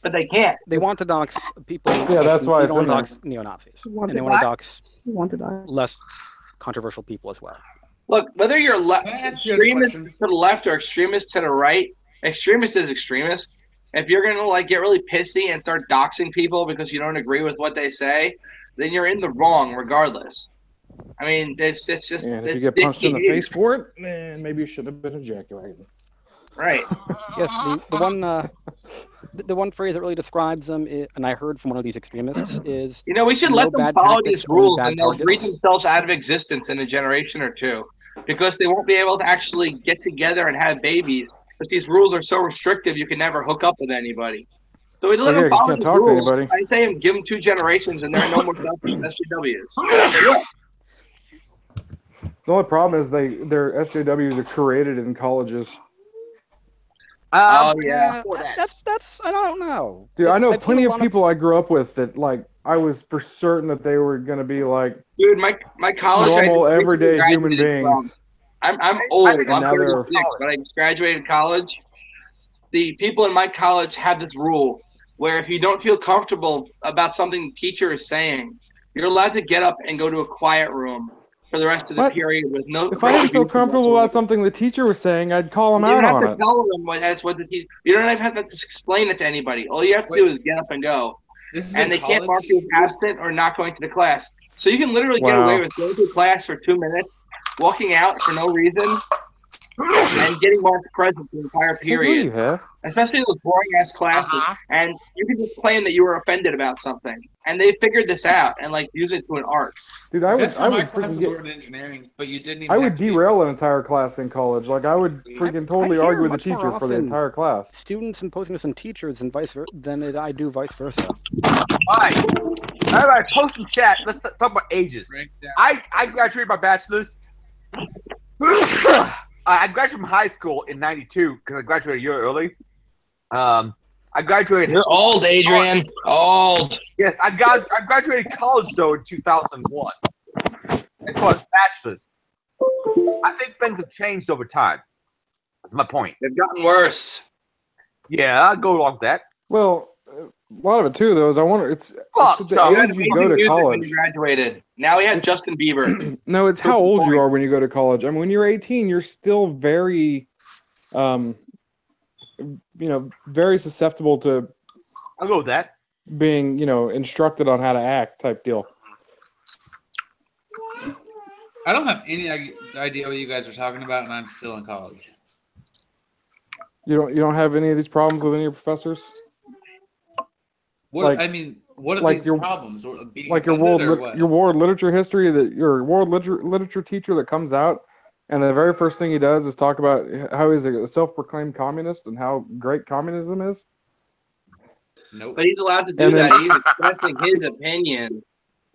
But they can't. They want to dox people. Yeah, that's why they it's don't in want to there. dox neo-Nazis. Want And to they want to dox? dox You want to die. less controversial people as well. Look, whether you're Can I ask you guys a extremist question? to the left or extremist to the right, extremist is extremist. If you're gonna like get really pissy and start doxing people because you don't agree with what they say, then you're in the wrong regardless. I mean, it's just And if it's you get punched in the dicky. face for it, then maybe you shouldn't have been ejaculating. Right. Yes, the one phrase that really describes them, and I heard from one of these extremists, is You know, we should no let them bad follow tactics, these only rules bad and they'll breed targets. themselves out of existence in a generation or two because they won't be able to actually get together and have babies. But these rules are so restrictive, you can never hook up with anybody. So we let Yeah, them 'cause you follow can't these talk to rules. anybody. I say give them 2 generations and there are no more selfish SJWs. The only problem is their SJWs are created in colleges. Oh, yeah. That's I don't know. Dude, I know I've seen plenty a of lot people I grew up with that, like, I was for certain that they were going to be, like, Dude, my college normal, I everyday human graduated beings. from. I'm old. I think I'm now they're- 36, but I graduated college. The people in my college have this rule where if you don't feel comfortable about something the teacher is saying, you're allowed to get up and go to a quiet room for the rest of the What? period with no. If I didn't feel comfortable about something the teacher was saying, I'd call him you out don't on have it. to tell them that's what the teacher. You don't have to explain it to anybody. All you have to do is get up and go. This is And in they can't college? mark you as absent or not going to the class. So you can literally get Wow. away with going to class for 2 minutes, walking out for no reason, and getting marked present the entire period. you have. Especially those boring ass classes. And you could just claim that you were offended about something. And they figured this out and like use it to an art. Dude, That's why I my would classes freaking were in engineering, but you didn't even I have would to be- derail an entire class in college. Like I would freaking totally hear argue with the much more teacher for the often entire class. Students imposing this on teachers and than I do vice versa. Alright. Alright, post in chat. Let's talk about ages. I graduated my bachelor's. I graduated from high school in '92 because I graduated a year early. I graduated. You're old, Adrian. Old. Yes, I graduated college though in 2001. As far as bachelor's, I think things have changed over time. That's my point. They've gotten worse. Yeah, I'll go along with that. Well, a lot of it too, though, is I wonder. It's the so age you go to When college. you graduated. Now we have Justin Bieber. No, it's how old you are when you go to college. I mean, when you're 18, you're still very, very susceptible to. I'll go with that. Being, instructed on how to act, type deal. I don't have any idea what you guys are talking about, and I'm still in college. You don't have any of these problems with any of your professors? What Like- what are like these your- problems? Being Like your offended or what? world literature history, your world literature teacher that comes out, and the very first thing he does is talk about how he's a self-proclaimed communist and how great communism is. Nope. But he's allowed to do And then- that. He's expressing his opinion.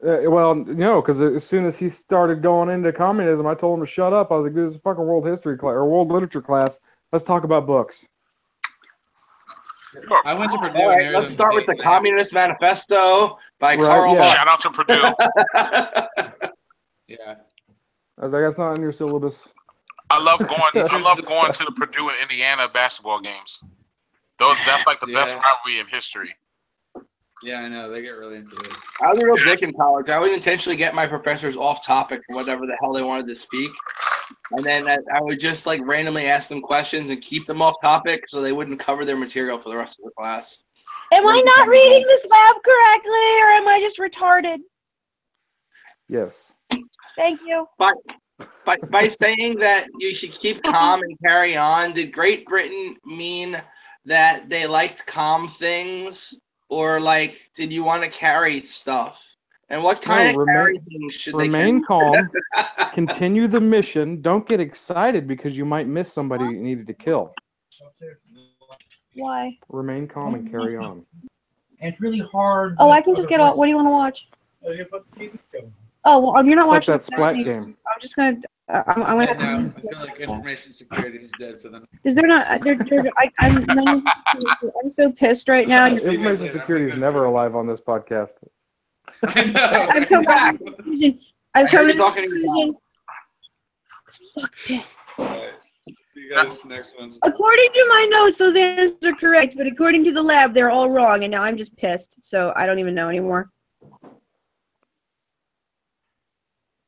Well, no, because as soon as he started going into communism, I told him to shut up. I was like, "This is a fucking world history class or world literature class. Let's talk about books." I went to Purdue. All right, and let's start with the Communist Manifesto by Right, Karl yeah. Marx. Shout out to Purdue. Yeah. I was like, "That's not in your syllabus." I love going to the Purdue and Indiana basketball games. That's like the best rivalry in history. Yeah, I know. They get really into it. I was a real dick in college. I would intentionally get my professors off topic for whatever the hell they wanted to speak. And then I would just like randomly ask them questions and keep them off topic so they wouldn't cover their material for the rest of the class. Am I not reading this lab correctly, or am I just retarded? Yes. Thank you. But by saying that you should keep calm and carry on, did Great Britain mean that they liked calm things? Or like, did you want to carry stuff? And what kind of carry things should they remain carry? calm, continue the mission. Don't get excited because you might miss somebody you needed to kill. Why? Remain calm and carry on. And it's really hard. Oh, I can just get all. What do you want to watch? Oh, well, you're not It's watching like that Splat games. game. I'm just gonna. I'm Yeah, gonna. no, I feel like information security is dead for them. Is there not? I'm so pissed right now. Information security is never alive on this podcast. I've come to the conclusion. I've come to the conclusion. Fuck this. You guys, next one's. According to my notes, those answers are correct, but according to the lab, they're all wrong, and now I'm just pissed. So I don't even know anymore.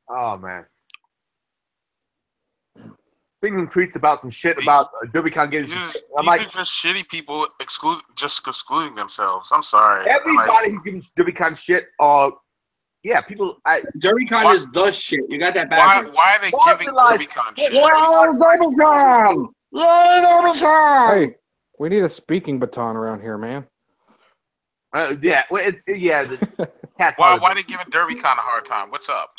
Oh man. Seeing some tweets about some shit about DerbyCon getting some shit. I'm like, just shitty people excluding themselves. I'm sorry. everybody who's giving DerbyCon shit people. DerbyCon is the shit. You got that backwards. Why are they giving DerbyCon shit? DerbyCon! Yay, DerbyCon! Hey, we need a speaking baton around here, man. Yeah, well, the cat's Why are they giving DerbyCon a hard time? What's up?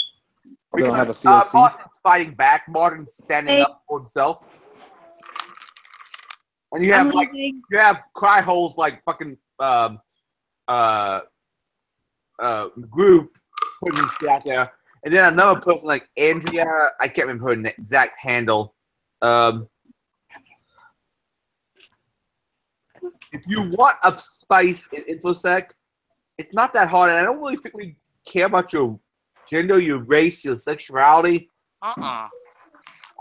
We don't have a Because CSC. Martin's fighting back. Martin's standing up for himself. And you have cry holes like fucking group putting shit out there. And then another person like Andrea, I can't remember her exact handle. If you want a spice in InfoSec, it's not that hard. And I don't really think we care about your gender, your race, your sexuality.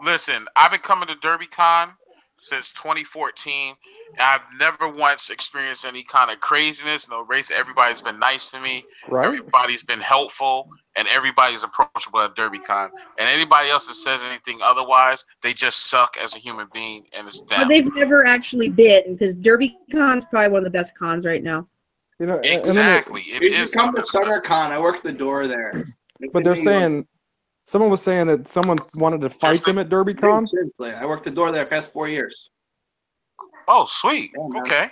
Listen, I've been coming to DerbyCon since 2014, and I've never once experienced any kind of craziness. No race. Everybody's been nice to me. Right. Everybody's been helpful, and everybody's approachable at DerbyCon. And anybody else that says anything otherwise, they just suck as a human being, and it's them. But they've never actually been, because DerbyCon's probably one of the best cons right now. Exactly. It You is. come to SummerCon. I work the door there. But they're saying Someone was saying that someone wanted to fight them at DerbyCon. Seriously, I worked the door there the past 4 years. Oh, sweet. Yeah, Okay.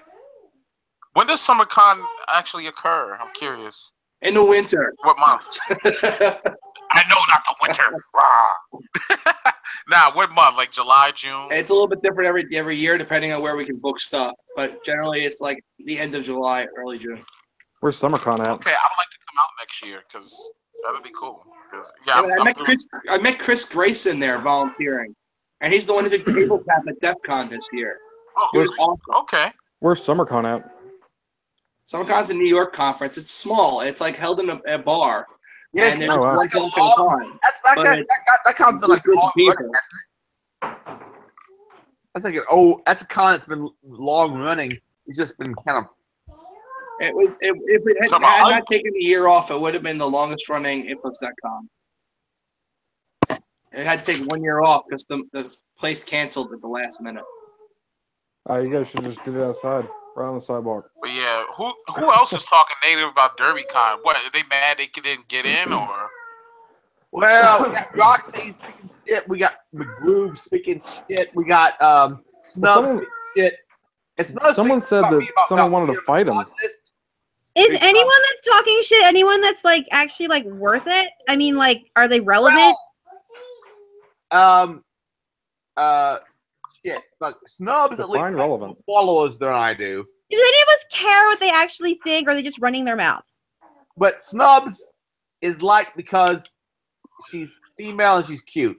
When does SummerCon actually occur? I'm curious. In the winter. What month? I know, not the winter. Nah, what month? Like July, June? It's a little bit different every year, depending on where we can book stuff. But generally, it's like the end of July, early June. Where's SummerCon at? Okay, I would like to come out next year because that would be cool. Yeah, I met Chris Grayson there volunteering, and he's the one who did cable tap at DEF CON this year. Oh, He was awesome. Okay. Where's SummerCon at? SummerCon's a New York conference. It's small. It's like held in a bar. Yeah, and there's oh, wow. one person con. That con's been like long running, hasn't it? That's a con that's been long running. It's just been kind of. If it had not taken a year off, it would have been the longest running InfoSecCon. It had to take 1 year off because the place canceled at the last minute. You guys should just get it outside, right on the sidewalk. But yeah, who else is talking negative about DerbyCon? What, are they mad they didn't get in, or? Well, we got Roxy speaking shit. We got McGroove speaking shit. We got Snub speaking shit. Someone said that someone wanted to fight him. Is anyone that's talking shit anyone that's like actually like worth it? I mean, like, are they relevant? Shit. Like Snubs at least relevant more followers than I do. Do any of us care what they actually think, or are they just running their mouths? But Snubs is liked because she's female and she's cute.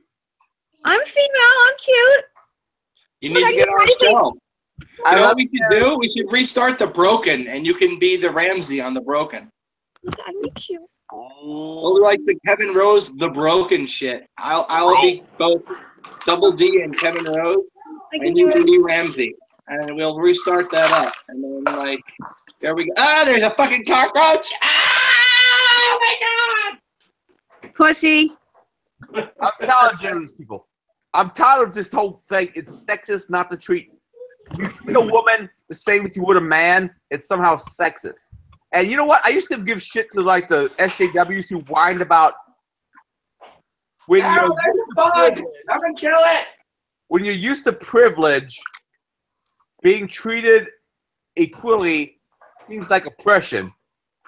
I'm female. I'm cute. You need to get on the show. You know what we should do? We should restart the Broken, and you can be the Ramsey on the Broken. I'm cute. We'll like the Kevin Rose, the Broken shit. I'll be both Double D and Kevin Rose, and you can be Ramsey, and we'll restart that up. And then like, there we go. Ah, there's a fucking cockroach. Ah, oh my god. Pussy. I'm tired of these people. I'm tired of this whole thing. It's sexist not to treat. You treat a woman the same as you would a man. It's somehow sexist. And you know what? I used to give shit to like the SJWs who whined about when you're used to privilege, being treated equally seems like oppression.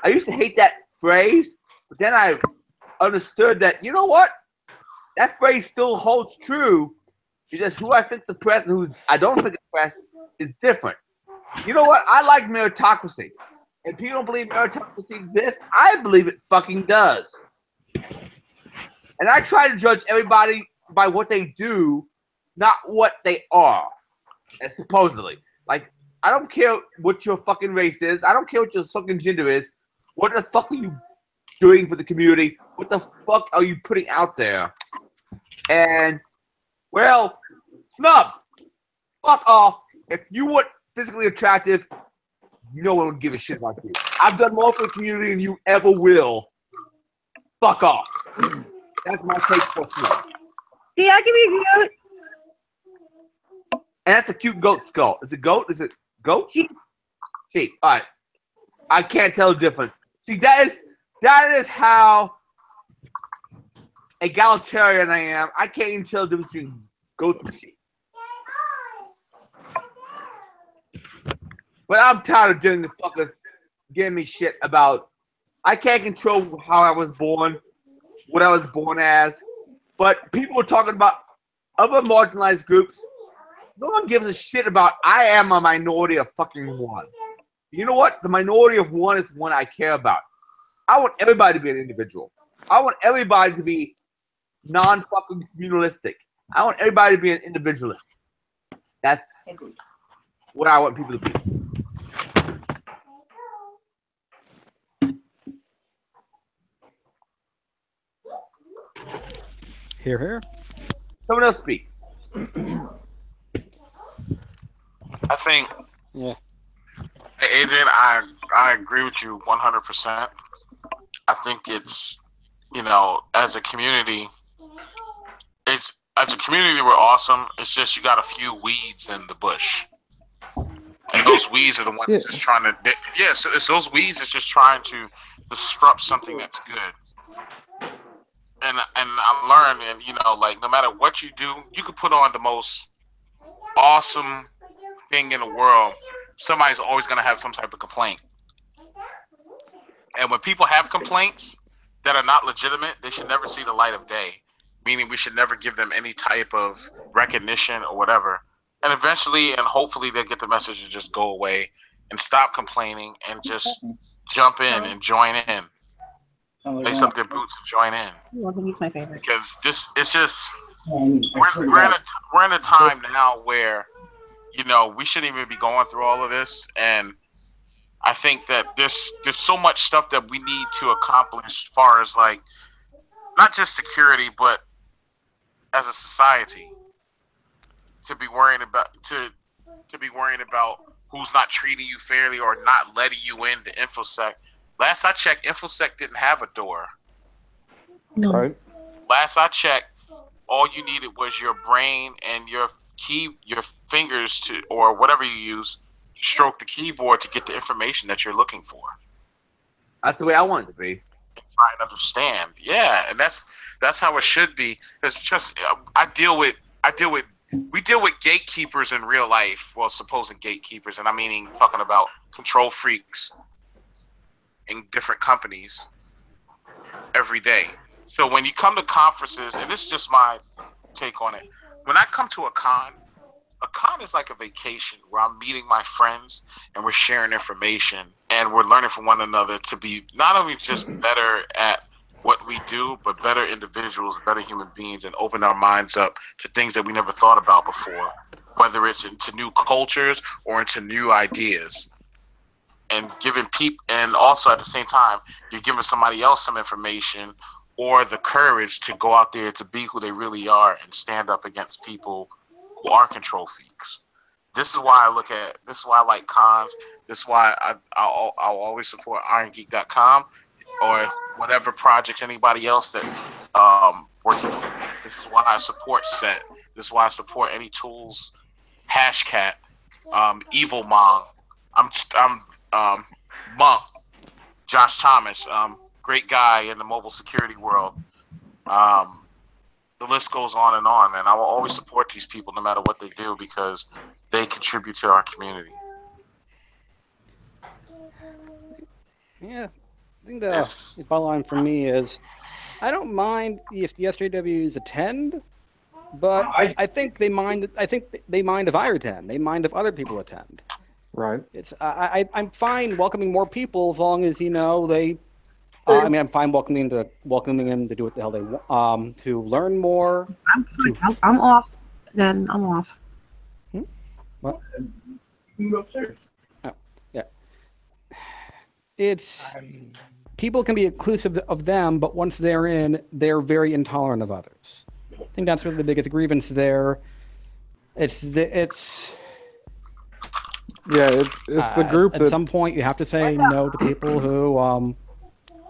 I used to hate that phrase, but then I understood that, you know what? That phrase still holds true. It's just who I think's oppressed and who I don't think oppressed is different. You know what? I like meritocracy. And people don't believe meritocracy exists. I believe it fucking does. And I try to judge everybody by what they do, not what they are. And supposedly. Like, I don't care what your fucking race is. I don't care what your fucking gender is. What the fuck are you doing for the community? What the fuck are you putting out there? And, well, Snubs, fuck off. If you weren't physically attractive, no one would give a shit about you. I've done more for the community than you ever will. Fuck off. That's my take for Snubs. See, I can be cute. And that's a cute goat skull. Is it goat? Is it goat? Sheep. Sheep. All right. I can't tell the difference. See, that is how egalitarian I am. I can't even tell the difference between goat and sheep. But I'm tired of dealing with fuckers giving me shit about. I can't control how I was born, what I was born as. But people are talking about other marginalized groups. No one gives a shit about I am a minority of fucking one. You know what? The minority of one is one I care about. I want everybody to be an individual. I want everybody to be non-fucking communalistic. I want everybody to be an individualist. That's what I want people to be. Hear, hear. Someone else speak. I think, yeah. Hey, Adrian, I agree with you 100%. I think it's, you know, as a community, we're awesome. It's just you got a few weeds in the bush. And those weeds are the ones that's just trying to, it's those weeds that's just trying to disrupt something that's good. and I learned, and like no matter what you do, you could put on the most awesome thing in the world. Somebody's always gonna have some type of complaint. And when people have complaints that are not legitimate, they should never see the light of day. Meaning we should never give them any type of recognition or whatever. And eventually and hopefully they'll get the message and just go away and stop complaining and just jump in and join in. Lace up their boots and join in. He's my favorite. Because it's just we're in a time now where we shouldn't even be going through all of this, and I think that there's so much stuff that we need to accomplish as far as like not just security, but as a society to be worrying about who's not treating you fairly or not letting you in to InfoSec. Last I checked, InfoSec didn't have a door. No. Right. Last I checked, all you needed was your brain and your fingers or whatever you use to stroke the keyboard to get the information that you're looking for. That's the way I want it to be. Try and understand, yeah, and that's how it should be. It's just we deal with gatekeepers in real life. Well, supposed gatekeepers, and talking about control freaks in different companies every day. So when you come to conferences, and this is just my take on it, when I come to a con is like a vacation where I'm meeting my friends and we're sharing information and we're learning from one another to be not only just better at what we do, but better individuals, better human beings, and open our minds up to things that we never thought about before, whether it's into new cultures or into new ideas. And giving people, and also at the same time, you're giving somebody else some information or the courage to go out there to be who they really are and stand up against people who are control freaks. This is why I like cons. This is why I'll always support Irongeek.com or whatever projects anybody else that's working on. This is why I support SET. This is why I support any tools, Hashcat, Evil Mong. I'm Monk, Josh Thomas, great guy in the mobile security world. The list goes on, and I will always support these people no matter what they do because they contribute to our community. Yeah, I think the bottom line for me is I don't mind if the SJWs attend, but I think they mind. I think they mind if I attend. They mind if other people attend. Right. It's I'm fine welcoming more people as long as they. I'm fine welcoming them to do what the hell they want. To learn more. I'm fine. I'm off. Then I'm off. What? You go upstairs. Oh, yeah. It's people can be inclusive of them, but once they're in, they're very intolerant of others. I think that's really the biggest grievance there. It's the group at some point you have to say no to people who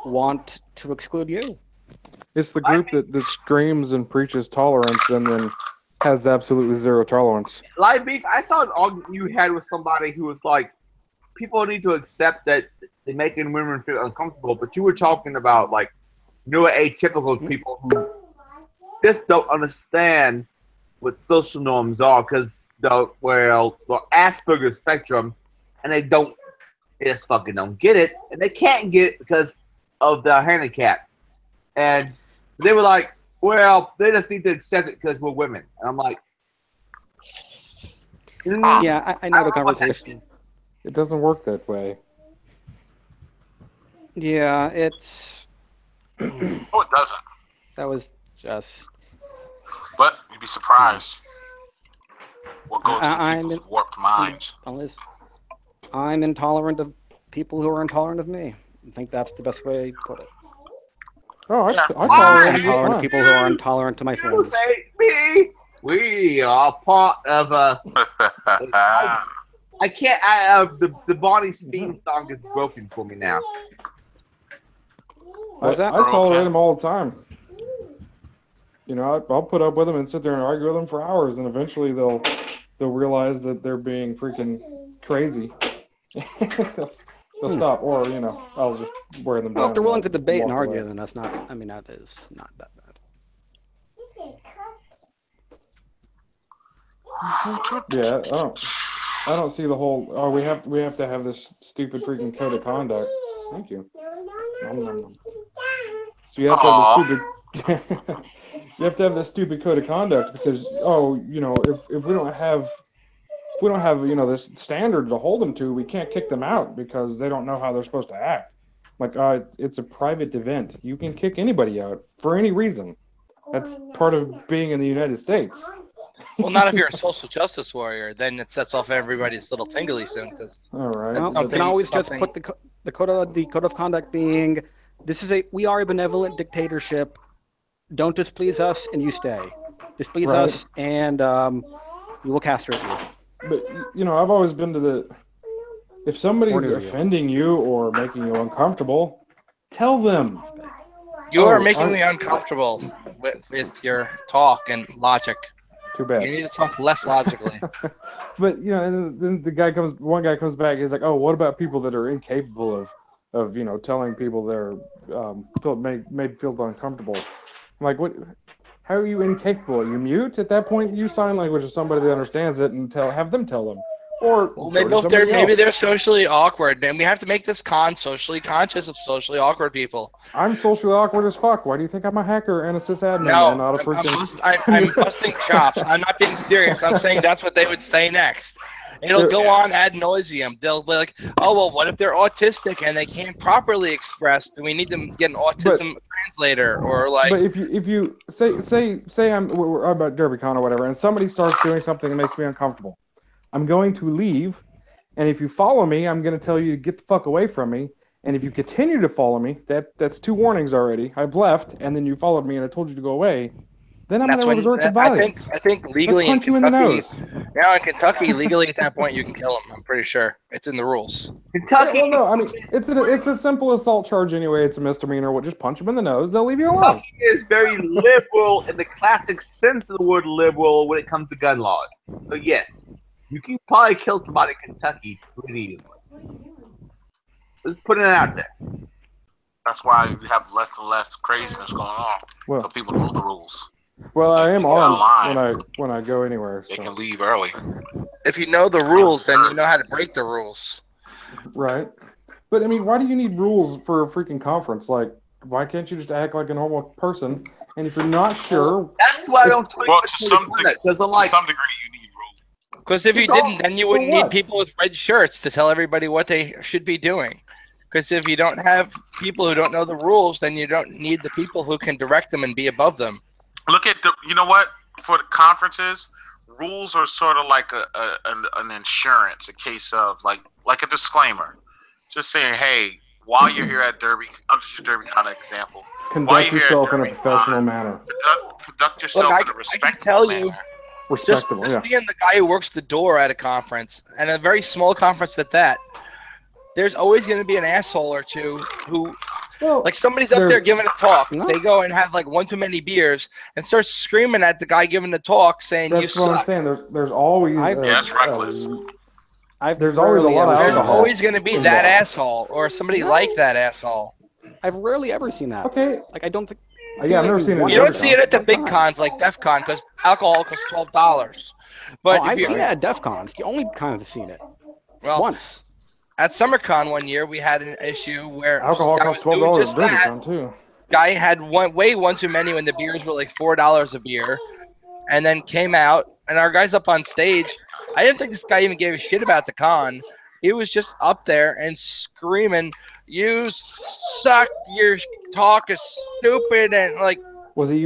want to exclude you. It's the group that screams and preaches tolerance and then has absolutely zero tolerance. Live Beef, I saw an argument you had with somebody who was like, people need to accept that they're making women feel uncomfortable, but you were talking about like atypical people who just don't understand what social norms are because the Asperger's spectrum, and they just fucking don't get it, and they can't get it because of the handicap. And they were like, well, they just need to accept it because we're women. And I'm like, yeah, I know the conversation. It doesn't work that way. Yeah, it's. Oh, it doesn't. That was just. But you'd be surprised what goes through people's warped minds. Unless I'm intolerant of people who are intolerant of me. I think that's the best way to put it. Oh, I I'm intolerant of people who are intolerant to my friends. Baby, we are part of a. I can't. The Bonnie's theme song is broken for me now. What's that? I tolerate them all the time. I'll put up with them and sit there and argue with them for hours, and eventually they'll realize that they're being freaking crazy. They'll stop, or I'll just wear them down. Well, if they're willing to debate and argue, then that's not. That is not that bad. Yeah, I don't see the whole. Oh, we have to have this stupid freaking code of conduct. Thank you. Nom, nom, nom. So you have to have the stupid. You have to have this stupid code of conduct because if we don't have this standard to hold them to, we can't kick them out because they don't know how they're supposed to act. Like it's a private event. You can kick anybody out for any reason. That's part of being in the United States. Well, not if you're a social justice warrior. Then it sets off everybody's little tingly senses. All right. Well, you can always just put the code of conduct being, we are a benevolent dictatorship. Don't displease us, and you stay. Displease us, and we will castrate you. But I've always been to if somebody's offending you or making you uncomfortable, tell them. You are making me uncomfortable with your talk and logic. Too bad. You need to talk less logically. But and then one guy comes back. He's like, "Oh, what about people that are incapable of telling people they're made feel uncomfortable?" I'm like, "What? How are you incapable? Are you mute at that point? Use sign language to somebody that understands it and have them tell them." Or maybe they're socially awkward, and we have to make this con socially conscious of socially awkward people. I'm socially awkward as fuck. Why do you think I'm a hacker and a sysadmin? No, and not a freaking... I'm busting chops. I'm not being serious. I'm saying that's what they would say next. It'll go on ad nauseum. They'll be like, "Oh well, what if they're autistic and they can't properly express? Do we need them to get an autism translator or like?" But if you say we're about DerbyCon or whatever, and somebody starts doing something that makes me uncomfortable, I'm going to leave, and if you follow me, I'm going to tell you to get the fuck away from me. And if you continue to follow me, that's 2 warnings already. I've left, and then you followed me, and I told you to go away. Then I'm going to resort to violence. I think legally punch you in the nose. Now in Kentucky, legally at that point you can kill them. I'm pretty sure it's in the rules. Kentucky. Well, no, I mean it's a simple assault charge anyway. It's a misdemeanor. We'll just punch them in the nose. They'll leave you alone. Kentucky is very liberal in the classic sense of the word liberal when it comes to gun laws. So yes, you can probably kill somebody in Kentucky pretty easily. Let's put it out there. That's why you have less and less craziness going on. So people know the rules. Well, I am armed when I go anywhere. They can leave early. If you know the rules, then you know how to break the rules. Right. But I mean, why do you need rules for a freaking conference? Like, why can't you just act like a normal person? And if you're not sure, that's why I don't. To some degree, you need rules. Because if you didn't, then you wouldn't need people with red shirts to tell everybody what they should be doing. Because if you don't have people who don't know the rules, then you don't need the people who can direct them and be above them. Look at for the conferences, rules are sort of like an insurance, a case of like a disclaimer, just saying, hey, while you're here at Derby, I'll just use Derby kind of example. Conduct yourself in a professional manner. Conduct yourself in a respectful manner. Respectable, just being the guy who works the door at a conference, and a very small conference at that, there's always going to be an asshole or two who. Like somebody's up there giving a talk. They go and have like one too many beers and start screaming at the guy giving the talk, saying that's you what suck. I'm saying. There's always that's reckless. There's always a lot of There's alcohol. always going to be that asshole or somebody like that asshole. I've rarely ever seen that. Okay. Like I don't think. Yeah, I've never seen it. You don't see it at the big cons like DEF CON because alcohol costs $12. But I've seen it at DEF CONs. The only kind of seen it. Well, once. At SummerCon one year, we had an issue where alcohol costs $12 at DerbyCon too. Guy had way too many when the beers were like $4 a beer, and then came out, and our guy's up on stage. I didn't think this guy even gave a shit about the con. He was just up there and screaming, "You suck! Your talk is stupid!" And like. Was he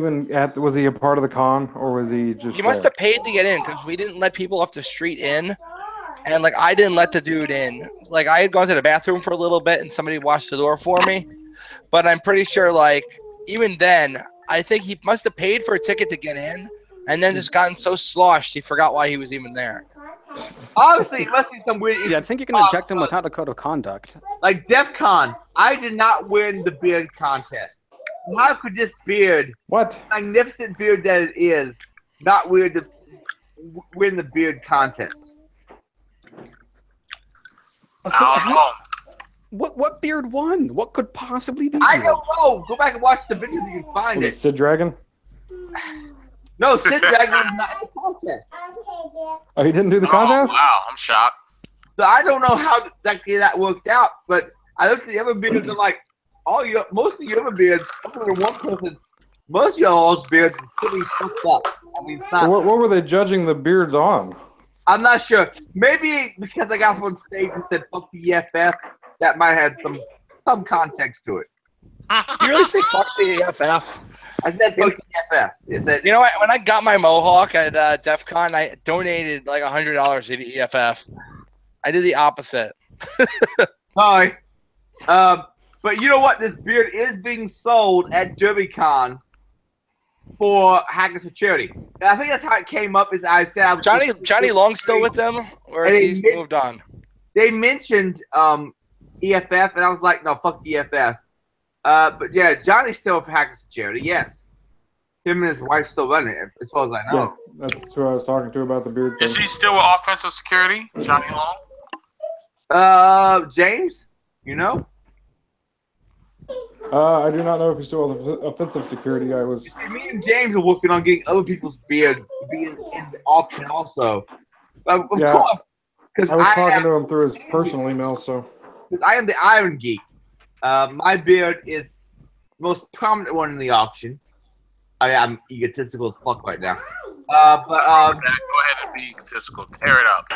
a part of the con, or was he just? He must have paid to get in because we didn't let people off the street in. And, like, I didn't let the dude in. Like, I had gone to the bathroom for a little bit, and somebody watched the door for me. But I'm pretty sure, like, even then, I think he must have paid for a ticket to get in, and then just gotten so sloshed he forgot why he was even there. Obviously, it must be some weird. Yeah, I think you can eject him without a code of conduct. Like DEF CON, I did not win the beard contest. How could this beard, magnificent beard that it is, not win the beard contest? I don't know. What beard won? What could possibly be? I don't know. Go back and watch the video. You can find it. Sid Dragon. No, Sid Dragman was not in the contest. Oh, he didn't do the contest? Wow, I'm shocked. So I don't know how exactly that worked out, but I looked at the other beards and like most of the other beards, other than one person, most of y'all's beards is pretty fucked up. I mean, it's not. What were they judging the beards on? I'm not sure. Maybe because I got up on stage and said "fuck the EFF," that might have some context to it. You really say fuck the EFF? I said fuck the EFF. You said, you know what? When I got my mohawk at DEF CON, I donated like $100 to the EFF. I did the opposite. Sorry. But you know what? This beard is being sold at DerbyCon for Hackers for Charity. And I think that's how it came up. Is I said I was Johnny Long's still with them, or has he moved on? They mentioned EFF, and I was like, no, fuck the EFF. But yeah, Johnny's still for Hackers for Charity. Yes, him and his wife still running it, as far as I know. Yeah, that's who I was talking to about the beard thing. Is he still with offensive security, Johnny Long? James, you know? I do not know if he's still with offensive security. Me and James are working on getting other people's beard being in the auction also. Of course, because I was talking to him through his personal email. So because I am the Irongeek, my beard is the most prominent one in the auction. I'm egotistical as fuck right now. But go ahead and be egotistical. Tear it up.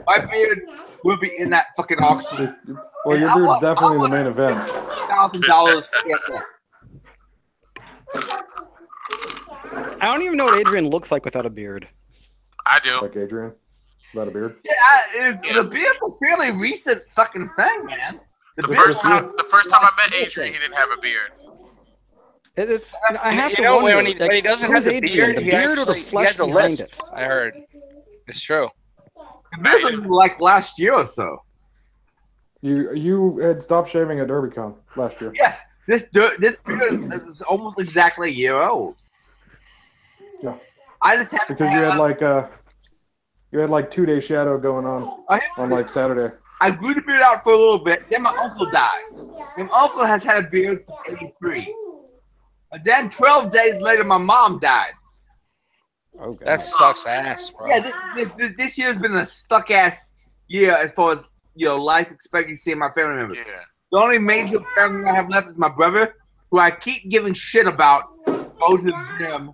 My beard will be in that fucking auction. Well, your beard's definitely the main event. $1,000. I don't even know what Adrian looks like without a beard. I do. Like Adrian? Without a beard? Yeah, the beard's a fairly recent fucking thing, man. The first time I met Adrian, he didn't have a beard. I have to wonder, when he doesn't have the beard, the beard or the flesh he behind it. I heard. It's true. This was like last year or so. You had stopped shaving at DerbyCon last year. Yes, this beard is almost exactly a year old. Yeah. I just have because you had like 2 day shadow going on like Saturday. I grew the beard out for a little bit. Then my uncle died. And my uncle has had a beard since '83. And then 12 days later, my mom died. Okay. That sucks ass, bro. Yeah, this year's been a stuck ass year as far as life expectancy in my family members. Yeah. The only major family I have left is my brother, who I keep giving shit about. Go to the gym,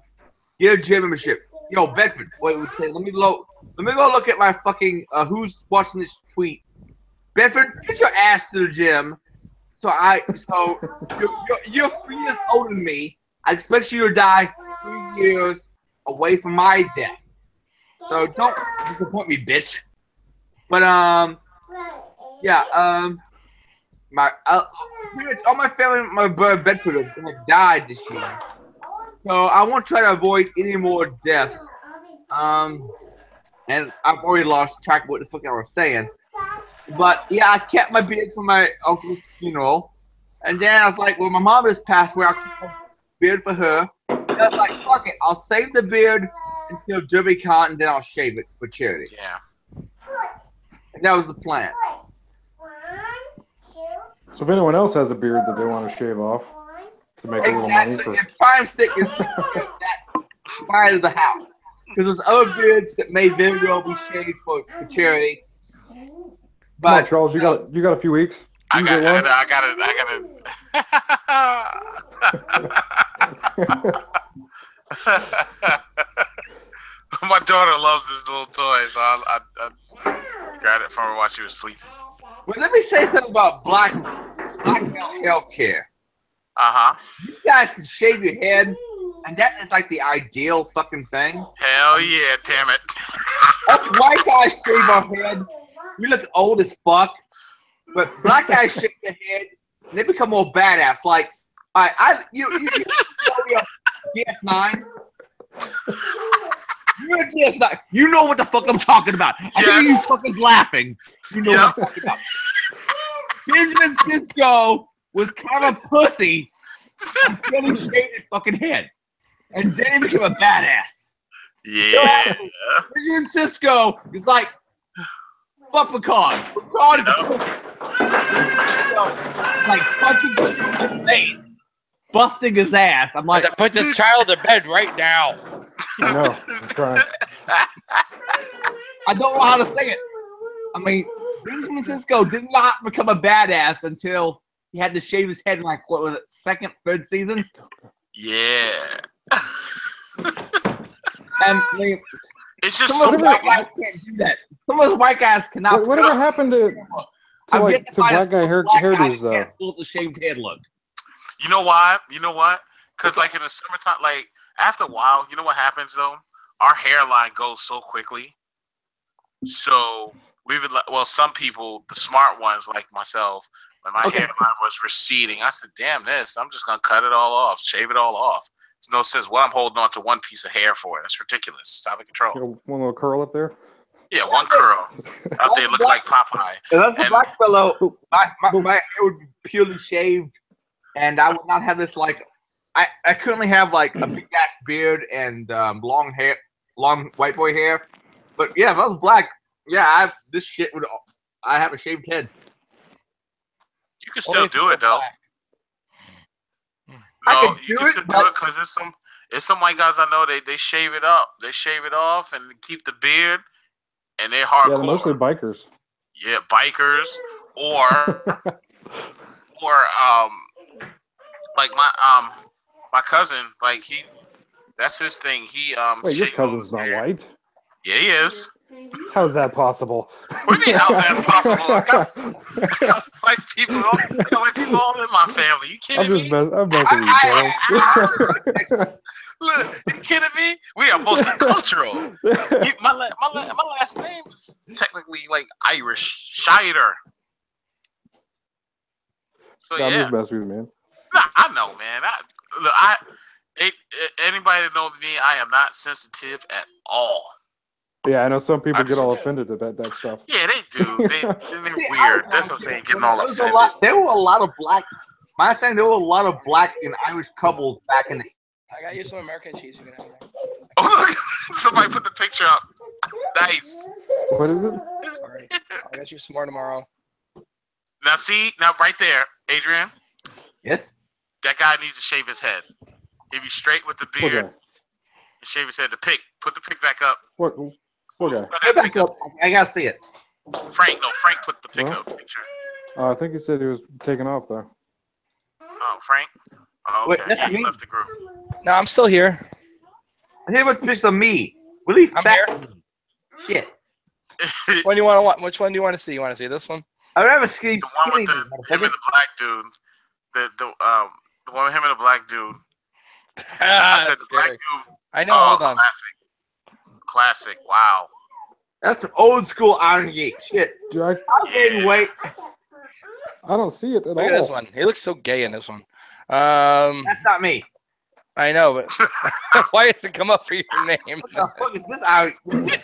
get a gym membership. Yo, Bedford, wait, let me go look at my fucking who's watching this tweet. Bedford, get your ass to the gym. So you're 3 years older than me. I expect you to die 3 years away from my death. So don't disappoint me, bitch. But all my family, my brother Bedford have died this year. So I won't try to avoid any more deaths. And I've already lost track of what the fuck I was saying. But yeah, I kept my beard for my uncle's funeral. And then I was like, well, my mom just passed away. I'll keep my beard for her. And I was like, fuck it. I'll save the beard until DerbyCon, and then I'll shave it for charity. Yeah. And that was the plan. So if anyone else has a beard that they want to shave off to make a little money for... And Prime Stick is that side of the house. Because there's other beards that may very well be shaved for charity. But, come on, Charles, you got a few weeks. I got it. My daughter loves this little toy, so I got it from her while she was sleeping. Well, let me say something about black healthcare. You guys can shave your head, and that is like the ideal fucking thing. Hell yeah, damn it. Us white guys shave our head. We look old as fuck. But black guys shave their head, and they become more badass. Like, you DS9. You're a DS9. You know what the fuck I'm talking about. I think you fucking laughing. You know what I'm talking about. Benjamin Sisko was kind of pussy until he shaved his fucking head. And then he became a badass. Yeah. Benjamin Sisko is like, fuck Picard. Picard is a pussy. Like punching him in the face, busting his ass. I'm like, put this child to bed right now. I know. I'm trying. I don't know how to say it. I mean, Benjamin Sisko did not become a badass until he had to shave his head in like what was it, second, third season. Yeah. And I mean, It's just some so of those white guys can't do that. Some of those white guys cannot. Whatever happened to black guy hairdos though? Can't pull the shaved head look. You know why? You know what? Because like in the summertime, like after a while, you know what happens though? Our hairline goes so quickly. So we would well, some people, the smart ones like myself, when my hairline was receding, I said, "Damn this! I'm just gonna cut it all off, shave it all off." There's no sense. What I'm holding on to one piece of hair for? That's ridiculous. It's out of control. You know, one little curl up there. Yeah, one curl out there looking like Popeye. And that's a black fellow. My hair would be purely shaved, and I would not have this like. I currently have like a big ass beard and long hair, long white boy hair. But yeah, if I was black, yeah, this shit would. I have a shaved head. You can still do it though. No, you can still do it because it's some white guys I know. They shave it up, they shave it off, and keep the beard, and they're hardcore. Yeah, they're mostly bikers. Yeah, bikers or like my cousin, like that's his thing. He Wait, your cousin's not white? Yeah, he is. How's that possible? What do you mean, how's that possible? I got white people all in my family. You kidding me? I'm messing with you, Charles. Look, you kidding me? We are multicultural. My last name is technically like Irish, Scheider. So I'm yeah, just messing with you, man. Nah, I know, man. Anybody that knows me, I am not sensitive at all. Yeah, I know some people get all offended at that stuff. Yeah, they do. They're weird. That's what I'm saying. Getting all offended. There were a lot of black. My saying there were a lot of black and Irish couples back in the. I got you some American cheese. You can have that. Oh, somebody put the picture up. Nice. What is it? Sorry. I got you some more tomorrow. Now see, right there, Adrian. Yes. That guy needs to shave his head. If he's straight with the beard, shave his head. Put the pic back up. What guy? Back up. I gotta see it. Frank put the pic up picture. I think he said he was taking off though. Oh, Frank. Oh, okay. Wait, that's he me? left the group. No, I'm still here. Here was a picture of me. Really I'm fat. here. Shit. Which one do you want to? Which one do you want to see? You want to see this one? I'd rather see the one with him and the black dude. The one with him and the black dude. I said the black dude. I know. Oh, Hold on. Classic. Wow. That's some old school Irongeek shit. Dude, I gained weight. I don't see it at all. Look at this one. He looks so gay in this one. That's not me. I know, but why does it come up for your name? What the fuck is this Irongeek?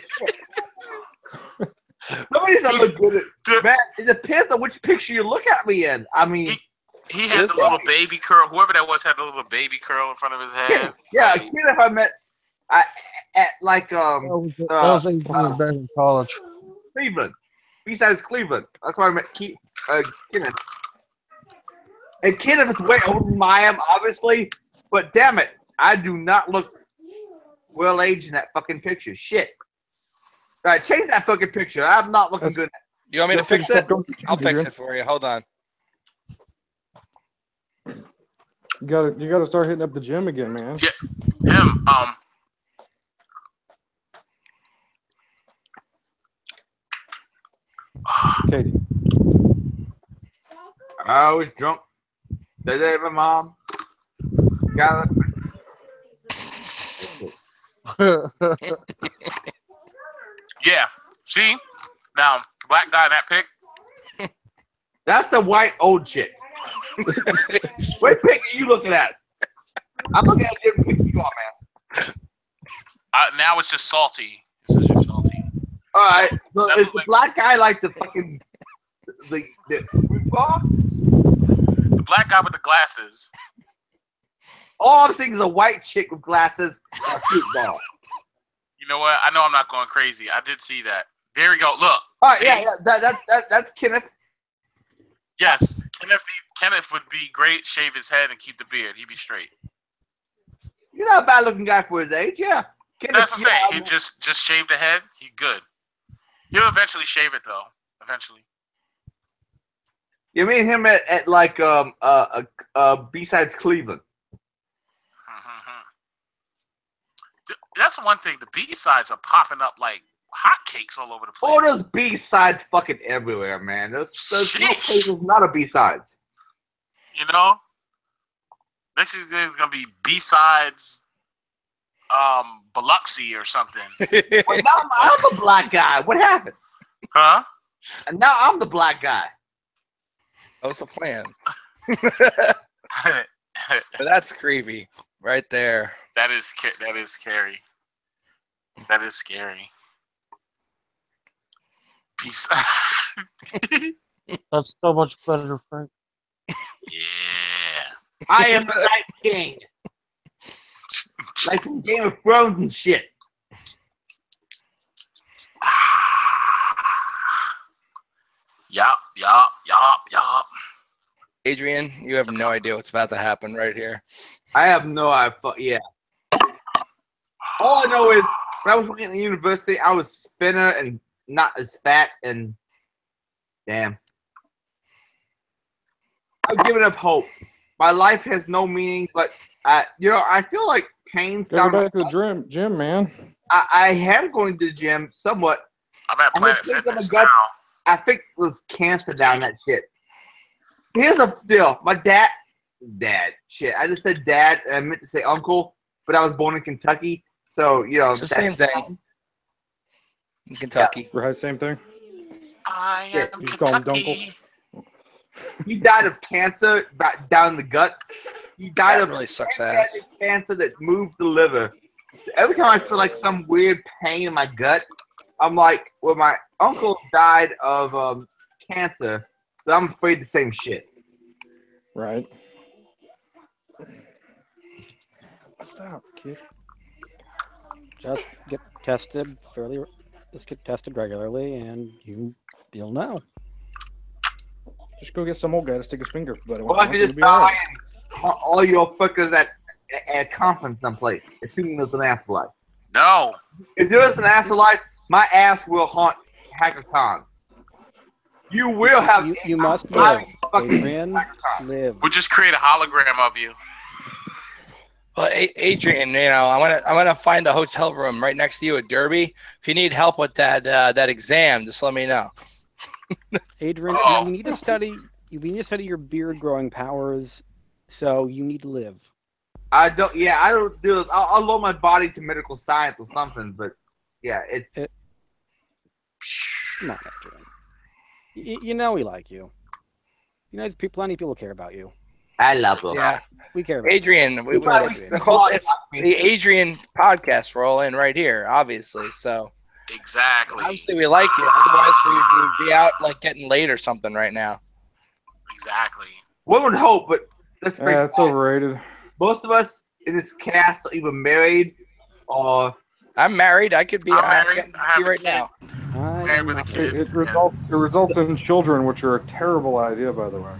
Nobody's not look good at man. It depends on which picture you look at me in. I mean, he had the little baby curl. Whoever that was had the little baby curl in front of his head. Yeah, a kid if I met at like I was back in college. Cleveland, besides Cleveland. That's why I met Kenneth. And Kenneth is way older than I am, obviously. But damn it, I do not look well aged in that fucking picture. Shit. All right, change that fucking picture. I'm not looking good. You want me to fix it? I'll fix it for you. Hold on. You gotta start hitting up the gym again, man. Yeah, him. Katie. I was drunk the day my mom got Yeah. See? Now, black guy in that pic. That's a white old chick. What pic are you looking at? I'm looking at a different pic you are, man. Now it's just salty. It's just salty. All right. So is the black guy like the fucking the ball? The black guy with the glasses. All I'm seeing is a white chick with glasses and a football. You know what? I know I'm not going crazy. I did see that. There we go. Look. All right, yeah. That's Kenneth. Yes, Kenneth would be great. Shave his head and keep the beard. He'd be straight. He's not a bad looking guy for his age. Yeah. That's what I'm saying. He just shaved the head. He good. He'll eventually shave it though. Eventually. You mean him at like B-sides Cleveland? That's one thing. The B-sides are popping up like hotcakes all over the place. Oh, there's B-sides fucking everywhere, man. There's no places not a B-sides. You know? Next is gonna be B-sides Biloxi or something. Well, now I'm the black guy. What happened? Huh? And now I'm the black guy. That was the plan. But that's creepy, right there. That is scary. That is scary. Peace. That's so much better, Frank. Yeah. I am the Night King. Like from Game of Thrones and shit. Yup. Adrian, you have no idea what's about to happen right here. I have no idea. Yeah. All I know is when I was working at the university, I was thinner and not as fat, and damn. I've given up hope. My life has no meaning, but I feel like pain's Go down. back to the gym, man. I am going to the gym somewhat. I'm at Planet Fitness now. I think there's cancer down that shit. Here's the deal. My dad, shit. I just said dad, and I meant to say uncle, but I was born in Kentucky, so it's the same thing. In Kentucky, yeah. Right, same thing. I am You just call him Dunkle. He died of cancer down the guts. He died of really sucks ass. Cancer that moved the liver. So every time I feel like some weird pain in my gut, I'm like, well, my uncle died of cancer, so I'm afraid the same shit. Right. Stop, kid. Just get tested Just get tested regularly, and you'll know. Just go get some old guy to stick his finger. Well, I could just die and all your fuckers at a conference someplace, assuming there's an afterlife. No. If there's an afterlife, my ass will haunt HackerCon. You will have. You must live. Adrian, live. We'll just create a hologram of you. Well, Adrian, I'm gonna find a hotel room right next to you at Derby. If you need help with that exam, just let me know. Adrian, you need to study. You need to study your beard growing powers. So you need to live. I don't do this. I'll loan my body to medical science or something. But yeah, Come on, Adrian. You know we like you. You know, plenty of people care about you. I love them. Yeah, we care about Adrian. You. It's the Adrian podcast rolling right here, obviously. So exactly. Obviously, we like you. Otherwise, we'd be out like getting late or something right now. Exactly. One would hope, but let's face it. It's overrated. Most of us in this cast are either married or. I'm married. I could be married. I have right now. Married with a kid. It results in children, which are a terrible idea, by the way.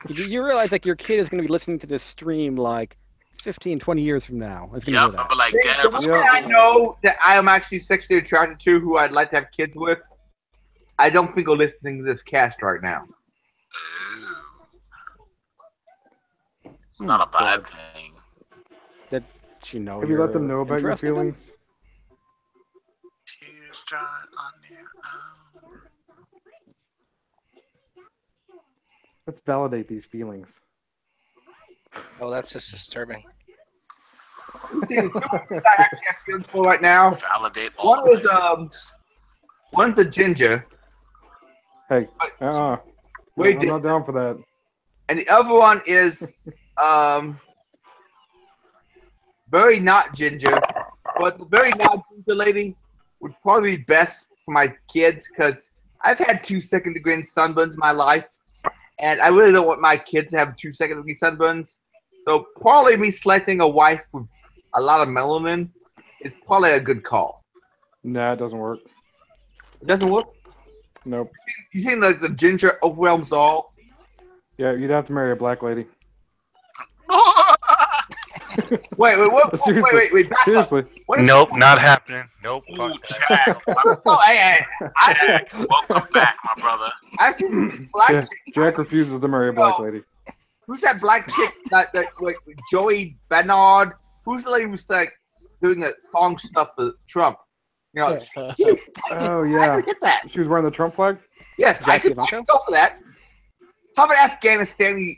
You realize like your kid is going to be listening to this stream like 15, 20 years from now. It's gonna yep, do that. I'm like, the one I know that I am actually sexually attracted to, who I'd like to have kids with, I don't think are listening to this cast right now. It's not a bad thing. That you know. Have you let them know about your feelings? Let's validate these feelings. Oh, that's just disturbing. I actually have feelings for right now. Validate all one's a ginger. Hey, Wait, I'm not down for that. And the other one is very not ginger, but the very not ginger lady would probably be best for my kids because I've had 2 second-degree sunburns in my life, and I really don't want my kids to have 2 second-degree sunburns. So probably me selecting a wife with a lot of melanin is probably a good call. Nah, it doesn't work. It doesn't work? Nope. You think like the ginger overwhelms all? Yeah, you'd have to marry a black lady. Wait, what? Seriously. Wait, back Seriously. up. What is Nope, not happening. Nope. Ooh, Fuck that. Jack. Oh, hey, Jack, welcome back, my brother. I've seen black Jack, chick. Jack refuses to marry a black lady. Who's that black chick? That like Joey Bernard. Who's the lady who's like doing the song stuff for Trump? You know, cute. Oh I yeah. could get that. She was wearing the Trump flag. Yes, I could go for that. How about Afghanistani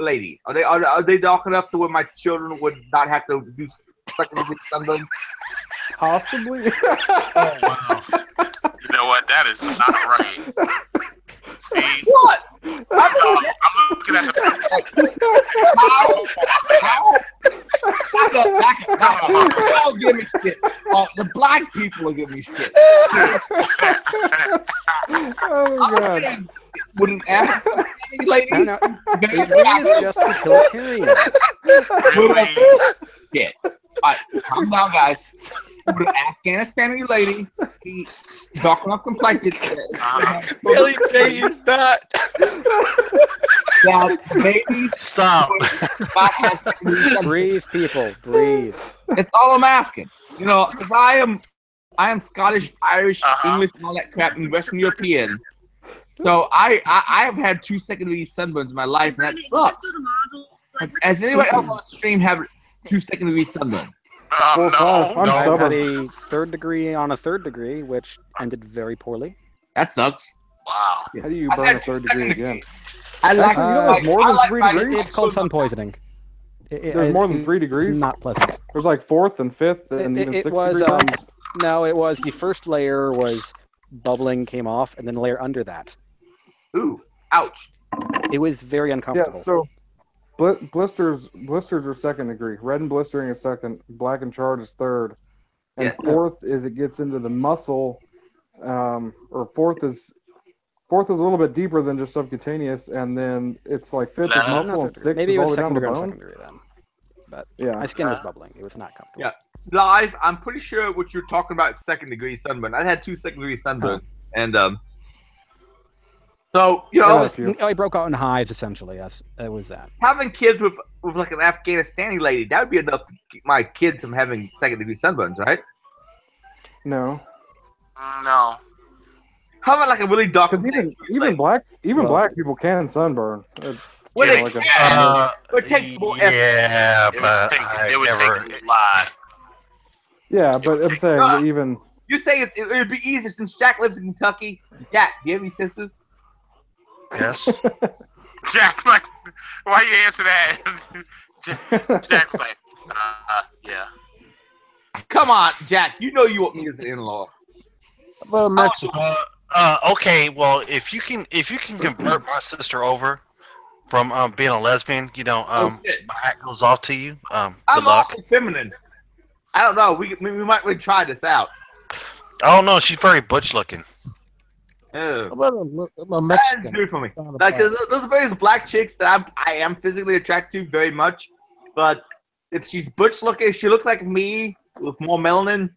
lady? Are they dark enough to where my children would not have to do something? Possibly. Oh, wow. You know what? That is not right. See? What? I'm looking at the How? Y'all give me shit. The black people will give me shit. Oh my God. Would an African lady? No, it is just utilitarian. Really? Yeah. All right, calm down, guys. Would an Afghanistani lady be dark enough complected? Billy J, you stop. That babies Stop. not have Breathe, people. Breathe. It's all I'm asking. You know, because I am Scottish, Irish, English, and all that crap, and Western European. So I have had 2 second-degree sunburns in my life, and that sucks. Has anyone else on the stream have 2 second-degree sunburn? 4 or 5. I'm I had stubborn. a 3rd degree on a 3rd degree, which ended very poorly. That sucks. Wow. How do you I've burn had a 2 3rd second degree degree. again? I like. Actually, you know there's more than 3 degrees? It's called sun poisoning. There's more than 3 degrees? Not pleasant. There's like 4th and 5th and even 6th was, degree ones. no, it was the first layer was bubbling, came off, and then the layer under that. Ooh, ouch. It was very uncomfortable. Yeah, so blisters are 2nd degree. Red and blistering is 2nd. Black and charred is 3rd. And Yes. 4th is it gets into the muscle, or 4th is a little bit deeper than just subcutaneous, and then it's like 5th is No. muscle and 6th Maybe is it all was the way down second to degree on bone. second degree then. But Yeah. my skin was bubbling. It was not comfortable. Yeah. Live, I'm pretty sure what you're talking about is 2nd-degree sunburn. I had 2 second-degree sunburn, and so you know, I broke out in hives essentially. It was that. having kids with like an Afghanistani lady, that would be enough to keep my kids from having 2nd-degree sunburns, right? No. No. How about like a really dark? Even black people can sunburn. Well, You they know, like a- can. It takes more effort. Yeah, It would but take I it would never. take a lot. Yeah, but I'm saying that even You say it would be easier since Jack lives in Kentucky. Jack, do you have any sisters? Yes. Jack, like, why you answer that? Jack's like, yeah. Come on, Jack. You know you want me as an in-law. Well, Mexico. Okay. Well, if you can convert my sister over from being a lesbian, you know, my hat goes off to you. Good I'm luck. awfully feminine. I don't know. We might really try this out. I don't know. She's very butch looking. Ew. I'm a Mexican. That's good for me. Like those are various black chicks that I am physically attracted to very much, but if she's butch looking, if she looks like me with more melanin,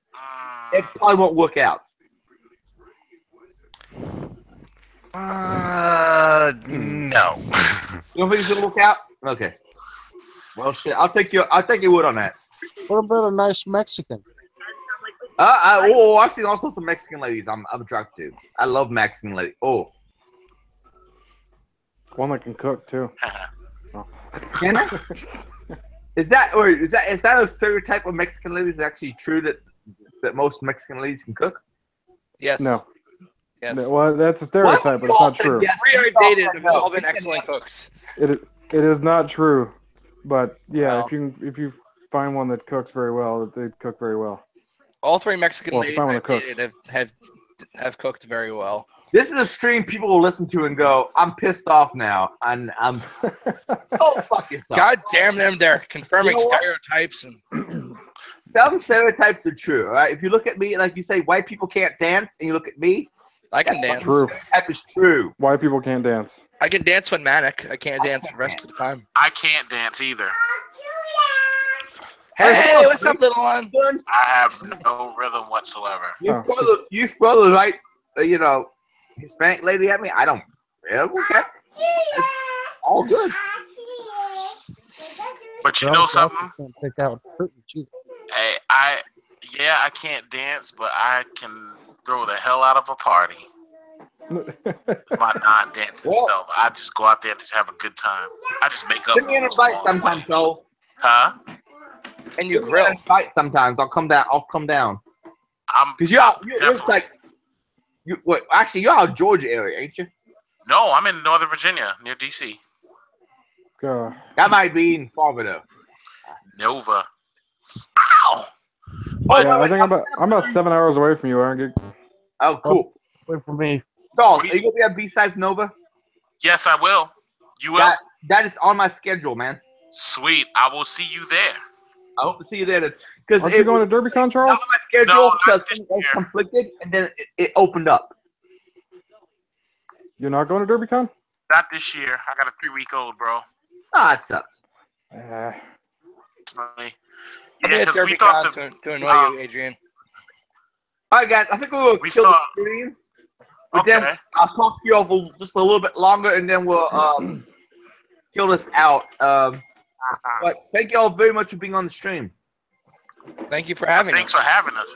it probably won't work out. No. You don't think it's gonna work out? Okay. Well, shit. I'll take your word on that. What about a nice Mexican? I've seen also some Mexican ladies I'm attracted to. I love Mexican ladies. Oh. one that can cook too. Can I? Is that a stereotype of Mexican ladies actually true that most Mexican ladies can cook? Yes. No. Yes. No, well, that's a stereotype, but it's not true. Yes. We are dated and we've all been excellent cooks. It is not true, but yeah, Well. if you find one that cooks very well, they cook very well. All 3 Mexican Well, ladies if I wanna I've cook. dated have cooked very well. This is a stream people will listen to and go, I'm pissed off now. And I'm oh fuck yourself. God damn them, they're confirming You know what? stereotypes and Some stereotypes are true, all right? If you look at me, like you say, white people can't dance, and you look at me, I can dance. True. that is true. White people can't dance. I can dance when manic. I can't dance the rest of the time. I can't dance either. Hey, what's up, little one? I have no rhythm whatsoever. You throw the right, Hispanic lady at me. I don't. Yeah, okay. It's all good. But you Girls know also something? can't pick out curtains either. Hey, I can't dance, but I can throw the hell out of a party. My non-dancing Well- self. I just go out there and just have a good time. I just make up Send me an moves invite along the sometime, way. Charles. Huh? And you Send me grill. an invite sometimes. I'll come down. I'm Because you're definitely. like, actually, you're out of Georgia area, ain't you? No, I'm in Northern Virginia near DC. God. That might be in Florida. Nova. Ow! Yeah, I think I'm about 7 hours away from you, Irongeek. Oh, cool. Wait for me. Charles, are you gonna be at B-Sides Nova? Yes, I will. You will? That is on my schedule, man. Sweet. I will see you there. I hope to see you there. Because Aren't you going to DerbyCon, Charles? not on my schedule No, not because this something else year. conflicted, and then it opened up. You're not going to DerbyCon? Not this year. I got a 3-week-old, bro. Ah, it sucks. Funny. I'll be Yeah, at because we thought DerbyCon to annoy you, Adrian. All right, guys. I think we will kill the stream. But then Okay. I'll talk to you all for just a little bit longer, and then we'll kill this out. But thank you all very much for being on the stream. Thank you for having us. Thanks for having us.